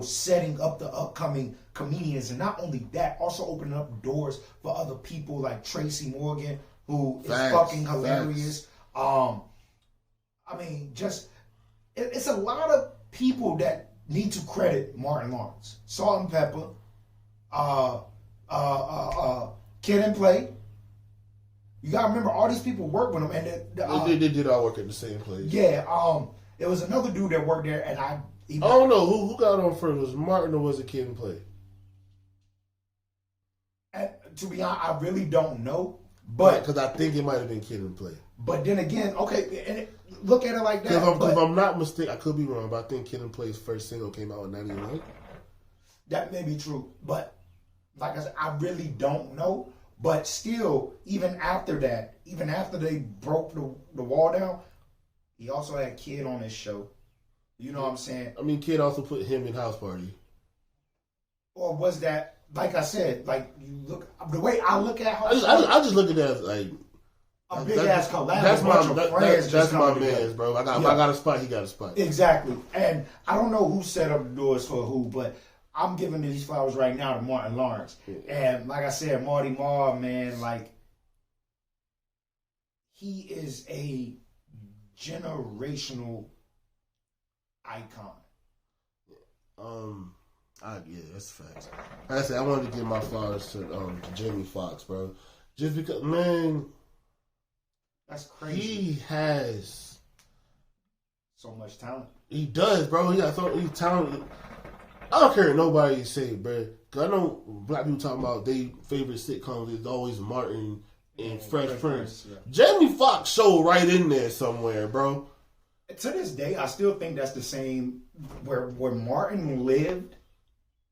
setting up the upcoming comedians, and not only that, also opening up doors for other people like Tracy Morgan, who is fucking hilarious. I mean, just it's a lot of people that need to credit Martin Lawrence. Salt and Pepper, Kid and Play. You gotta remember, all these people work with him, and they did all work at the same place. Yeah, there was another dude that worked there, and I don't know who got on first. Was Martin or was it Kid and Play? And to be honest, I really don't know. But because I think it might have been Kid and Play. But then again, okay, and look at it like that. If I'm not mistaken, I could be wrong, but I think Kid and Play's first single came out in '99. That may be true, but like I said, I really don't know. But still, even after that, even after they broke the wall down, he also had Kid on his show. You know what I'm saying? I mean, Kid also put him in House Party. Or was that, like I said, like you look, the way I look at House Party, I just look at that as like a big ass collab. That's my man's, bro. I got a spot. He got a spot. Exactly. And I don't know who set up the doors for who, but I'm giving these flowers right now to Martin Lawrence. Yeah. And like I said, Marty Marr, man, like he is a generational icon. Yeah, that's facts. Like I said, I wanted to give my flowers to Jamie Foxx, bro. Just because, man, that's crazy. He has so much talent. He does, bro. He's talented. I don't care what nobody say, bro. Cause I know black people talking about their favorite sitcoms is always Martin and Fresh Prince. Yeah. Jamie Foxx show right in there somewhere, bro. To this day, I still think that's the same where Martin lived.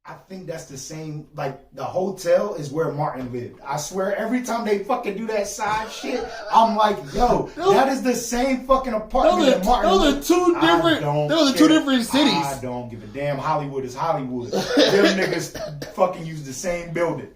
I think that's the same. Like the hotel is where Martin lived. I swear, every time they fucking do that side shit, I'm like, yo, that is the same fucking apartment that Martin lived. Those are two different cities. I don't give a damn. Hollywood is Hollywood. Them niggas fucking use the same building.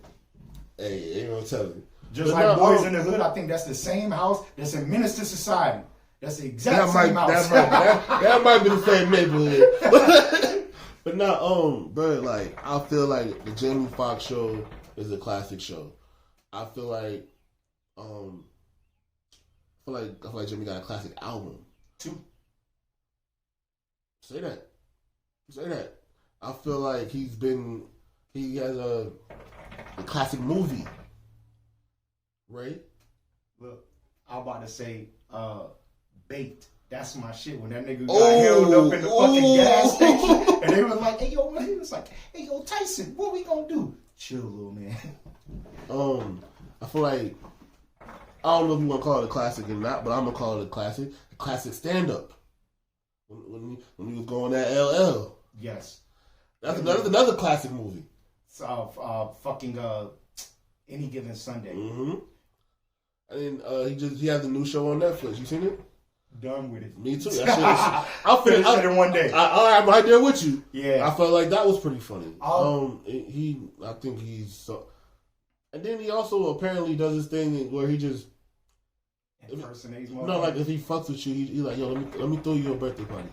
Hey, ain't gonna tell you. Just But like no, Boys in the Hood, I think that's the same house that's in Minister Society. That's the exact same house. That might be the same neighborhood. But no, bro, like I feel like the Jamie Foxx show is a classic show. I feel like Jamie got a classic album. Two. Say that. I feel like he has a classic movie. Right? Look, I'm about to say Baked. That's my shit. When that nigga got held up in the fucking gas station, and they was like, "Hey yo," he was like, "Hey yo, Tyson, what we gonna do?" Chill, little man. I feel like I don't know if you want to call it a classic or not, but I'm gonna call it a classic. A classic stand up. When he was going at LL. Yes. That's another classic movie. Fucking Any Given Sunday. Mm-hmm. And then he has a new show on Netflix. You seen it? Done with it. Me too. I'll finish it in one day. I'm right there with you. Yeah. I felt like that was pretty funny. I think he's so. And then he also apparently does this thing where he just impersonates. No, like if he fucks with you, he like, yo, let me throw you a birthday party.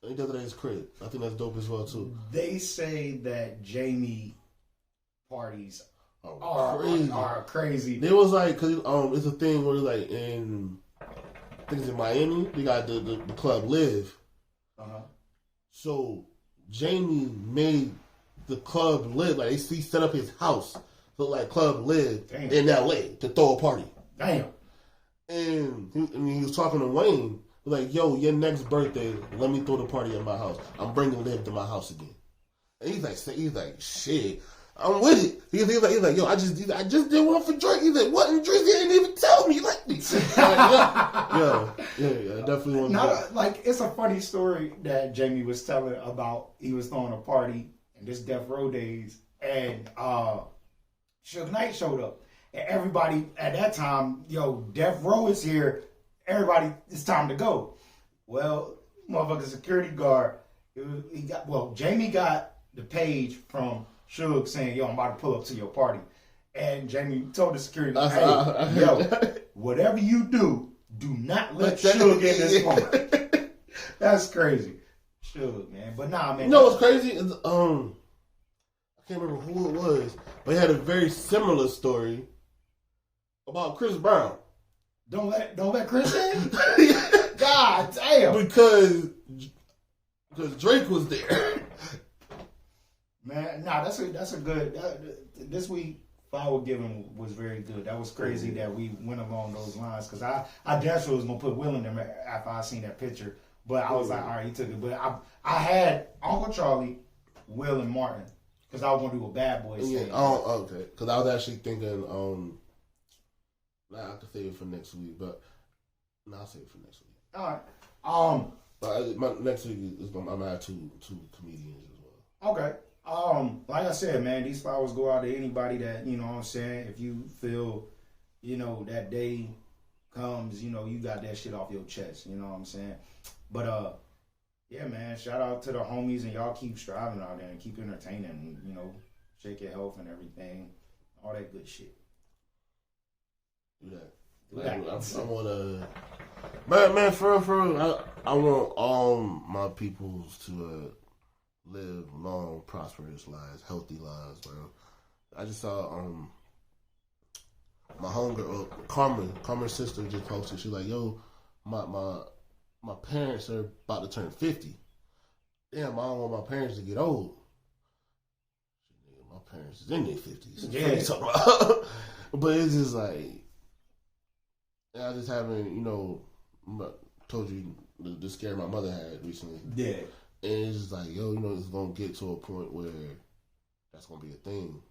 And he does it at his crib. I think that's dope as well too. They say that Jamie parties crazy. Are crazy. There was like, cause it's a thing where like I think it's in Miami. They got the club Live. So Jamie made the club Live. Like he set up his house so like Club Live in LA to throw a party. Damn. And he was talking to Wayne. Like, yo, your next birthday, let me throw the party at my house. I'm bringing Liv to my house again. And he's like, shit, I'm with it. He's like, yo, I just did one for Drake. He's like, what? And Drake didn't even tell me. You like me? Yeah, definitely want to. Like, it's a funny story that Jamie was telling about. He was throwing a party in this Death Row days, and Suge Knight showed up. And everybody at that time, yo, Death Row is here. Everybody, it's time to go. Well, motherfucking security guard, Jamie got the page from Suge saying, yo, I'm about to pull up to your party. And Jamie told the security guard, hey, yo, whatever you do not let Suge in this party. That's crazy. Suge, man. But nah, man. You know what's crazy? Is, I can't remember who it was, but he had a very similar story about Chris Brown. Don't let Chris in? God damn. Because Drake was there. Man, nah, that's a good. This week, Flower Giving was very good. That was crazy that we went along those lines because I definitely was gonna put Will in there after I seen that picture, but I was like, all right, he took it. But I had Uncle Charlie, Will, and Martin because I was gonna do a Bad Boys thing. Yeah. Oh, okay. Because I was actually thinking. I could save it for next week, but I'll save it for next week. All right. But my next week is I'm gonna have two comedians as well. Okay. Like I said, man, these flowers go out to anybody that, you know what I'm saying, if you feel, you know, that day comes, you know, you got that shit off your chest, you know what I'm saying? But yeah, man, shout out to the homies and y'all keep striving out there and keep entertaining and, you know, shake your health and everything, all that good shit. Do that. I want to, man, for real, I want all my peoples to live long, prosperous lives, healthy lives, bro. I just saw my homegirl, Carmen's sister just posted. She's like, yo, my parents are about to turn 50. Damn, I don't want my parents to get old. My parents is in their 50s. Yeah. What are you talking about? But it's just like, I just haven't, you know, told you the scare my mother had recently. Yeah. And it's just like, yo, you know, it's going to get to a point where that's going to be a thing.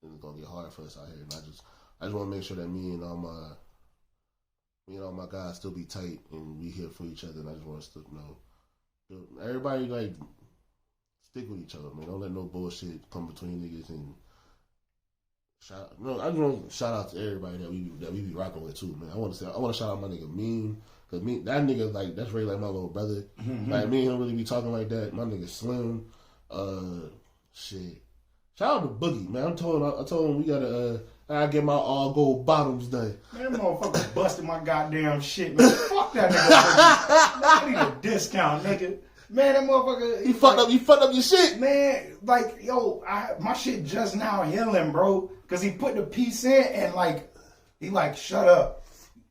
And it's going to get hard for us out here. And I just want to make sure that me and all my guys still be tight and be here for each other. And I just want us to, you know, everybody, like, stick with each other, man. Don't let no bullshit come between niggas and I just want to shout out to everybody that we be rocking with too, man. I want to shout out my nigga Mean, cause that nigga like that's really like my little brother. Mm-hmm. Like me and him really be talking like that. My nigga Slim, shit. Shout out to Boogie, man. I told him we gotta I get my all gold bottoms day. Man, that motherfucker busted my goddamn shit, man. Fuck that nigga. I need a discount, nigga. Man, that motherfucker. He fucked up your shit. Man, like, yo, my shit just now healing, bro. Cause he put the piece in and like, he like, shut up.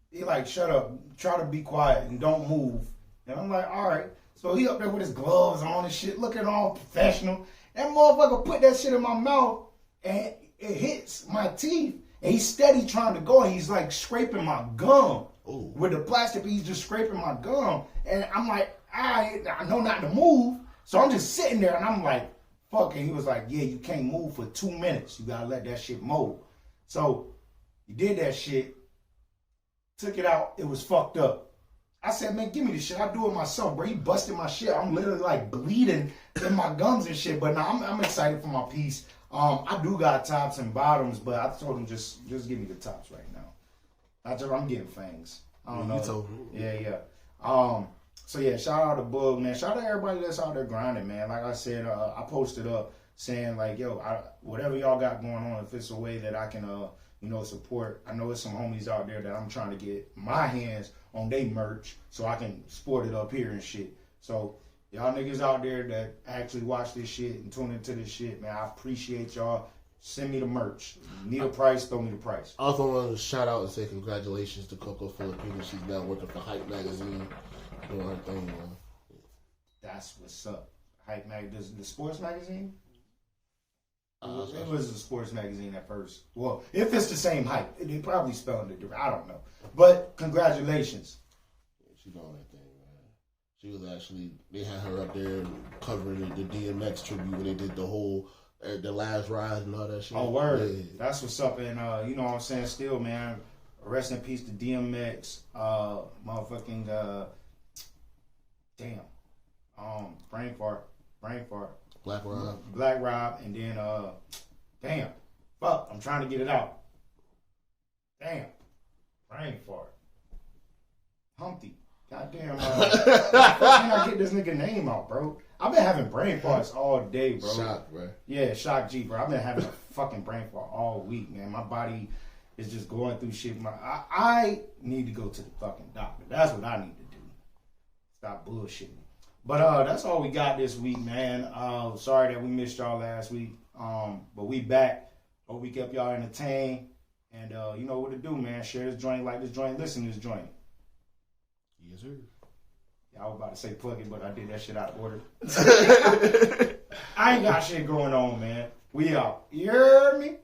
He like, shut up. Try to be quiet and don't move. And I'm like, all right. So he up there with his gloves on and shit, looking all professional. That motherfucker put that shit in my mouth and it hits my teeth. And he's steady trying to go. And he's like scraping my gum. Ooh. With the plastic, he's just scraping my gum. And I'm like, I know not to move. So I'm just sitting there and I'm like, fuck. And he was like, yeah, you can't move for 2 minutes. You gotta let that shit mold. So he did that shit. Took it out. It was fucked up. I said, man, give me this shit. I do it myself, bro. He busted my shit. I'm literally like bleeding in my gums and shit. But now I'm excited for my piece. I do got tops and bottoms, but I told him just give me the tops right now. I'm getting fangs. I don't know. You told me. Yeah. So yeah, shout out to Bug, man. Shout out to everybody that's out there grinding, man. Like I said, I posted up saying like, yo, whatever y'all got going on, if it's a way that I can, support. I know there's some homies out there that I'm trying to get my hands on their merch so I can sport it up here and shit. So y'all niggas out there that actually watch this shit and tune into this shit, man, I appreciate y'all. Send me the merch. Need a price, throw me the price. I also want to shout out and say congratulations to Coco Filipino. She's now working for Hype Magazine. Doing her thing, man. That's what's up. Hype Magazine, the sports magazine? It was a sports magazine at first. Well, if it's the same Hype, they probably spelled it different. I don't know. But congratulations. Yeah, she doing that thing, man. She was actually, they had her up there covering the DMX tribute when they did the whole, the last ride and all that shit. Oh, word. Yeah. That's what's up. And, you know what I'm saying? Still, man, rest in peace to DMX. Motherfucking, damn. Brain fart. Black Rob. And then, damn. Fuck. I'm trying to get it out. Damn. Brain fart. Humpty. Goddamn. How can I get this nigga name out, bro? I've been having brain farts all day, bro. Shock, bro. Yeah, Shock G, bro. I've been having a fucking brain fart all week, man. My body is just going through shit. I need to go to the fucking doctor. That's what I need to do. Stop bullshitting. But that's all we got this week, man. Sorry that we missed y'all last week. But we back. Hope we kept y'all entertained. And you know what to do, man. Share this joint, like this joint, listen to this joint. Yes, sir. I was about to say plug it, but I did that shit out of order. I ain't got shit going on, man. We out. You heard me?